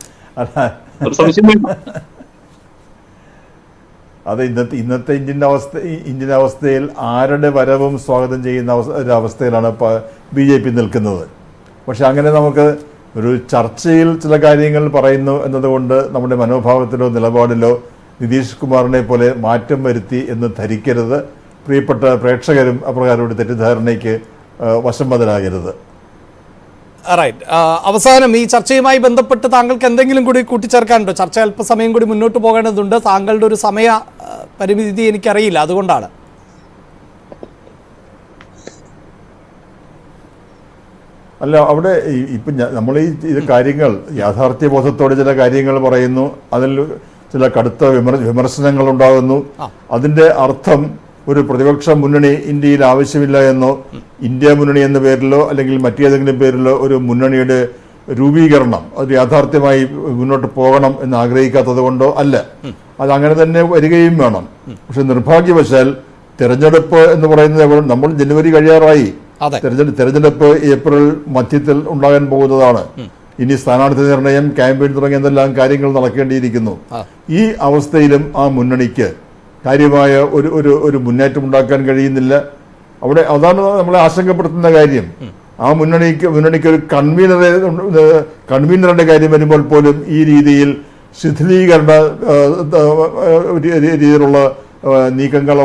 അത് ഇന്നത്തെ ഇന്ത്യൻ അവസ്ഥയിൽ ആരുടെ വരവും സ്വാഗതം ചെയ്യുന്ന ഒരു അവസ്ഥയിലാണ് BJP നിൽക്കുന്നത്. പക്ഷെ അങ്ങനെ നമുക്ക് ഒരു ചർച്ചയിൽ ചില കാര്യങ്ങൾ പറയുന്നു എന്നതുകൊണ്ട് നമ്മുടെ മനോഭാവത്തിലോ നിലപാടിലോ നിതീഷ് കുമാറിനെ പോലെ മാറ്റം വരുത്തി എന്ന് ധരിക്കരുത്. പ്രിയപ്പെട്ട പ്രേക്ഷകരും അപ്രകാരം ഒരു തെറ്റിദ്ധാരണയ്ക്ക് വശംവദനാകരുത്. റൈറ്റ്. അവസാനം ഈ ചർച്ചയുമായി ബന്ധപ്പെട്ട് താങ്കൾക്ക് എന്തെങ്കിലും കൂടി കൂട്ടിച്ചേർക്കാനുണ്ടോ? ചർച്ച അല്പസമയം കൂടി മുന്നോട്ട് പോകേണ്ടതുണ്ട്. താങ്കളുടെ ഒരു സമയ പരിമിതി എനിക്കറിയില്ല, അതുകൊണ്ടാണ്. അല്ല, അവിടെ ഇപ്പം നമ്മൾ ഈ കാര്യങ്ങൾ യാഥാർത്ഥ്യബോധത്തോടെ ചില കാര്യങ്ങൾ പറയുന്നു, അതിൽ ചില കടുത്ത വിമർശനങ്ങൾ ഉണ്ടാകുന്നു. അതിൻ്റെ അർത്ഥം ഒരു പ്രതിപക്ഷ മുന്നണി ഇന്ത്യയിൽ ആവശ്യമില്ല എന്നോ, ഇന്ത്യ മുന്നണി എന്ന പേരിലോ അല്ലെങ്കിൽ മറ്റേതെങ്കിലും പേരിലോ ഒരു മുന്നണിയുടെ രൂപീകരണം അത് യാഥാർത്ഥ്യമായി മുന്നോട്ട് പോകണം എന്ന് ആഗ്രഹിക്കാത്തത് കൊണ്ടോ അല്ല. അതങ്ങനെ തന്നെ വരികയും വേണം. പക്ഷെ നിർഭാഗ്യവശാൽ തെരഞ്ഞെടുപ്പ് എന്ന് പറയുന്നത് നമ്മൾ ജനുവരി കഴിയാറായി. തെരഞ്ഞെടുപ്പ് ഏപ്രിൽ മധ്യത്തിൽ ഉണ്ടാകാൻ പോകുന്നതാണ്. ഇനി സ്ഥാനാർത്ഥി നിർണയം, ക്യാമ്പയിൻ തുടങ്ങിയ എന്തെല്ലാം കാര്യങ്ങൾ നടക്കേണ്ടിയിരിക്കുന്നു. ഈ അവസ്ഥയിലും ആ മുന്നണിക്ക് കാര്യമായ ഒരു മുന്നേറ്റം ഉണ്ടാക്കാൻ കഴിയുന്നില്ല. അതാണ് നമ്മളെ ആശങ്കപ്പെടുത്തുന്ന കാര്യം. ആ മുന്നണിക്ക് ഒരു കൺവീനറുടെ കാര്യം വരുമ്പോൾ പോലും ഈ രീതിയിൽ ശിഥിലീകരണ രീതിയിലുള്ള നീക്കങ്ങൾ,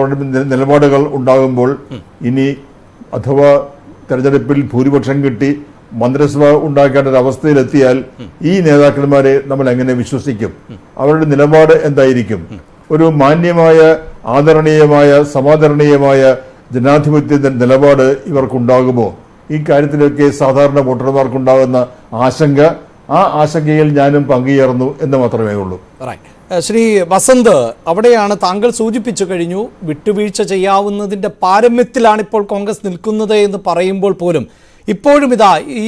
നിലപാടുകൾ ഉണ്ടാകുമ്പോൾ ഇനി അഥവാ തെരഞ്ഞെടുപ്പിൽ ഭൂരിപക്ഷം കിട്ടി മന്ത്രിസഭ ഉണ്ടാക്കേണ്ട ഒരു അവസ്ഥയിലെത്തിയാൽ ഈ നേതാക്കന്മാരെ നമ്മൾ എങ്ങനെ വിശ്വസിക്കും? അവരുടെ നിലപാട് എന്തായിരിക്കും? ഒരു മാന്യമായ, ആദരണീയമായ, സമാദരണീയമായ ജനാധിപത്യ നിലപാട് ഇവർക്കുണ്ടാകുമോ? ഈ കാര്യത്തിലൊക്കെ സാധാരണ വോട്ടർമാർക്കുണ്ടാകുന്ന ആശങ്ക, ആ ആശങ്കയിൽ ഞാനും പങ്കുചേർന്നു എന്ന് മാത്രമേ ഉള്ളൂ. ശ്രീ വസന്ത്, അവിടെയാണ് താങ്കൾ സൂചിപ്പിച്ചു കഴിഞ്ഞു, വിട്ടുവീഴ്ച ചെയ്യാവുന്നതിൻ്റെ പാരമ്യത്തിലാണ് ഇപ്പോൾ കോൺഗ്രസ് നിൽക്കുന്നത് എന്ന് പറയുമ്പോൾ പോലും ഇപ്പോഴും ഇതാ ഈ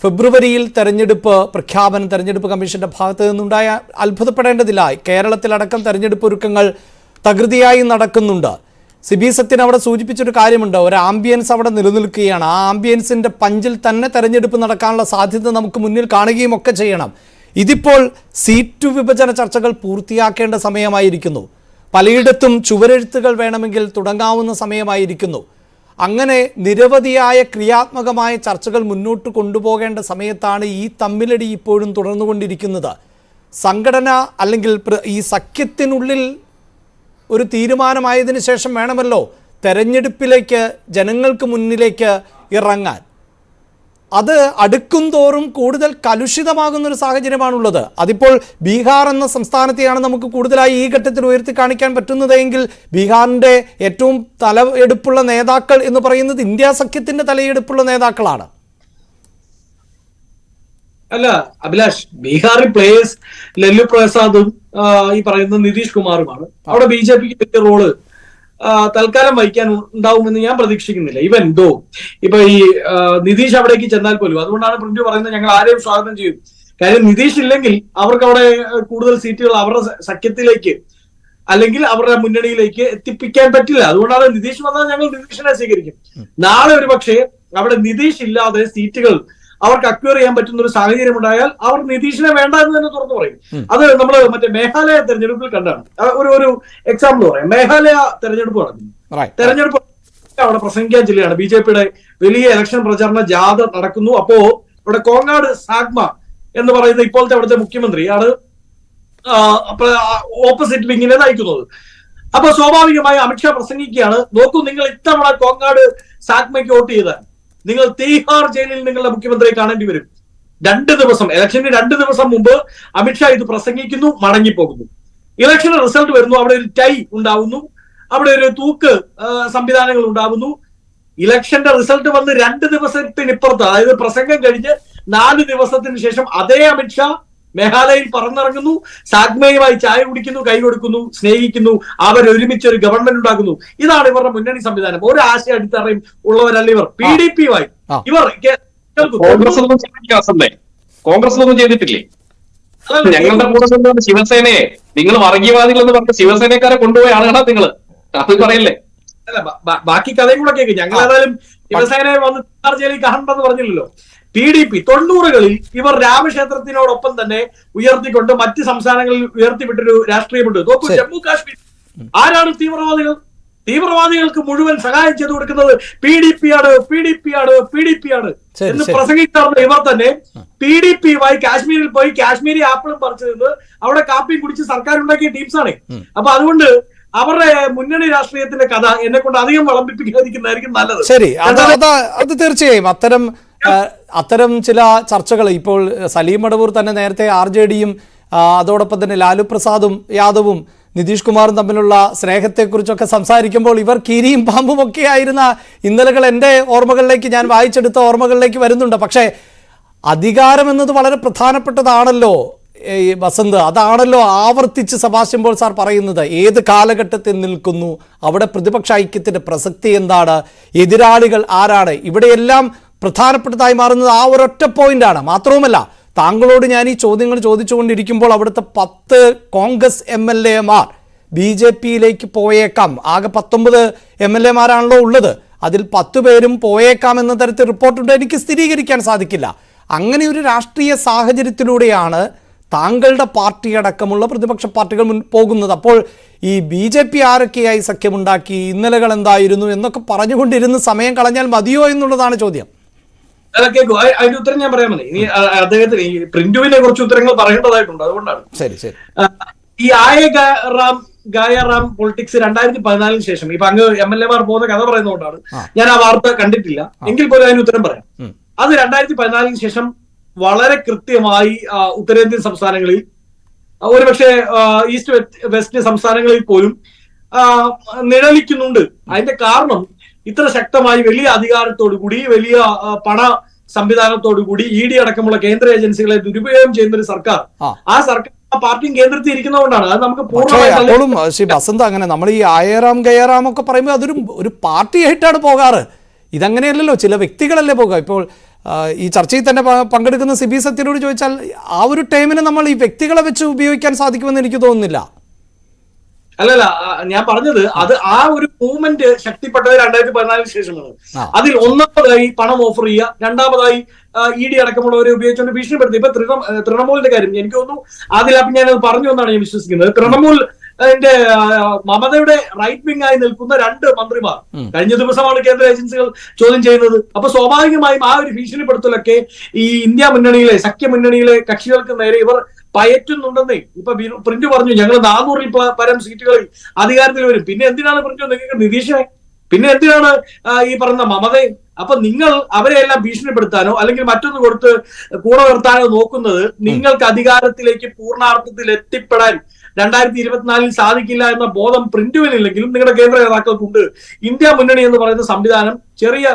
ഫെബ്രുവരിയിൽ തെരഞ്ഞെടുപ്പ് കമ്മീഷന്റെ ഭാഗത്ത് നിന്നുണ്ടായ അത്ഭുതപ്പെടേണ്ടതില്ല. കേരളത്തിലടക്കം തെരഞ്ഞെടുപ്പ് ഒരുക്കങ്ങൾ തകൃതിയായി നടക്കുന്നുണ്ട്. സിബി സത്യൻ അവിടെ സൂചിപ്പിച്ചൊരു കാര്യമുണ്ട്, ഒരു ആംബിയൻസ് അവിടെ നിലനിൽക്കുകയാണ്. ആ ആംബിയൻസിന്റെ പഞ്ചിൽ തന്നെ തെരഞ്ഞെടുപ്പ് നടക്കാനുള്ള സാധ്യത നമുക്ക് മുന്നിൽ കാണുകയും ഒക്കെ ചെയ്യണം. ഇതിപ്പോൾ സീറ്റ് വിഭജന ചർച്ചകൾ പൂർത്തിയാക്കേണ്ട സമയമായിരിക്കുന്നു. പലയിടത്തും ചുവരെഴുത്തുകൾ വേണമെങ്കിൽ തുടങ്ങാവുന്ന സമയമായിരിക്കുന്നു. അങ്ങനെ നിരവധിയായ ക്രിയാത്മകമായ ചർച്ചകൾ മുന്നോട്ട് കൊണ്ടുപോകേണ്ട സമയത്താണ് ഈ തമ്മിലടി ഇപ്പോഴും തുടർന്നുകൊണ്ടിരിക്കുന്നത്. സംഘടന അല്ലെങ്കിൽ ഈ സഖ്യത്തിനുള്ളിൽ ഒരു തീരുമാനമായതിനു ശേഷം വേണമല്ലോ തെരഞ്ഞെടുപ്പിലേക്ക്, ജനങ്ങൾക്ക് മുന്നിലേക്ക് ഇറങ്ങാൻ. അത് അടുക്കും തോറും കൂടുതൽ കലുഷിതമാകുന്നൊരു സാഹചര്യമാണുള്ളത്. അതിപ്പോൾ ബീഹാർ എന്ന സംസ്ഥാനത്തെയാണ് നമുക്ക് കൂടുതലായി ഈ ഘട്ടത്തിൽ ഉയർത്തി കാണിക്കാൻ പറ്റുന്നതെങ്കിൽ ബീഹാറിൻ്റെ ഏറ്റവും തലയെടുപ്പുള്ള നേതാക്കൾ എന്ന് പറയുന്നത് ഇന്ത്യ സഖ്യത്തിന്റെ തലയെടുപ്പുള്ള നേതാക്കളാണ്. അല്ല അഭിലാഷ്, ബീഹാറിൽ പ്ലേയേഴ്സ് ലല്ലു പ്രസാദും ഈ പറയുന്ന നിതീഷ് കുമാറുമാണ്. അവിടെ ബി ജെ പിക്ക് വലിയ റോള് തൽക്കാലം വഹിക്കാൻ ഉണ്ടാവുമെന്ന് ഞാൻ പ്രതീക്ഷിക്കുന്നില്ല. ഇവൻ ദോ ഇപ്പൊ ഈ നിതീഷ് അവിടേക്ക് ചെന്നാൽ പോലും, അതുകൊണ്ടാണ് പ്രിന്റു പറയുന്നത് ഞങ്ങൾ ആരെയും സ്വാഗതം ചെയ്യും. കാര്യം നിതീഷ് ഇല്ലെങ്കിൽ അവർക്ക് അവിടെ കൂടുതൽ സീറ്റുകൾ അവരുടെ സഖ്യത്തിലേക്ക് അല്ലെങ്കിൽ അവരുടെ മുന്നണിയിലേക്ക് എത്തിപ്പിക്കാൻ പറ്റില്ല. അതുകൊണ്ടാണ് നിതീഷ് വന്നാൽ ഞങ്ങൾ നിതീഷിനെ സ്വീകരിക്കും. നാളെ ഒരു പക്ഷേ അവിടെ നിതീഷ് ഇല്ലാതെ സീറ്റുകൾ അവർക്ക് അക്വയർ ചെയ്യാൻ പറ്റുന്ന ഒരു സാഹചര്യം ഉണ്ടായാൽ അവർ നിതീഷിനെ വേണ്ട എന്ന് തന്നെ തുറന്നു പറയും. അത് നമ്മൾ മറ്റേ മേഘാലയ തെരഞ്ഞെടുപ്പിൽ കണ്ടാണ്. ഒരു എക്സാമ്പിൾ പറയാം. മേഘാലയ തെരഞ്ഞെടുപ്പ് നടക്കുന്നു. തെരഞ്ഞെടുപ്പ് അവിടെ പ്രസംഗിക്കാൻ ജില്ലയാണ്. ബി ജെ പിയുടെ വലിയ ഇലക്ഷൻ പ്രചാരണ ജാഥ നടക്കുന്നു. അപ്പോ ഇവിടെ കോങ്ങാട് സാഗ്മ എന്ന് പറയുന്ന ഇപ്പോഴത്തെ അവിടുത്തെ മുഖ്യമന്ത്രിയാണ് ഓപ്പോസിറ്റ് വിങ്ങിനെ നയിക്കുന്നത്. അപ്പൊ സ്വാഭാവികമായി അമിത്ഷാ പ്രസംഗിക്കുകയാണ്, നോക്കൂ നിങ്ങൾ ഇത്തവണ കോങ്ങാട് സാഗ്മയ്ക്ക് വോട്ട് ചെയ്താൽ നിങ്ങൾ തീഹാർ ജയിലിൽ നിങ്ങളുടെ മുഖ്യമന്ത്രിയെ കാണേണ്ടി വരും. 2 ദിവസം, ഇലക്ഷന് 2 ദിവസം മുമ്പ് അമിത്ഷാ ഇത് പ്രസംഗിക്കുന്നു, മടങ്ങിപ്പോകുന്നു. ഇലക്ഷന് റിസൾട്ട് വരുന്നു, അവിടെ ഒരു ടൈ ഉണ്ടാവുന്നു, അവിടെ ഒരു തൂക്ക് സംവിധാനങ്ങൾ ഉണ്ടാവുന്നു. ഇലക്ഷന്റെ റിസൾട്ട് വന്ന് 2 ദിവസത്തിനിപ്പുറത്ത്, അതായത് പ്രസംഗം കഴിഞ്ഞ് 4 ദിവസത്തിന് ശേഷം അതേ അമിത്ഷാ മേഘാലയയിൽ പറന്നിറങ്ങുന്നു, സാഗ്മയുമായി ചായ കുടിക്കുന്നു, കൈ കൊടുക്കുന്നു, സ്നേഹിക്കുന്നു, അവരൊരുമിച്ച് ഒരു ഗവൺമെന്റ് ഉണ്ടാക്കുന്നു. ഇതാണ് ഇവരുടെ മുന്നണി സംവിധാനം. ഒരു ആശയ അടിത്തറയും ഉള്ളവരല്ല ഇവർ. PDP ഇവർ കോൺഗ്രസിലൊന്നും ചെയ്തിട്ടില്ലേ? ഞങ്ങളുടെ കൂടെ കൊണ്ടുവന്ന ശിവസേനയെ നിങ്ങൾ വർഗീയവാദികൾ എന്ന് പറഞ്ഞ ശിവസേനക്കാരെ കൊണ്ടുപോയ ആളുകളാണ് നിങ്ങൾ. അത് പറയല്ലേ? അല്ല, ബാക്കി കഥയും കൂടെ കേൾക്കും. ഞങ്ങൾ ഏതായാലും ശിവസേനയെ വന്ന് ജയിലിൽ കാണണ്ടെന്ന് പറഞ്ഞില്ലല്ലോ. PDP 90കളിൽ ഇവർ രാമക്ഷേത്രത്തിനോടൊപ്പം തന്നെ ഉയർത്തിക്കൊണ്ട് മറ്റ് സംസ്ഥാനങ്ങളിൽ ഉയർത്തിവിട്ടൊരു രാഷ്ട്രീയമുണ്ട്. നോക്കൂ, ജമ്മു കാശ്മീർ ആരാണ് തീവ്രവാദികൾക്ക് മുഴുവൻ സഹായം ചെയ്തു കൊടുക്കുന്നത്? PDP ആണ് എന്ന് പ്രസംഗിച്ചാർന്ന ഇവർ തന്നെ PDP കാശ്മീരിൽ പോയി കാശ്മീരി ആപ്പിളും പറിച്ചു നിന്ന് അവിടെ കാപ്പിയും കുടിച്ച് സർക്കാർ ഉണ്ടാക്കിയ ടീംസാണ്. അപ്പൊ അതുകൊണ്ട് അവരുടെ മുന്നണി രാഷ്ട്രീയത്തിന്റെ കഥ എന്നെ കൊണ്ട് അധികം വിളമ്പിപ്പിക്കാതിരിക്കുന്നതായിരിക്കും നല്ലത്. ശരി, അത് തീർച്ചയായും അത്തരം ചില ചർച്ചകൾ ഇപ്പോൾ സലീം മടവൂർ തന്നെ നേരത്തെ RJDയും അതോടൊപ്പം തന്നെ ലാലു പ്രസാദും യാദവും നിതീഷ് കുമാറും തമ്മിലുള്ള സ്നേഹത്തെക്കുറിച്ചൊക്കെ സംസാരിക്കുമ്പോൾ ഇവർ കീരിയും പാമ്പും ഒക്കെ ആയിരുന്ന ഇന്നലകൾ എൻ്റെ ഓർമ്മകളിലേക്ക്, ഞാൻ വായിച്ചെടുത്ത ഓർമ്മകളിലേക്ക് വരുന്നുണ്ട്. പക്ഷേ അധികാരം എന്നത് വളരെ പ്രധാനപ്പെട്ടതാണല്ലോ വസന്ത്. അതാണല്ലോ ആവർത്തിച്ച് സെബാസ്റ്റ്യൻ പോൾ സാർ പറയുന്നത്. ഏത് കാലഘട്ടത്തിൽ നിൽക്കുന്നു, അവിടെ പ്രതിപക്ഷ ഐക്യത്തിന്റെ പ്രസക്തി എന്താണ്, എതിരാളികൾ ആരാണ്, ഇവിടെയെല്ലാം പ്രധാനപ്പെട്ടതായി മാറുന്നത് ആ ഒരൊറ്റ പോയിന്റാണ്. മാത്രവുമല്ല, താങ്കളോട് ഞാൻ ഈ ചോദ്യങ്ങൾ ചോദിച്ചുകൊണ്ടിരിക്കുമ്പോൾ അവിടുത്തെ 10 കോൺഗ്രസ് MLAമാർ BJPയിലേക്ക് പോയേക്കാം. ആകെ 19 MLAമാരാണല്ലോ ഉള്ളത്. അതിൽ 10 പേരും പോയേക്കാം എന്ന തരത്തിൽ റിപ്പോർട്ടുണ്ട്. എനിക്ക് സ്ഥിരീകരിക്കാൻ സാധിക്കില്ല. അങ്ങനെ ഒരു രാഷ്ട്രീയ സാഹചര്യത്തിലൂടെയാണ് താങ്കളുടെ പാർട്ടി അടക്കമുള്ള പ്രതിപക്ഷ പാർട്ടികൾ പോകുന്നത്. അപ്പോൾ ഈ BJP ആരൊക്കെയായി സഖ്യമുണ്ടാക്കി, ഇന്നലകൾ എന്തായിരുന്നു എന്നൊക്കെ പറഞ്ഞുകൊണ്ടിരുന്ന് സമയം കളഞ്ഞാൽ മതിയോ എന്നുള്ളതാണ് ചോദ്യം. അതിന്റെ ഉത്തരം ഞാൻ പറയാൻ മതി. ഇനി അദ്ദേഹത്തിന് ഈ പ്രിന്റുവിനെ കുറച്ച് ഉത്തരങ്ങൾ പറയേണ്ടതായിട്ടുണ്ട്, അതുകൊണ്ടാണ്. ശരി ശരി. ഈ ഗായറാം പൊളിറ്റിക്സ് 2014 ശേഷം ഇപ്പൊ അങ്ങ് MLA മാർ പോകുന്ന കഥ പറയുന്നതുകൊണ്ടാണ് ഞാൻ ആ വാർത്ത കണ്ടിട്ടില്ല, എങ്കിൽ പോലും അതിന് ഉത്തരം പറയാം. അത് 2014 ശേഷം വളരെ കൃത്യമായി ഉത്തരേന്ത്യൻ സംസ്ഥാനങ്ങളിൽ, ഒരുപക്ഷെ ഈസ്റ്റ് വെസ്റ്റ് സംസ്ഥാനങ്ങളിൽ പോലും നിഴലിക്കുന്നുണ്ട്. അതിന്റെ കാരണം ഇത്ര ശക്തമായി വലിയ അധികാരത്തോടുകൂടി, വലിയ പണ സംവിധാനത്തോടുകൂടി ED അടക്കമുള്ള കേന്ദ്ര ഏജൻസികളെ ദുരുപയോഗം ചെയ്യുന്ന ഒരു സർക്കാർ, ആ സർക്കാർ പാർട്ടിയും കേന്ദ്രത്തിൽ ഇരിക്കുന്നതുകൊണ്ടാണ്. അത് നമുക്ക് പൂർണ്ണമായും ശ്രീ ബസന്ത്, അങ്ങനെ നമ്മൾ ഈ ആയറാം ഗയറാം ഒക്കെ പറയുമ്പോൾ അതൊരു ഒരു പാർട്ടിയായിട്ടാണ് പോകാറ്. ഇതങ്ങനെയല്ലല്ലോ, ചില വ്യക്തികളല്ലേ പോകുക. ഇപ്പോൾ ഈ ചർച്ചയിൽ തന്നെ പങ്കെടുക്കുന്ന സിബി സത്യനോട് ചോദിച്ചാൽ ആ ഒരു ടൈമിന് നമ്മൾ ഈ വ്യക്തികളെ വെച്ച് ഉപയോഗിക്കാൻ സാധിക്കുമെന്ന് എനിക്ക് തോന്നുന്നില്ല. അല്ലല്ല, ഞാൻ പറഞ്ഞത് അത് ആ ഒരു മൂവ്മെന്റ് ശക്തിപ്പെട്ടത് 2014 ശേഷമാണ്. അതിൽ ഒന്നാമതായി പണം ഓഫർ ചെയ്യുക, രണ്ടാമതായി ED അടക്കമുള്ളവരെ ഉപയോഗിച്ചുകൊണ്ട് ഭീഷണിപ്പെടുത്തി. ഇപ്പൊ തൃണമൂലിന്റെ കാര്യം എനിക്ക് തോന്നുന്നു അതിലപ്പം ഞാനത് പറഞ്ഞു എന്നാണ് ഞാൻ വിശ്വസിക്കുന്നത്. തൃണമൂൽ മമതയുടെ റൈറ്റ് വിങ് ആയി നിൽക്കുന്ന 2 മന്ത്രിമാർ കഴിഞ്ഞ ദിവസമാണ് കേന്ദ്ര ഏജൻസികൾ ചോദ്യം ചെയ്യുന്നത്. അപ്പൊ സ്വാഭാവികമായും ആ ഒരു ഭീഷണിപ്പെടുത്തലൊക്കെ ഈ ഇന്ത്യ മുന്നണിയിലെ സഖ്യമുന്നണിയിലെ കക്ഷികൾക്ക് നേരെ ഇവർ പയറ്റുന്നുണ്ടെന്നേ. ഇപ്പൊ പ്രിന്റ് പറഞ്ഞു ഞങ്ങൾ 400-ൽ പരം സീറ്റുകളിൽ അധികാരത്തിൽ വരും. പിന്നെ എന്തിനാണ് പ്രിന്റ് നിങ്ങൾക്ക് നിതീഷെ, പിന്നെ എന്തിനാണ് ഈ പറഞ്ഞ മമതയെ? അപ്പൊ നിങ്ങൾ അവരെ എല്ലാം ഭീഷണിപ്പെടുത്താനോ അല്ലെങ്കിൽ മറ്റൊന്ന് കൊടുത്ത് കൂടെ നിർത്താനോ നോക്കുന്നത് നിങ്ങൾക്ക് അധികാരത്തിലേക്ക് പൂർണ്ണാർത്ഥത്തിൽ എത്തിപ്പെടാൻ 2024 സാധിക്കില്ല എന്ന ബോധം പ്രിന്റുവിനില്ലെങ്കിലും നിങ്ങളുടെ കേന്ദ്ര നേതാക്കൾക്കുണ്ട്. ഇന്ത്യ മുന്നണി എന്ന് പറയുന്ന സംവിധാനം ചെറിയ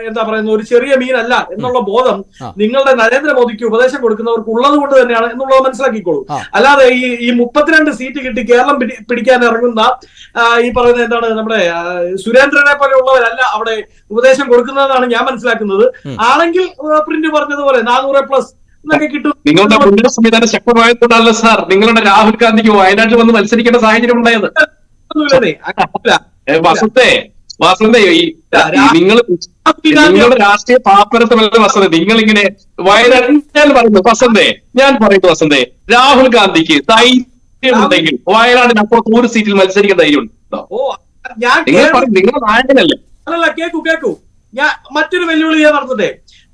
എന്താ പറയുന്ന ഒരു ചെറിയ മീനല്ല എന്നുള്ള ബോധം നിങ്ങളുടെ നരേന്ദ്രമോദിക്ക് ഉപദേശം കൊടുക്കുന്നവർക്ക് ഉള്ളത് കൊണ്ട് തന്നെയാണ് എന്നുള്ളത് മനസ്സിലാക്കിക്കോളൂ. അല്ലാതെ ഈ 32 സീറ്റ് കിട്ടി കേരളം പിടിക്കാൻ ഇറങ്ങുന്ന ഈ പറയുന്ന എന്താണ് നമ്മുടെ സുരേന്ദ്രനെ പോലെ ഉള്ളവരല്ല അവിടെ ഉപദേശം കൊടുക്കുന്നതെന്നാണ് ഞാൻ മനസ്സിലാക്കുന്നത്. ആണെങ്കിൽ പ്രിന്റ് പറഞ്ഞതുപോലെ 400+ നിങ്ങളുടെ മുന്നണി സംവിധാനം ശക്തമായതുകൊണ്ടല്ല സാർ നിങ്ങളുടെ രാഹുൽ ഗാന്ധിക്ക് വയനാട്ടിൽ വന്ന് മത്സരിക്കേണ്ട സാഹചര്യം ഉണ്ടായത്. വസന്തേ നിങ്ങളുടെ രാഷ്ട്രീയ പാപ്പരത്തമല്ല വസന്തേ, നിങ്ങളിങ്ങനെ വയനാട്ടിൽ ഞാൻ പറയുന്നു വസന്തേ, രാഹുൽ ഗാന്ധിക്ക് ധൈര്യമുണ്ടെങ്കിൽ വയനാടിനപ്പുറത്ത് 1 സീറ്റിൽ മത്സരിക്കാൻ ധൈര്യമുണ്ടോ? നിങ്ങളുടെ നായകനല്ലേ? അല്ലല്ല, കേക്കൂ ഞാൻ മറ്റൊരു വെല്ലുവിളി ഞാൻ നടത്തട്ടെ.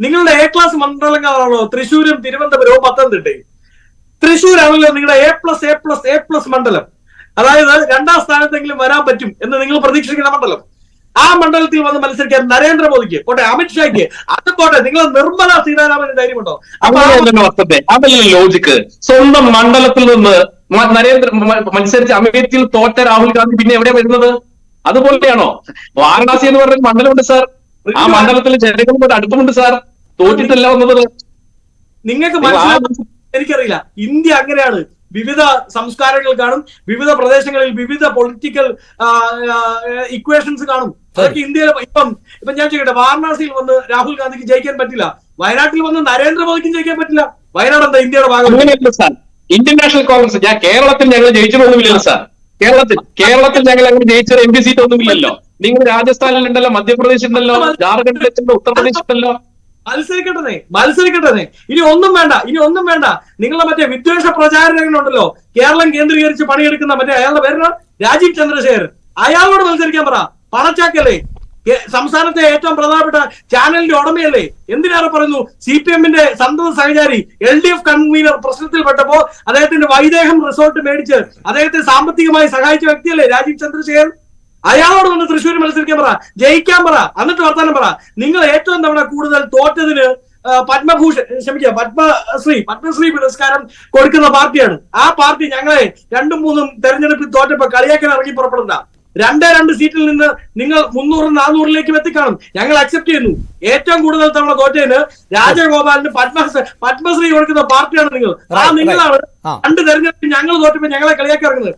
നിങ്ങളുടെ A ക്ലാസ് മണ്ഡലങ്ങളാണല്ലോ തൃശ്ശൂരും തിരുവനന്തപുരവും പത്തനംതിട്ടയും. തൃശ്ശൂരാണല്ലോ നിങ്ങളുടെ A++ മണ്ഡലം. അതായത് 2ാം സ്ഥാനത്തെങ്കിലും വരാൻ പറ്റും എന്ന് നിങ്ങൾ പ്രതീക്ഷിക്കുന്ന മണ്ഡലം. ആ മണ്ഡലത്തിൽ വന്ന് മത്സരിക്കാൻ നരേന്ദ്രമോദിക്ക് പോട്ടെ, അമിത്ഷായ്ക്ക് അത് പോട്ടെ, നിങ്ങൾ നിർമ്മല സീതാരാമന് ധൈര്യമുണ്ടോ? അതല്ല ലോജിക്ക്. സ്വന്തം മണ്ഡലത്തിൽ നിന്ന് മത്സരിച്ച് അമേഠിയിൽ തോറ്റ രാഹുൽ ഗാന്ധി പിന്നെ എവിടെ വരുന്നത്? അതുപോലെയാണോ? വാരണാസി എന്ന് പറഞ്ഞ മണ്ഡലമുണ്ട് സാർ, ആ മണ്ഡലത്തിൽ ജനങ്ങളുമായിട്ട് അടുപ്പമുണ്ട് സാർ, തോറ്റിട്ടല്ല വന്നത്. നിങ്ങൾക്ക് എനിക്കറിയില്ല, ഇന്ത്യ അങ്ങനെയാണ്. വിവിധ സംസ്കാരങ്ങൾ കാണും, വിവിധ പ്രദേശങ്ങളിൽ വിവിധ പൊളിറ്റിക്കൽ ഇക്വേഷൻസ് കാണും. അതൊക്കെ ഇന്ത്യയിലെ ഇപ്പം ഞാൻ ചോദിക്കട്ടെ, വാരണാസിയിൽ വന്ന് രാഹുൽ ഗാന്ധിക്ക് ജയിക്കാൻ പറ്റില്ല, വയനാട്ടിൽ വന്ന് നരേന്ദ്രമോദിക്കും ജയിക്കാൻ പറ്റില്ല. വയനാട് എന്താ ഇന്ത്യയുടെ ഭാഗം? അങ്ങനെയല്ല സാർ. ഇന്ത്യൻ നാഷണൽ കോൺഗ്രസ് കേരളത്തിൽ ഞങ്ങൾ ജയിച്ചിട്ടൊന്നുമില്ലല്ലോ സാർ. കേരളത്തിൽ ഞങ്ങൾ അങ്ങനെ ജയിച്ച MP സീറ്റ് ഒന്നുമില്ലല്ലോ. നിങ്ങൾ രാജസ്ഥാനിലുണ്ടല്ലോ, മധ്യപ്രദേശിലുണ്ടല്ലോ, ജാർഖണ്ഡിലുണ്ടല്ലോ, ഉത്തർപ്രദേശിലുണ്ടല്ലോ. മത്സരിക്കട്ടെ. ഇനി ഒന്നും വേണ്ട. നിങ്ങളുടെ മറ്റേ വിദ്വേഷ പ്രചാരണങ്ങളുണ്ടല്ലോ, കേരളം കേന്ദ്രീകരിച്ച് പണിയെടുക്കുന്ന മറ്റേ അയാളുടെ പേരാണ് രാജീവ് ചന്ദ്രശേഖരൻ. അയാളോട് മത്സരിക്കാൻ പറ. പണച്ചാക്കല്ലേ, സംസ്ഥാനത്തെ ഏറ്റവും പ്രധാനപ്പെട്ട ചാനലിന്റെ ഉടമയല്ലേ? എന്തിനേറെ പറയുന്നു, CPM-ന്റെ സന്തത സഹചാരി LDF കൺവീനർ പ്രശ്നത്തിൽപ്പെട്ടപ്പോ അദ്ദേഹത്തിന്റെ വൈദേഹം റിസോർട്ട് മേടിച്ച് അദ്ദേഹത്തെ സാമ്പത്തികമായി സഹായിച്ച വ്യക്തിയല്ലേ രാജീവ് ചന്ദ്രശേഖരൻ? അയാളോട് വന്ന് തൃശ്ശൂർ മത്സരിക്കാൻ പറ, ജയിക്കാൻ പറ, എന്നിട്ട് വർത്താനം പറ. നിങ്ങൾ ഏറ്റവും തവണ കൂടുതൽ തോറ്റതിന് പത്മശ്രീ പുരസ്കാരം കൊടുക്കുന്ന പാർട്ടിയാണ്. ആ പാർട്ടി ഞങ്ങളെ 2-3 തെരഞ്ഞെടുപ്പിൽ തോറ്റപ്പോ കളിയാക്കാൻ ഇറങ്ങി പുറപ്പെടണ്ട. 2 സീറ്റിൽ നിന്ന് നിങ്ങൾ 300-400-ലേക്ക് എത്തിക്കാണും. ഞങ്ങൾ അക്സെപ്റ്റ് ചെയ്യുന്നു. ഏറ്റവും കൂടുതൽ തവണ തോറ്റതിന് രാജഗോപാലിന് പത്മശ്രീ കൊടുക്കുന്ന പാർട്ടിയാണ് നിങ്ങൾ. നിങ്ങളാണ് 2 തെരഞ്ഞെടുപ്പിൽ ഞങ്ങൾ തോറ്റപ്പോ ഞങ്ങളെ കളിയാക്കി ഇറങ്ങുന്നത്.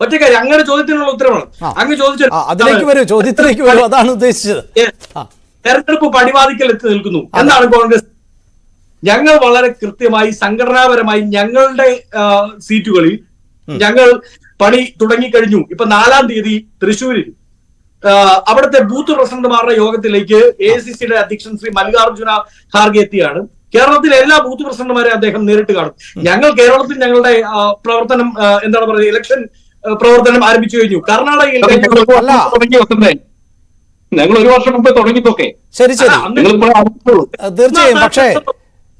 ഒറ്റക്കാരി അങ്ങനെ ചോദ്യത്തിനുള്ള ഉത്തരവാണ്. അങ്ങ് ചോദ്യത്തിലേക്ക് വരും, അതാണ് ഉദ്ദേശിച്ചത്. തെരഞ്ഞെടുപ്പ് പടിവാതിക്കൽ എത്തി നിൽക്കുന്നു. എന്താണ് കോൺഗ്രസ്? ഞങ്ങൾ വളരെ കൃത്യമായി സംഘടനാപരമായി ഞങ്ങളുടെ സീറ്റുകളിൽ ഞങ്ങൾ പണി തുടങ്ങിക്കഴിഞ്ഞു. ഇപ്പൊ 4-ാം തീയതി തൃശ്ശൂരിൽ അവിടുത്തെ ബൂത്ത് പ്രസിഡന്റുമാരുടെ യോഗത്തിലേക്ക് AICCയുടെ അധ്യക്ഷൻ ശ്രീ മല്ലികാർജുന ഖാർഗെ എത്തിയാണ്. കേരളത്തിലെ എല്ലാ ബൂത്ത് പ്രസിഡന്റുമാരെ അദ്ദേഹം നേരിട്ട് കാണും. ഞങ്ങൾ കേരളത്തിൽ ഞങ്ങളുടെ പ്രവർത്തനം എന്താണ് പറയുക, ഇലക്ഷൻ പ്രവർത്തനം ആരംഭിച്ചു കഴിഞ്ഞു. കർണാടകയിൽ ഞങ്ങൾ 1 വർഷം മുമ്പേ തുടങ്ങിയിട്ടൊക്കെ. ശരി തീർച്ചയായും. പക്ഷേ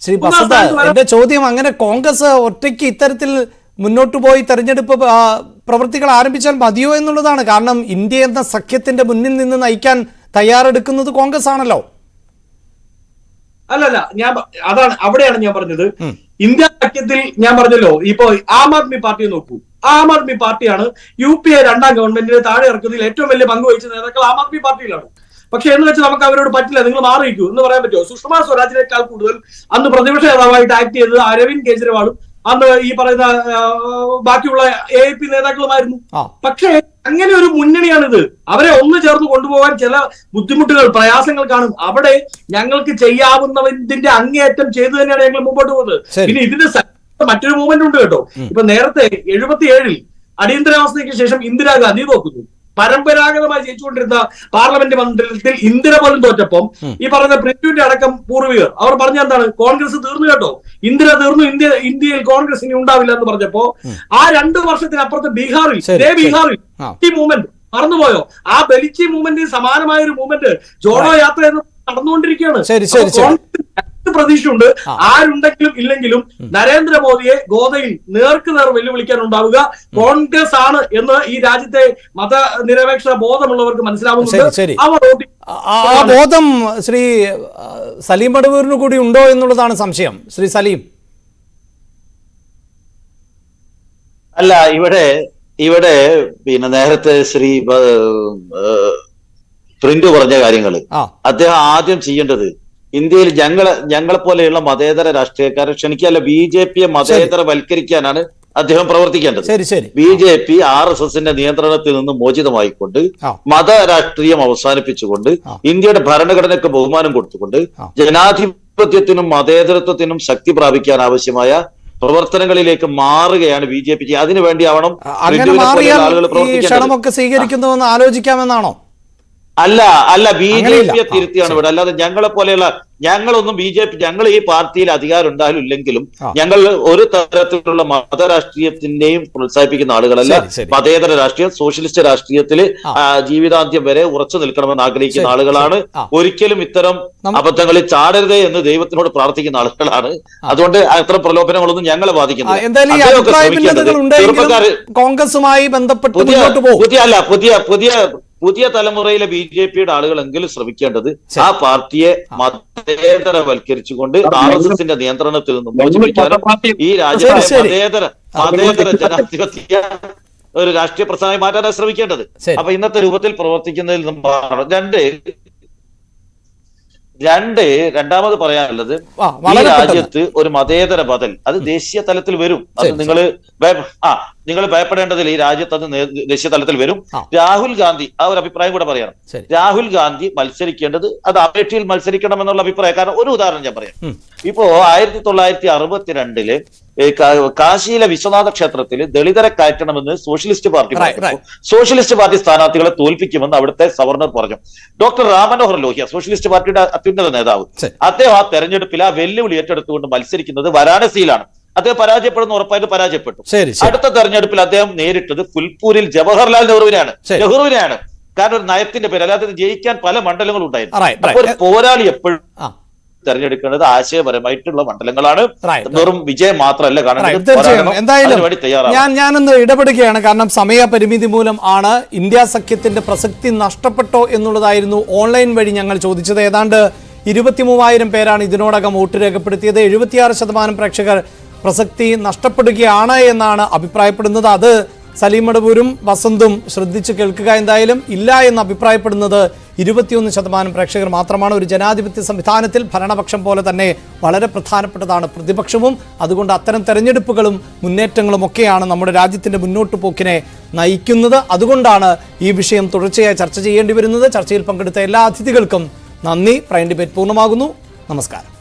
ശ്രീ ബസന്ത്, എന്റെ ചോദ്യം, അങ്ങനെ കോൺഗ്രസ് ഒറ്റയ്ക്ക് ഇത്തരത്തിൽ മുന്നോട്ട് പോയി തെരഞ്ഞെടുപ്പ് പ്രവൃത്തികൾ ആരംഭിച്ചാൽ മതിയോ എന്നുള്ളതാണ്. കാരണം ഇന്ത്യ എന്ന സഖ്യത്തിന്റെ മുന്നിൽ നിന്ന് നയിക്കാൻ തയ്യാറെടുക്കുന്നത് കോൺഗ്രസ് ആണല്ലോ. അല്ലല്ല, അവിടെയാണ് ഞാൻ പറഞ്ഞത്. ഇന്ത്യ സഖ്യത്തിൽ ഞാൻ പറഞ്ഞല്ലോ, ഇപ്പോ ആം ആദ്മി പാർട്ടിയെ നോക്കൂ. ആം ആദ്മി പാർട്ടിയാണ് UPA 2ാം ഗവൺമെന്റിന് താഴെ ഇറക്കുന്നതിൽ ഏറ്റവും വലിയ പങ്ക് വഹിച്ച നേതാക്കൾ ആം ആദ്മി പാർട്ടിയിലാണ്. പക്ഷെ എന്ന് വെച്ച് നമുക്ക് അവരോട് പറ്റില്ല, നിങ്ങൾ മാറിയിരിക്കൂ എന്ന് പറയാൻ പറ്റുമോ? സുഷമ സ്വരാജിനേക്കാൾ കൂടുതൽ അന്ന് പ്രതിപക്ഷ നേതാവായിട്ട് ആക്ട് ചെയ്തത് അരവിന്ദ് കെജ്രിവാളും അന്ന് ഈ പറയുന്ന ബാക്കിയുള്ള AIP നേതാക്കളുമായിരുന്നു. പക്ഷേ അങ്ങനെ ഒരു മുന്നണിയാണിത്. അവരെ ഒന്ന് ചേർന്ന് കൊണ്ടുപോകാൻ ചില ബുദ്ധിമുട്ടുകൾ, പ്രയാസങ്ങൾ കാണും. അവിടെ ഞങ്ങൾക്ക് ചെയ്യാവുന്നതിന്റെ അങ്ങേയറ്റം ചെയ്തു തന്നെയാണ് ഞങ്ങൾ മുമ്പോട്ട് പോകുന്നത്. പിന്നെ ഇതിന് മറ്റൊരു മൂവ്മെന്റ് ഉണ്ട് കേട്ടോ. ഇപ്പൊ നേരത്തെ 77-ൽ അടിയന്തരാവസ്ഥയ്ക്ക് ശേഷം ഇന്ദിരാഗാന്ധി നോക്കുന്നു. പരമ്പരാഗതമായി ജയിച്ചുകൊണ്ടിരുന്ന പാർലമെന്റ് മണ്ഡലത്തിൽ ഇന്ദിര പോലും തോറ്റപ്പം ഈ പറഞ്ഞ പൃഥ്വിന്റെ അടക്കം പൂർവികർ അവർ പറഞ്ഞ എന്താണ്, കോൺഗ്രസ് തീർന്നു കേട്ടോ, ഇന്ദിര തീർന്നു, ഇന്ത്യയിൽ കോൺഗ്രസ് ഇനി ഉണ്ടാവില്ല എന്ന് പറഞ്ഞപ്പോ ആ 2 വർഷത്തിനപ്പുറത്ത് ബീഹാറിൽ ഈ മൂവ്മെന്റ് മറന്നുപോയോ? ആ ബെലിച്ചി മൂവ്മെന്റിന് സമാനമായ ഒരു മൂവ്മെന്റ് ജോഡോ യാത്ര എന്ന് നടന്നുകൊണ്ടിരിക്കുകയാണ്. പ്രതീക്ഷയുണ്ട്. ആരുണ്ടെങ്കിലും ഇല്ലെങ്കിലും നരേന്ദ്രമോദിയെ ഗോദയിൽ നേർക്കുനേർ വെല്ലുവിളിക്കാൻ ഉണ്ടാവുക കോൺഗ്രസ് ആണ് എന്ന് ഈ രാജ്യത്തെ മതനിരപേക്ഷ ബോധമുള്ളവർക്ക് മനസ്സിലാവുന്നുണ്ട്. ആ ബോധം ശ്രീ സലീം മടവൂരിന് കൂടി ഉണ്ടോ എന്നുള്ളതാണ് സംശയം. ശ്രീ സലീം. അല്ല, ഇവിടെ പിന്നെ നേരത്തെ ശ്രീ പ്രിന്റ് പറഞ്ഞ കാര്യങ്ങള് അദ്ദേഹം ആദ്യം ചെയ്യേണ്ടത് ഇന്ത്യയിൽ ഞങ്ങളെ പോലെയുള്ള മതേതര രാഷ്ട്രീയക്കാരെ ക്ഷണിക്കുകയല്ല, BJPയെ മതേതരവൽക്കരിക്കാനാണ് അദ്ദേഹം പ്രവർത്തിക്കേണ്ടത്. BJP RSSന്റെ നിയന്ത്രണത്തിൽ നിന്ന് മോചിതമായിക്കൊണ്ട് മതരാഷ്ട്രീയം അവസാനിപ്പിച്ചുകൊണ്ട് ഇന്ത്യയുടെ ഭരണഘടനയ്ക്ക് ബഹുമാനം കൊടുത്തുകൊണ്ട് ജനാധിപത്യത്തിനും മതേതരത്വത്തിനും ശക്തി പ്രാപിക്കാൻ ആവശ്യമായ പ്രവർത്തനങ്ങളിലേക്ക് മാറുകയാണ് BJP. അതിനുവേണ്ടി ആവണം ആളുകൾ പ്രവർത്തിക്കുന്നത്. സ്വീകരിക്കുന്നുവെന്ന് ആലോചിക്കാമെന്നാണോ? അല്ല BJPയെ തിരുത്തിയാണ് ഇവിടെ. അല്ലാതെ ഞങ്ങളെ പോലെയുള്ള ഞങ്ങളൊന്നും ഞങ്ങൾ ഈ പാർട്ടിയിൽ അധികാരം ഉണ്ടായാലും ഇല്ലെങ്കിലും ഞങ്ങൾ ഒരു തരത്തിലുള്ള മതരാഷ്ട്രീയത്തിന്റെയും പ്രോത്സാഹിപ്പിക്കുന്ന ആളുകളല്ല. മതേതര രാഷ്ട്രീയം, സോഷ്യലിസ്റ്റ് രാഷ്ട്രീയത്തിൽ ജീവിതാന്ത്യം വരെ ഉറച്ചു നിൽക്കണമെന്ന് ആഗ്രഹിക്കുന്ന ആളുകളാണ്. ഒരിക്കലും ഇത്തരം അബദ്ധങ്ങളിൽ ചാടരുതേ എന്ന് ദൈവത്തിനോട് പ്രാർത്ഥിക്കുന്ന ആളുകളാണ്. അതുകൊണ്ട് അത്തരം പ്രലോഭനങ്ങളൊന്നും ഞങ്ങളെ ബാധിക്കുന്നില്ല. കോൺഗ്രസുമായി ബന്ധപ്പെട്ട് പുതിയ തലമുറയിലെ BJPയുടെ ആളുകളെങ്കിലും ശ്രമിക്കേണ്ടത് ആ പാർട്ടിയെ മതേതരവൽക്കരിച്ചുകൊണ്ട് RSSന്റെ നിയന്ത്രണത്തിൽ നിന്ന് മോചിപ്പിക്കാനും ഈ രാജ്യത്തെ മതേതര ജനാധിപത്യ ഒരു രാഷ്ട്രീയ പ്രസ്ഥാനമായി മാറ്റാനാണ് ശ്രമിക്കേണ്ടത്. അപ്പൊ ഇന്നത്തെ രൂപത്തിൽ പ്രവർത്തിക്കുന്നതിൽ നിന്നും രണ്ടാമത് പറയാനുള്ളത്, ഈ രാജ്യത്ത് ഒരു മതേതര ബദൽ അത് ദേശീയ തലത്തിൽ വരും. അത് നിങ്ങൾ ഭയപ്പെടേണ്ടതില്ല. ഈ രാജ്യത്ത് അത് ദേശീയ തലത്തിൽ വരും. രാഹുൽ ഗാന്ധി, ആ ഒരു അഭിപ്രായം കൂടെ പറയണം. രാഹുൽ ഗാന്ധി മത്സരിക്കേണ്ടത് അത് അമേഠിയിൽ മത്സരിക്കണം എന്നുള്ള അഭിപ്രായം. കാരണം ഒരു ഉദാഹരണം ഞാൻ പറയാം. ഇപ്പോ 1962 കാശിയിലെ വിശ്വനാഥ ക്ഷേത്രത്തിൽ ദളിതരെ കയറ്റണമെന്ന് സോഷ്യലിസ്റ്റ് പാർട്ടി പറഞ്ഞു. സോഷ്യലിസ്റ്റ് പാർട്ടി സ്ഥാനാർത്ഥികളെ തോൽപ്പിക്കുമെന്ന് അവിടുത്തെ ഗവർണർ പറഞ്ഞു. ഡോക്ടർ റാം മനോഹർ ലോഹ്യ, സോഷ്യലിസ്റ്റ് പാർട്ടിയുടെ അത്യുന്നത നേതാവ്, അദ്ദേഹം ആ തെരഞ്ഞെടുപ്പിൽ ആ വെല്ലുവിളി ഏറ്റെടുത്തുകൊണ്ട് മത്സരിക്കുന്നത് വാരാണസിയിലാണ്. അദ്ദേഹം പരാജയപ്പെടുന്ന ഉറപ്പായിട്ട് പരാജയപ്പെട്ടു. അടുത്ത തെരഞ്ഞെടുപ്പിൽ അദ്ദേഹം നേരിട്ടത് ഫുൽപൂരിൽ ജവഹർലാൽ നെഹ്റുവിനെയാണ്. കാരണം ഒരു നയത്തിന്റെ പേര്, അല്ലാതെ ജയിക്കാൻ പല മണ്ഡലങ്ങളും ഉണ്ടായിരുന്നു. അപ്പൊ ഒരു പോരാളി എപ്പോഴും തെരഞ്ഞെടുക്കേണ്ടത് ആശയപരമായിട്ടുള്ള മണ്ഡലങ്ങളാണ്. വെറും വിജയം മാത്രമല്ല കാണുന്നത്. ഞാനൊന്ന് ഇടപെടുകയാണ്, കാരണം സമയപരിമിതി മൂലം ആണ്. ഇന്ത്യ സഖ്യത്തിന്റെ പ്രസക്തി നഷ്ടപ്പെട്ടോ എന്നുള്ളതായിരുന്നു ഓൺലൈൻ വഴി ഞങ്ങൾ ചോദിച്ചത്. ഏതാണ്ട് 23,000 പേരാണ് ഇതിനോടകം വോട്ട് രേഖപ്പെടുത്തിയത്. 76% പ്രേക്ഷകർ പ്രസക്തി നഷ്ടപ്പെടുകയാണ് എന്നാണ് അഭിപ്രായപ്പെടുന്നത്. അത് സലീം മടവൂരും വസന്തും ശ്രദ്ധിച്ചു കേൾക്കുക. എന്തായാലും ഇല്ല എന്ന് അഭിപ്രായപ്പെടുന്നത് 21% പ്രേക്ഷകർ മാത്രമാണ്. ഒരു ജനാധിപത്യ സംവിധാനത്തിൽ ഭരണപക്ഷം പോലെ തന്നെ വളരെ പ്രധാനപ്പെട്ടതാണ് പ്രതിപക്ഷവും. അതുകൊണ്ട് അത്തരം തെരഞ്ഞെടുപ്പുകളും മുന്നേറ്റങ്ങളും ഒക്കെയാണ് നമ്മുടെ രാജ്യത്തിന്റെ മുന്നോട്ട് പോക്കിനെ നയിക്കുന്നത്. അതുകൊണ്ടാണ് ഈ വിഷയം തുടർച്ചയായി ചർച്ച ചെയ്യേണ്ടി വരുന്നത്. ചർച്ചയിൽ പങ്കെടുത്ത എല്ലാ അതിഥികൾക്കും നന്ദി. പ്രൈം ഡിബേറ്റ് പൂർണ്ണമാകുന്നു. നമസ്കാരം.